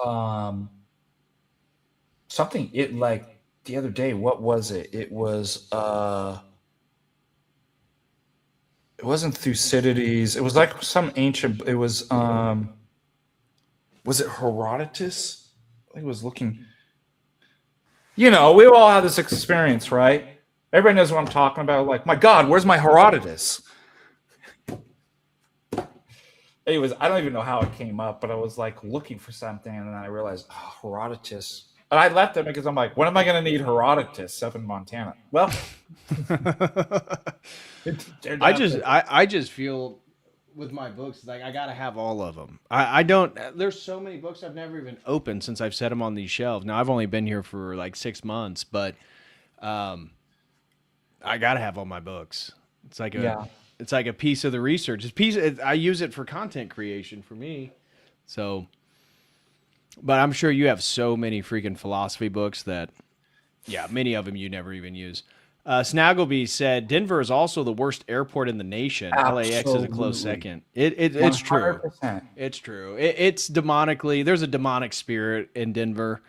Something, like the other day, what was it? It was, it wasn't Thucydides. It was like some ancient, it was it Herodotus? I think it was looking, we all have this experience, right? Everybody knows what I'm talking about. Like, my God, where's my Herodotus? Anyways, I don't even know how it came up, but I was like looking for something, and then I realized, Herodotus. And I left it because I'm like, when am I going to need Herodotus up in Montana? Well, I just feel with my books, like I got to have all of them. I don't, there's so many books I've never even opened since I've set them on these shelves. Now I've only been here for like 6 months, but I got to have all my books. It's like It's like a piece of the research. I use it for content creation for me. So, but I'm sure you have so many freaking philosophy books that, yeah, many of them you never even use. Snaggleby said Denver is also the worst airport in the nation. LAX is a close Absolutely. second. It's true. 100%. It's true. It's demonically. There's a demonic spirit in Denver.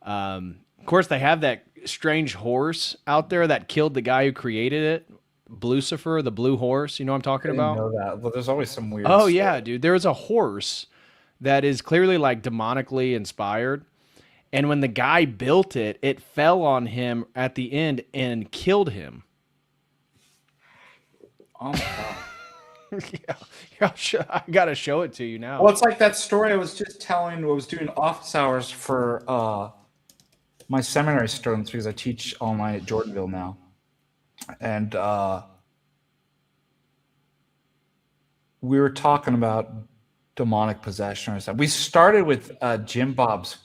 Of course, they have that strange horse out there that killed the guy who created it, Lucifer, the blue horse. You know what I'm talking I didn't about? know that. Well, there's always some weird Oh stuff. yeah, dude. There is a horse that is clearly like demonically inspired. And when the guy built it, it fell on him at the end and killed him. Oh my God. Yeah, I gotta show it to you now. Well, it's like that story I was just telling. I was doing office hours for my seminary students because I teach online at Jordanville now. And we were talking about demonic possession or something. We started with Jim Bob's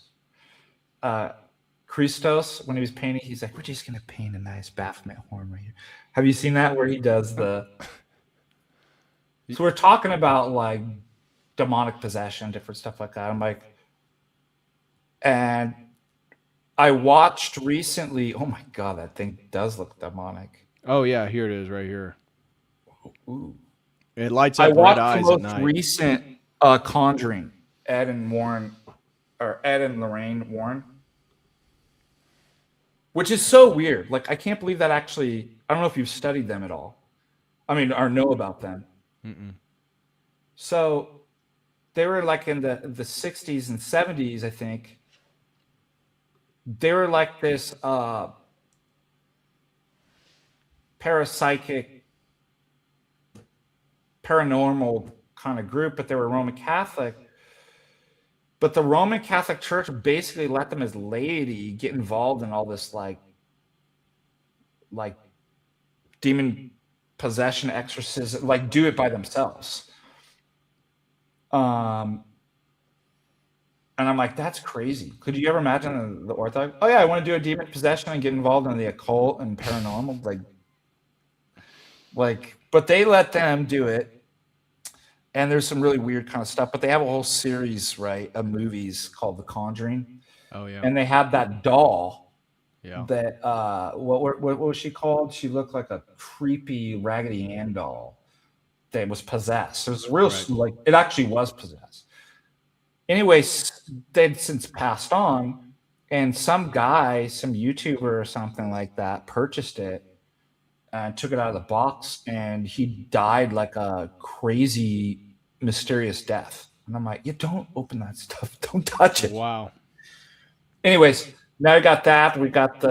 Christos when he was painting. He's like, we're just going to paint a nice Baphomet horn right here. Have you seen that where he does the... So we're talking about like demonic possession, different stuff like that. I'm like... And I watched recently... Oh my God, that thing does look demonic. Oh yeah, here it is right here. Ooh. It lights I up red watched the eyes at most night. recent Conjuring, Ed and Lorraine Warren, which is so weird. Like, I can't believe that actually. I don't know if you've studied them at all. I mean, or know about them. Mm-mm. So they were like in the 60s and 70s, I think. They were like this parapsychic, paranormal kind of group, but they were Roman Catholic. But the Roman Catholic Church basically let them as laity get involved in all this like demon possession, exorcism, like do it by themselves. And I'm like, that's crazy. Could you ever imagine the Orthodox? Oh yeah, I want to do a demon possession and get involved in the occult and paranormal, but they let them do it. And there's some really weird kind of stuff, but they have a whole series, right, of movies called The Conjuring. Oh yeah. And they have that doll. Yeah. That what was she called? She looked like a creepy Raggedy Ann doll that was possessed. It was real, like it actually was possessed. Anyways, they'd since passed on, and some guy, some YouTuber or something like that, purchased it and took it out of the box, and he died like a crazy, mysterious death. And I'm like, you don't open that stuff. Don't touch it. Wow. Anyways, now we got that. We got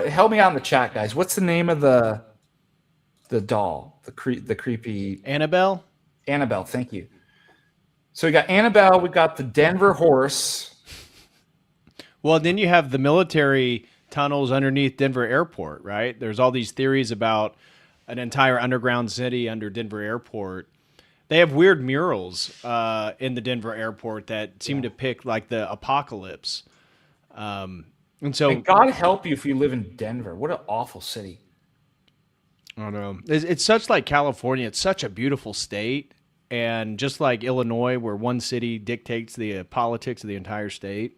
help me out in the chat, guys. What's the name of the doll? The creepy... Annabelle? Annabelle, thank you. So we got Annabelle. We got the Denver horse. Well, then you have the military tunnels underneath Denver Airport, right? There's all these theories about an entire underground city under Denver Airport. They have weird murals in the Denver Airport that seem to pick like the apocalypse. And so, and God help you if you live in Denver. What an awful city. I don't know. It's such like California. It's such a beautiful state. And just like Illinois, where one city dictates the politics of the entire state.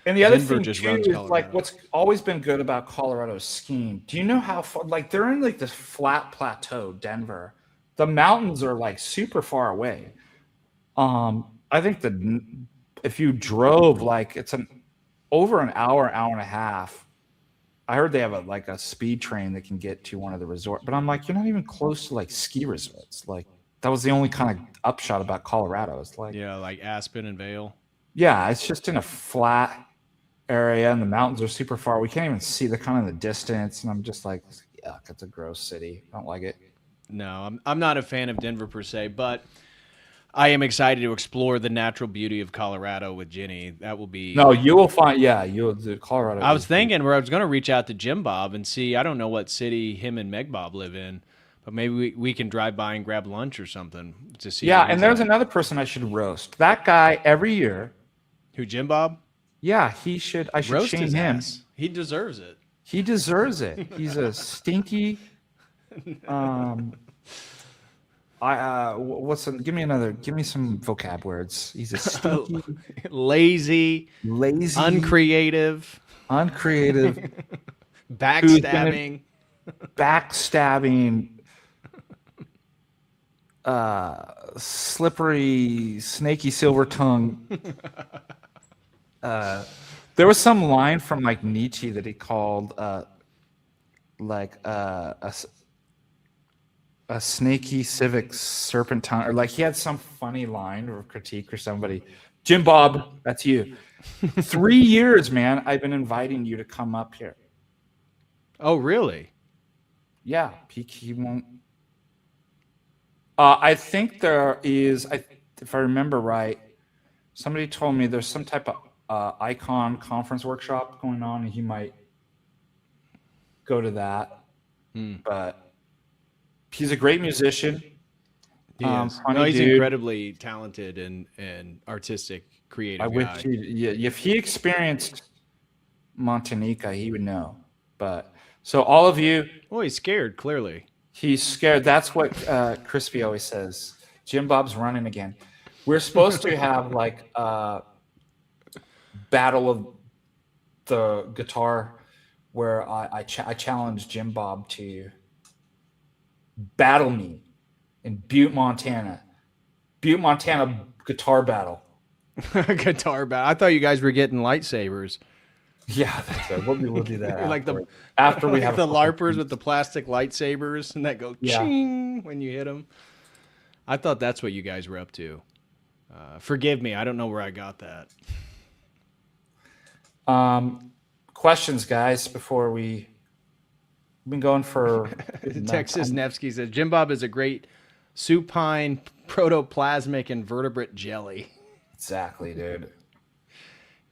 And the other Denver thing just too runs is Colorado. like what's always been good about Colorado's scheme. Do you know how far? Like they're in like this flat plateau, Denver. The mountains are like super far away. I think that if you drove like it's over an hour and a half. I heard they have a speed train that can get to one of the resorts, but I'm like, you're not even close to like ski resorts. Like that was the only kind of upshot about Colorado. It's like like Aspen and Vail. Yeah, it's just in a flat area, and the mountains are super far. We can't even see the kind of the distance, and I'm just like, yuck, it's a gross city. I don't like it. No, I'm not a fan of Denver per se, but I am excited to explore the natural beauty of Colorado with Jenny. That will be... No, you will find, you'll do Colorado. I was thinking where I was going to reach out to Jim Bob and see, I don't know what city him and Meg Bob live in, but maybe we can drive by and grab lunch or something to see. Yeah, and there's another person I should roast. That guy every year. Who, Jim Bob? Yeah, I should roast shame his him. ass. He deserves it. He deserves it. He's a stinky Give me some vocab words. He's a stinky, Lazy, lazy, uncreative, uncreative, who's gonna backstabbing. backstabbing, slippery, snaky silver tongue. There was some line from like Nietzsche that he called a snaky civic serpentine, or like he had some funny line or critique or somebody. Jim Bob, that's you. 3 years, man. I've been inviting you to come up here. Oh, really? Yeah, he won't. I think there is, if I remember right, somebody told me there's some type of icon conference workshop going on, and he might go to that. But he's a great musician. He is. No, he's incredibly talented and artistic, creative I guy. wish if he experienced MontaNIka, he would know. But so all of you, Oh, he's scared, clearly. he's scared. That's what Crispy always says. Jim Bob's running again. We're supposed to have like a battle of the guitar where I challenge Jim Bob to battle me in Butte, Montana. Butte, Montana guitar battle. Guitar battle. I thought you guys were getting lightsabers. Yeah, that's right. We'll do that Like after we like have the LARPers with the plastic lightsabers and that go Yeah. ching when you hit them. I thought that's what you guys were up to. Forgive me, I don't know where I got that. Questions, guys, before we've been going for Texas Nevsky says Jim Bob is a great supine protoplasmic invertebrate jelly. Exactly, dude.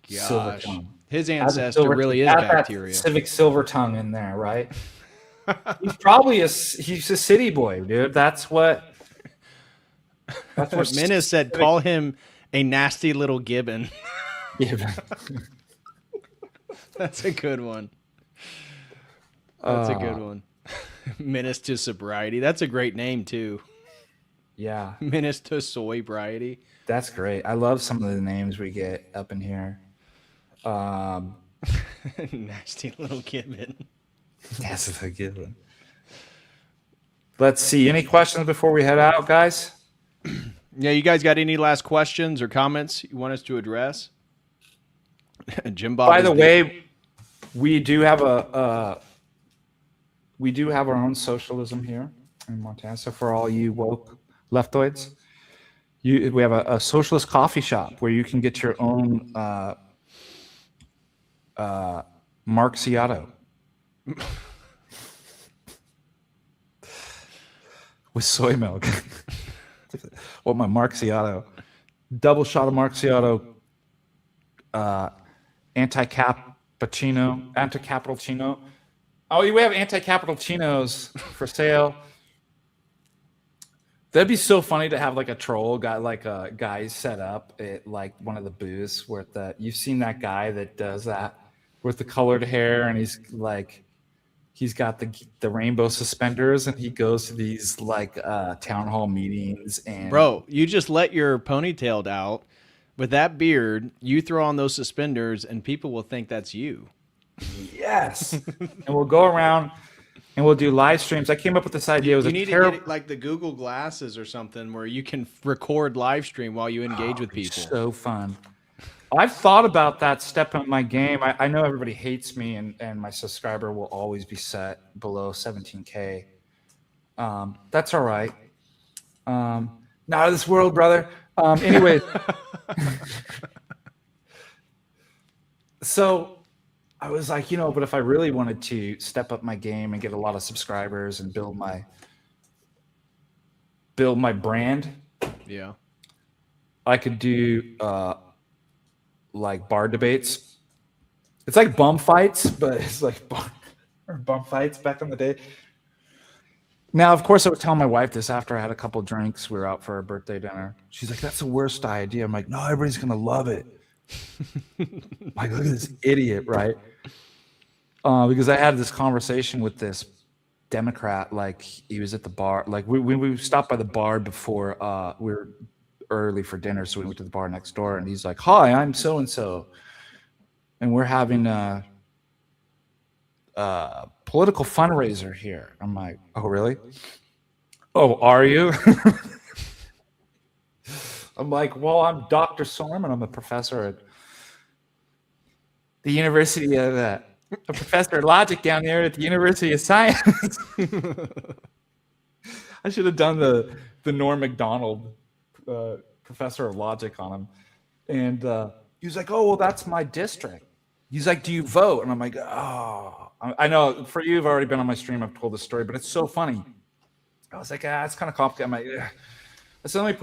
Silver Gosh, tongue. his Has a ancestor silver- really is has that bacteria. Civic silver tongue in there, right? He's probably he's a city boy, dude. That's what Menace said, "Call him a nasty little gibbon." Yeah. That's a good one. That's a good one. Menace to sobriety. That's a great name too. Yeah, Menace to sobriety. that's great. I love some of the names we get up in here. Nasty little gibbon. That's a good one. Let's see. Any questions before we head out, guys? Yeah, you guys got any last questions or comments you want us to address? Jim Bob. By the way, we do have our own socialism here in Montana. So for all you woke leftoids, we have a socialist coffee shop where you can get your own Marxiato with soy milk. Well, my Marxiato, double shot of Marxiato, anti-cappuccino. Oh, we have anti-cappuccinos for sale. That'd be so funny to have like a troll guy, like a guy set up at like one of the booths where you've seen that guy that does that with the colored hair, and he's got the rainbow suspenders, and he goes to these like town hall meetings. And bro, you just let your ponytail out with that beard. You throw on those suspenders, and people will think that's you. Yes, and we'll go around and we'll do live streams. I came up with this idea. It was you need to get like the Google glasses or something where you can record live stream while you engage with people. So fun. I've thought about that, stepping up my game. I know everybody hates me, and my subscriber will always be set below 17K. That's all right. Not of this world, brother. Anyway, so I was like, but if I really wanted to step up my game and get a lot of subscribers and build my brand, Yeah, I could do like bar debates. It's like bum fights, but it's like bum fights back in the day. Now, of course, I was telling my wife this after I had a couple drinks. We were out for a birthday dinner. She's like, "That's the worst idea." I'm like, "No, everybody's gonna love it." Like, look at this idiot, right? Because I had this conversation with this Democrat, like he was at the bar. Like we stopped by the bar before we were early for dinner, so we went to the bar next door, and he's like, "Hi, I'm so and so, and we're having a political fundraiser here." I'm like, "Oh, really? Oh, are you?" I'm like, "Well, I'm Dr. Sorman. I'm a professor at the University of a professor of logic down there at the University of Science." I should have done the Norm Macdonald professor of logic on him. And he was like, "Oh, well, that's my district." He's like, "Do you vote?" And I'm like, "Oh, I know for you, I've already been on my stream. I've told the story, but it's so funny." I was like, "It's kind of complicated." I'm like, ugh. I said, let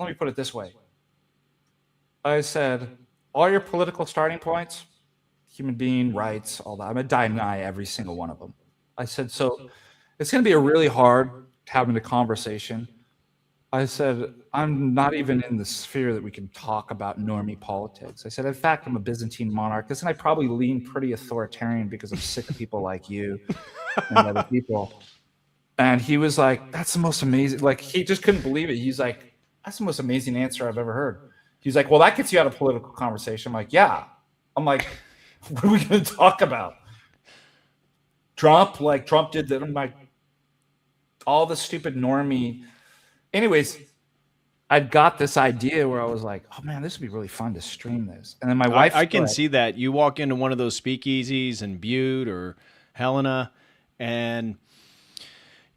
me put it this way. I said, all your political starting points, human being rights, all that, I'm going to deny every single one of them. I said, so it's going to be a really hard having a conversation. I said, I'm not even in the sphere that we can talk about normie politics. I said, in fact, I'm a Byzantine monarchist, and I probably lean pretty authoritarian because I'm sick of people like you and other people. And he was like, that's the most amazing. Like, he just couldn't believe it. He's like, that's the most amazing answer I've ever heard. He's like, well, that gets you out of political conversation. I'm like, yeah. I'm like, what are we going to talk about? Trump? Like, Trump did that. I'm like, all the stupid normie. Anyways, I'd got this idea where I was like, oh man, this would be really fun to stream this. And then my wife, I can see that. You walk into one of those speakeasies in Butte or Helena, and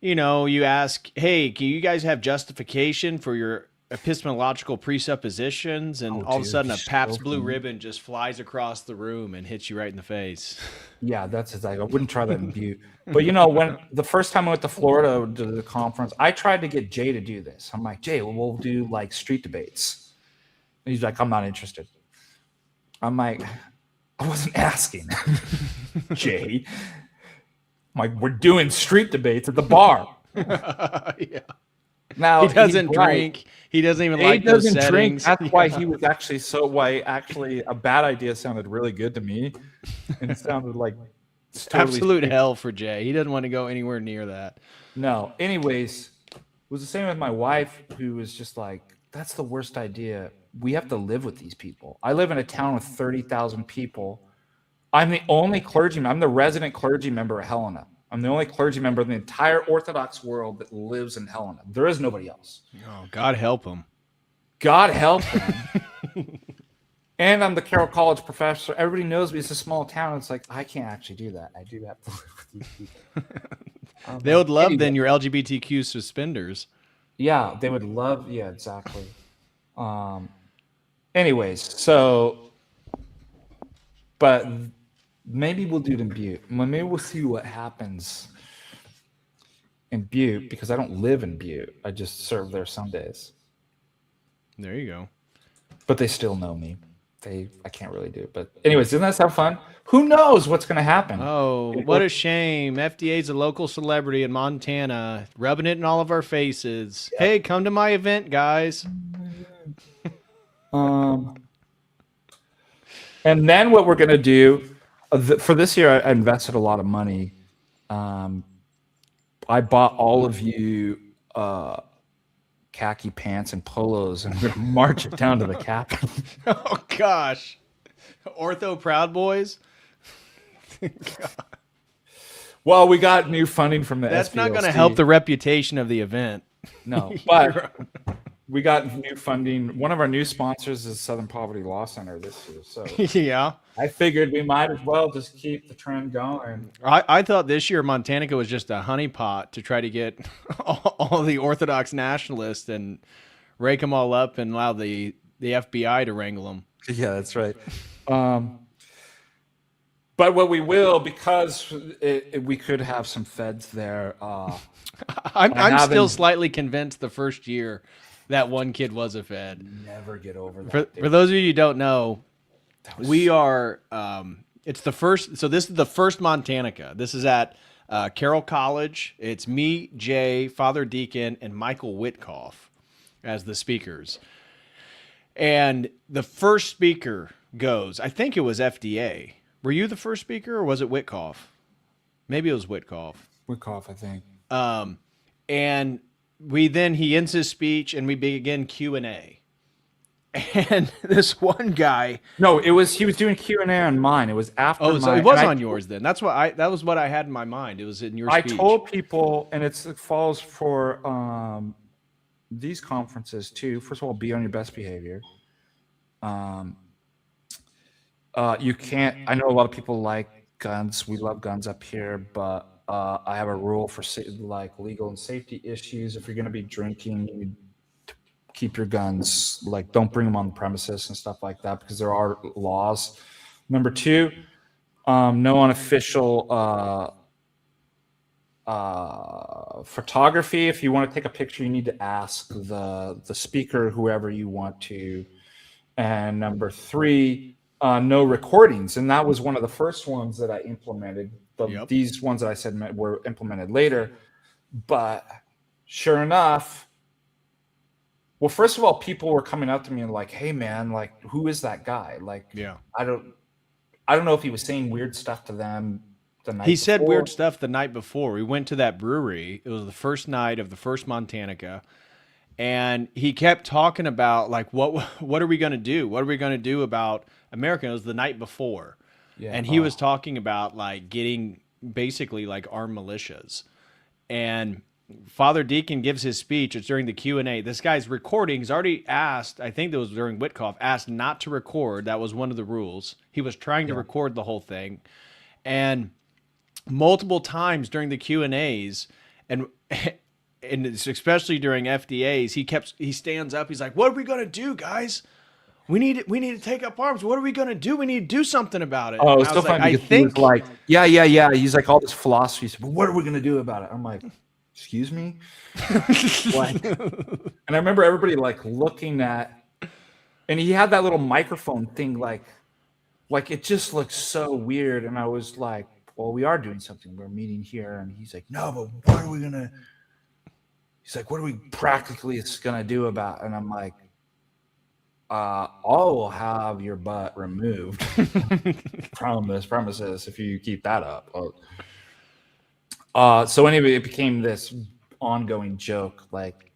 you ask, hey, can you guys have justification for your epistemological presuppositions? And all of a sudden a Pabst Blue Ribbon just flies across the room and hits you right in the face. Yeah, that's exactly. I wouldn't try that in Butte. But when the first time I went to Florida to the conference, I tried to get Jay to do this. I'm like, Jay, we'll do like street debates. And he's like, I'm not interested. I'm like, I wasn't asking, Jay. I'm like, we're doing street debates at the bar. Yeah. Now he doesn't drink. Right. He doesn't even like those settings. That's why he was actually actually a bad idea sounded really good to me. And it sounded like totally absolute hell for Jay. He doesn't want to go anywhere near that. No. Anyways, it was the same with my wife, who was just like, that's the worst idea. We have to live with these people. I live in a town with 30,000 people. I'm the only clergyman. I'm the resident clergy member of Helena. I'm the only clergy member in the entire Orthodox world that lives in Helena. There is nobody else. Oh, God help him. God help him. And I'm the Carroll College professor. Everybody knows me. It's a small town. It's like, I can't actually do that. I do have to live with these people. They would love then your LGBTQ suspenders. Yeah, they would love. Yeah, exactly. Anyways, so, but maybe we'll do it in Butte. Maybe we'll see what happens in Butte, because I don't live in Butte. I just serve there Sundays. There you go. But they still know me. I can't really do it. But anyways, doesn't that sound fun? Who knows what's going to happen? Oh, what a shame. FDA's a local celebrity in Montana, rubbing it in all of our faces. Yeah. Hey, come to my event, guys. And then what we're going to do, for this year, I invested a lot of money. I bought all of you khaki pants and polos, and we're going to march it down to the Capitol. Oh, gosh. Ortho Proud Boys? Well, we got new funding from the That's not going to help the reputation of the event. No, but we got new funding. One of our new sponsors is Southern Poverty Law Center this year. So yeah, I figured we might as well just keep the trend going. I thought this year MontaNIka was just a honeypot to try to get all the Orthodox nationalists and rake them all up and allow the FBI to wrangle them. Yeah, that's right. But what we will, because we could have some feds there. I'm still slightly convinced the first year that one kid was a fed. Never get over that. For those of you who don't know, we are. It's the first. So this is the first MontaNIka. This is at Carroll College. It's me, Jay, Father Deacon, and Michael Witkoff as the speakers. And the first speaker goes. I think it was FDA. Were you the first speaker, or was it Witkoff? Maybe it was Witkoff. Wyckoff, I think. And he ends his speech and we begin Q&A. And this one guy. No, he was doing Q&A on mine. It was after Oh, so mine. it was on yours then. That was what I had in my mind. It was in your speech. I told people, and it falls for these conferences too. First of all, be on your best behavior. You can't. I know a lot of people like guns. We love guns up here, but I have a rule for like legal and safety issues. If you're going to be drinking, you need to keep your guns. Like, don't bring them on the premises and stuff like that, because there are laws. Number two, no unofficial photography. If you want to take a picture, you need to ask the speaker, whoever you want to. And number three, no recordings. And that was one of the first ones that I implemented. These ones that I said were implemented later. But sure enough, well, first of all, people were coming up to me and like, hey man, like, who is that guy? Like, I don't know if he was saying weird stuff to them the night He said weird stuff the night before. We went to that brewery. It was the first night of the first MontaNIka. And he kept talking about, like, what are we going to do? What are we going to do about America? It was the night before. Yeah. And he was talking about, like, getting basically, like, armed militias. And Father Deacon gives his speech. It's during the Q&A. This guy's recording. He's already asked, I think that was during Wyckoff, asked not to record. That was one of the rules. He was trying to record the whole thing. And multiple times during the Q&As, and especially during FDAs, he stands up. He's like, "What are we gonna do, guys? We need to take up arms. What are we gonna do? We need to do something about it." Oh, it's so funny. I think, like, yeah. He's like all this philosophy. But what are we gonna do about it? I'm like, excuse me. Like, and I remember everybody like looking at, and he had that little microphone thing, like it just looked so weird. And I was like, well, we are doing something. We're meeting here, and he's like, no, but what are we gonna? He's like, what are we practically going to do about it? And I'm like, I'll have your butt removed from this premises if you keep that up. So anyway, it became this ongoing joke, like,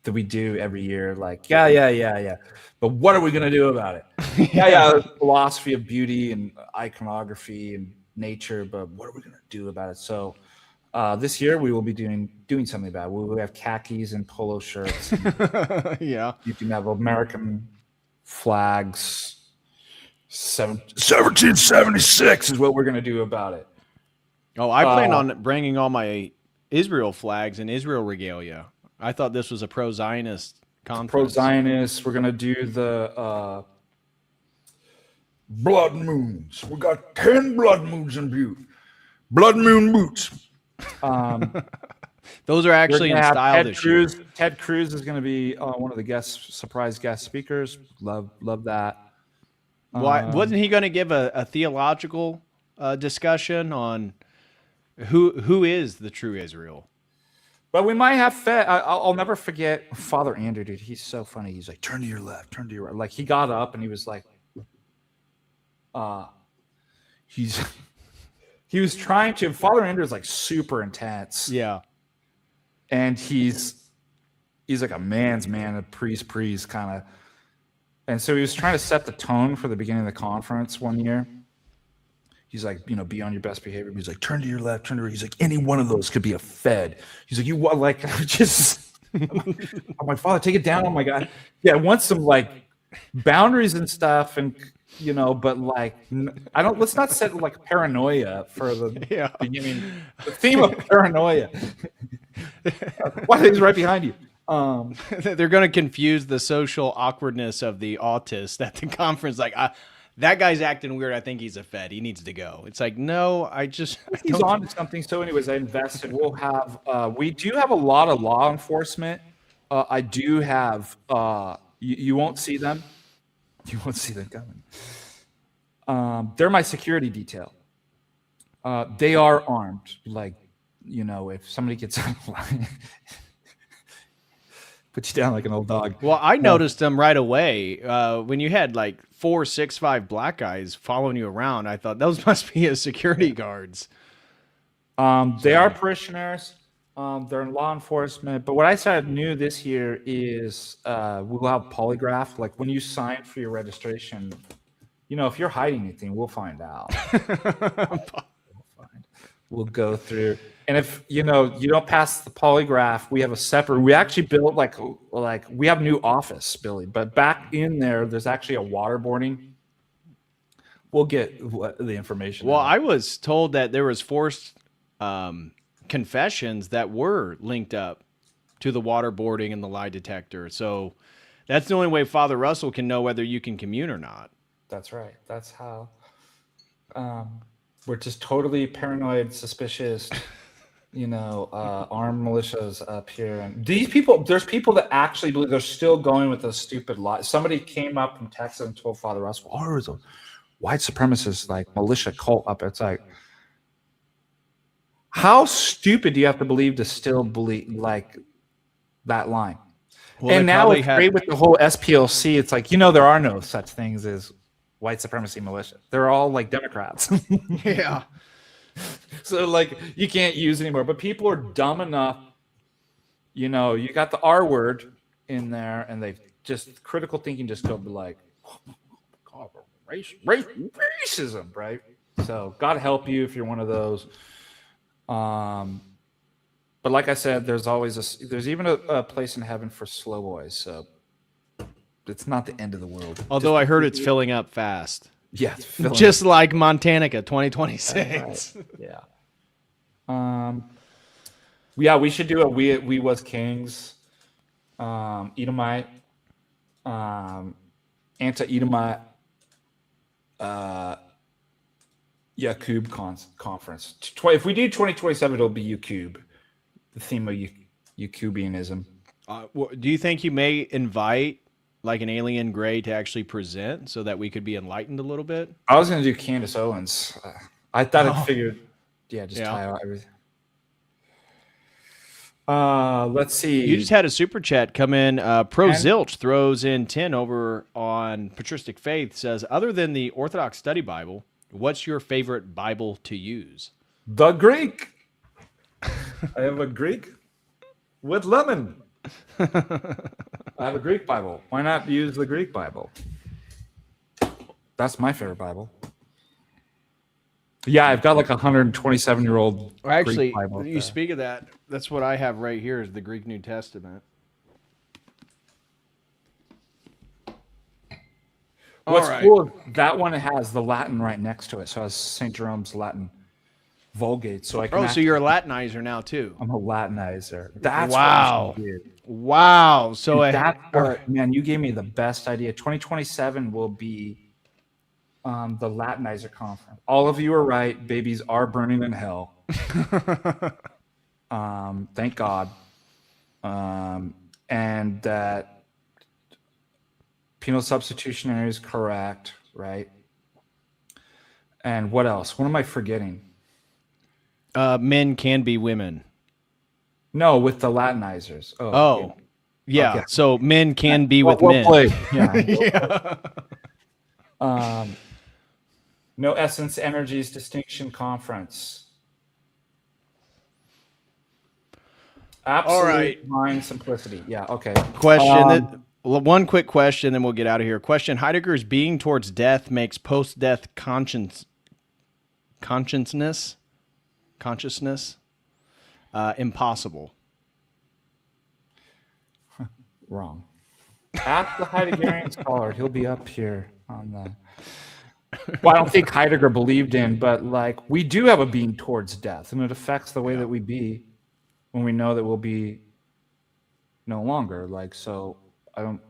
that we do every year. Like, yeah. But what are we going to do about it? yeah. Philosophy of beauty and iconography and nature, but what are we going to do about it? So this year we will be doing something about it. We will have khakis and polo shirts. And you can have American flags. 1776 is what we're going to do about it. Oh, I plan on bringing all my Israel flags and Israel regalia. I thought this was a pro-Zionist conference. Pro-Zionist. We're going to do the blood moons. We got 10 blood moons in Butte. Blood moon boots. Those are actually in style this year. Ted Cruz is going to be one of the surprise guest speakers. Love that. Why wasn't he going to give a theological discussion on who is the true Israel? But we might have I'll never forget Father Andrew, dude. He's so funny. He's like, turn to your left, turn to your right. Like, he got up and he was like, he was trying to. Father Andrew is like super intense. Yeah. And he's like a man's man, a priest kind of. And so he was trying to set the tone for the beginning of the conference one year. He's like, be on your best behavior. He's like, turn to your left, turn to your right. He's like, any one of those could be a Fed. He's like, you what? Like, just, I'm like, Father, take it down. Oh my God. Yeah, I want some like boundaries and stuff. And, but like, let's not set like paranoia for the beginning. The theme of paranoia. Why he's right behind you. They're going to confuse the social awkwardness of the autist at the conference. Like, that guy's acting weird. I think he's a Fed. He needs to go. It's like, no, he's on to something. So anyways, I invested. We'll have, we do have a lot of law enforcement. I do have, you won't see them. You won't see them coming. They're my security detail. They are armed. Like, if somebody gets out of line, put you down like an old dog. Well, I noticed them right away. When you had like 4, 6, 5 black guys following you around, I thought those must be his security guards. They are parishioners. They're in law enforcement. But what I started new this year is we'll have polygraph. Like when you sign for your registration, if you're hiding anything, we'll find out. We'll go through. And if you don't pass the polygraph, we have a separate. We actually built like we have a new office, Billy. But back in there's actually a waterboarding. We'll get the information. Well, I was told that there was forced confessions that were linked up to the waterboarding and the lie detector. So that's the only way Father Russell can know whether you can commune or not. That's right. That's how. We're just totally paranoid, suspicious. Armed militias up here, and there's people that actually believe they're still going with those stupid lies. Somebody came up from Texas and told Father Russell, "Oh, there's a white supremacist like militia cult up." It's like, how stupid do you have to believe to still believe like that line? Well, and now it's great with the whole SPLC. It's like, there are no such things as white supremacy militia. They're all like Democrats. Yeah. So like you can't use anymore. But people are dumb enough. You got the R word in there, and they just critical thinking just go be like, oh, God, racism, right? So God help you if you're one of those. But like I said, there's even a place in heaven for slow boys. So it's not the end of the world. Although I heard it's filling up fast. Yeah, just like MontaNIka 2026. Right. Yeah. We should do a we was kings, Edomite, anti-Edomite, Yakub conference. If we do 2027, it'll be Yakub, the theme of Yakubianism. Do you think you may invite like an alien gray to actually present so that we could be enlightened a little bit? I was going to do Candace Owens. I thought I figured, tie out everything. Let's see. You just had a super chat come in. Zilch throws in 10 over on Patristic Faith. Says, other than the Orthodox Study Bible, what's your favorite Bible to use? The Greek. I have a Greek with lemon. I have a Greek Bible. Why not use the Greek Bible? That's my favorite Bible. Yeah, I've got like a 127-year-old Actually, Greek Bible. You speak of that. That's what I have right here is the Greek New Testament. What's cool, that one has the Latin right next to it. So it has St. Jerome's Latin Vulgate. So I can so you're a Latinizer now too. I'm a Latinizer. That's wow. What wow. So man, you gave me the best idea. 2027 will be the Latinizer conference. All of you are right. Babies are burning in hell. Thank God. And that penal substitutionary is correct, right? And what else? What am I forgetting? Men can be women. No, with the Latinizers. Yeah. Okay. So men can be with men. Yeah. No Essence Energies Distinction Conference. Absolute mind simplicity. Yeah. Okay. Question. One quick question, then we'll get out of here. Question: Heidegger's being towards death makes post-death consciousness impossible. Wrong. Ask the Heideggerian scholar. He'll be up here on the. Well, I don't think Heidegger believed in, but like we do have a being towards death, and it affects the way that we be when we know that we'll be no longer. Like, so I don't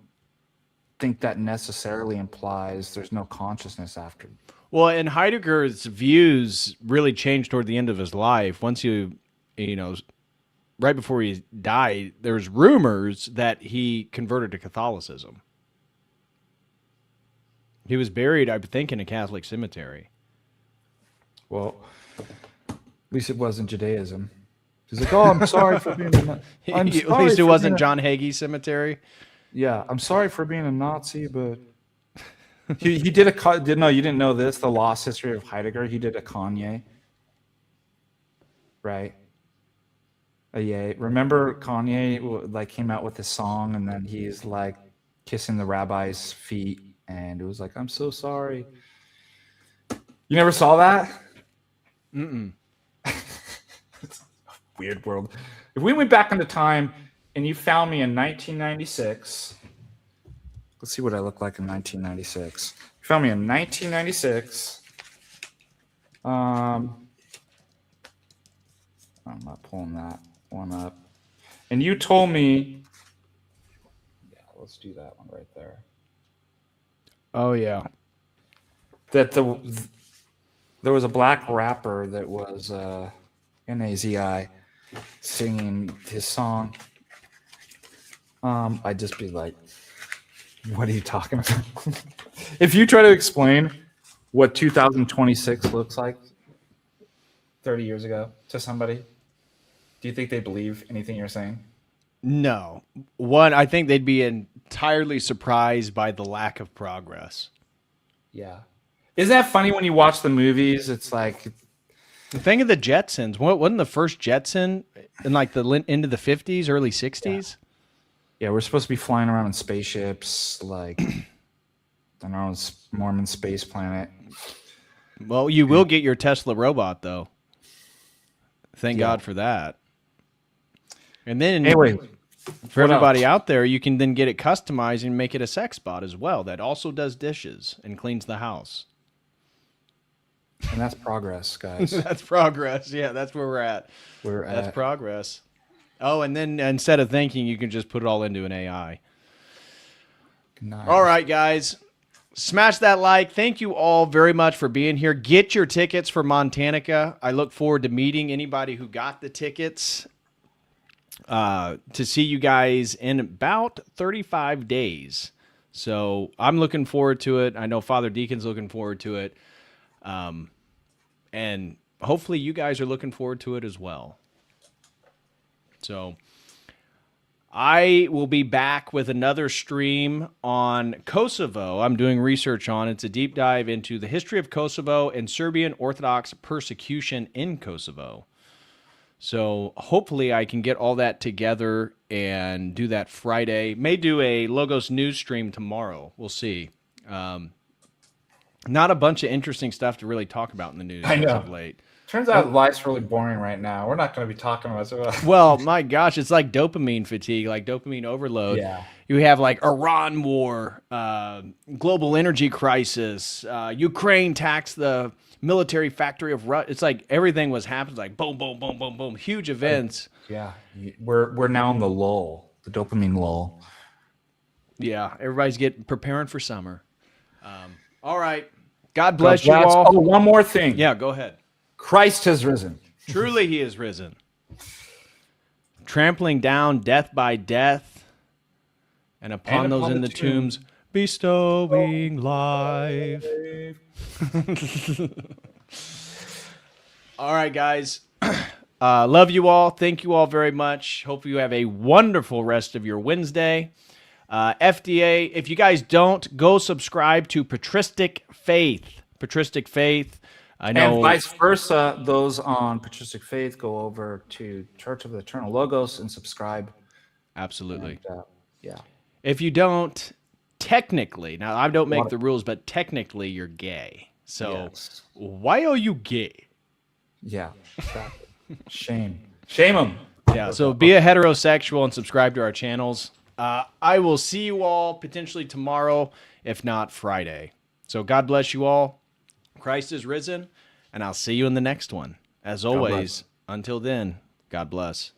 think that necessarily implies there's no consciousness after. Well, and Heidegger's views really changed toward the end of his life. Once right before he died, there's rumors that he converted to Catholicism. He was buried, I think, in a Catholic cemetery. Well, at least it wasn't Judaism. He's like, "Oh, I'm sorry for being at least it wasn't John Hagee's cemetery." Yeah, I'm sorry for being a Nazi, but he did a. No, you didn't know this. The Lost History of Heidegger. He did a Kanye. right? Yeah. Remember Kanye like came out with this song, and then he's like kissing the rabbi's feet, and it was like, "I'm so sorry." You never saw that? Mm-mm. Weird world. If we went back into time and you found me in 1996, let's see what I look like in 1996. You found me in 1996. I'm not pulling that one up. And you told me, yeah, let's do that one right there. Oh yeah. That there was a black rapper that was Nazi singing his song. I'd just be like, what are you talking about? If you try to explain what 2026 looks like 30 years ago to somebody, do you think they believe anything you're saying? No. One, I think they'd be entirely surprised by the lack of progress. Yeah. Isn't that funny when you watch the movies? It's like, Think of the Jetsons. Wasn't the first Jetson in like the into the 50s, early 60s? yeah, we're supposed to be flying around in spaceships, like on our own Mormon space planet. Well, you will get your Tesla robot though. Thank God for that. And then Anyway, for everybody out there, you can then get it customized and make it a sex bot as well that also does dishes and cleans the house. and that's progress, guys. That's progress. Yeah, that's where we're at. That's progress. Oh, and then instead of thinking, you can just put it all into an AI. Nice. All right, guys. Smash that like. Thank you all very much for being here. Get your tickets for MontaNIka. I look forward to meeting anybody who got the tickets to see you guys in about 35 days. So I'm looking forward to it. I know Father Deacon's looking forward to it. And hopefully you guys are looking forward to it as well. So I will be back with another stream on Kosovo. I'm doing research on. It's a deep dive into the history of Kosovo and Serbian Orthodox persecution in Kosovo. So hopefully I can get all that together and do that Friday. May do a Logos news stream tomorrow. We'll see. Not a bunch of interesting stuff to really talk about in the news as of late. Turns out life's really boring right now. We're not going to be talking about it. Well, my gosh, it's like dopamine fatigue, like dopamine overload. Yeah. You have like Iran war, global energy crisis, Ukraine taxed the military factory of Russia. It's like everything was happening, like boom, boom, boom, boom, boom, huge events. Yeah, we're now in the lull, the dopamine lull. Yeah, everybody's preparing for summer. All right. God bless you all. Oh, one more thing. Yeah, go ahead. Christ has risen. Truly he is risen. Trampling down death by death, and upon those in the tombs, bestowing life. All right, guys. Love you all. Thank you all very much. Hope you have a wonderful rest of your Wednesday. FDA, if you guys don't, go subscribe to Patristic Faith. Patristic Faith. I know. And vice versa, those on Patristic Faith, go over to Church of the Eternal Logos and subscribe. Absolutely. And, yeah. If you don't, technically, now I don't make the rules, but technically you're gay. So why are you gay? Yeah. Exactly. Shame them. Yeah. So be a heterosexual and subscribe to our channels. I will see you all potentially tomorrow, if not Friday. So God bless you all. Christ is risen, and I'll see you in the next one. As always, until then, God bless.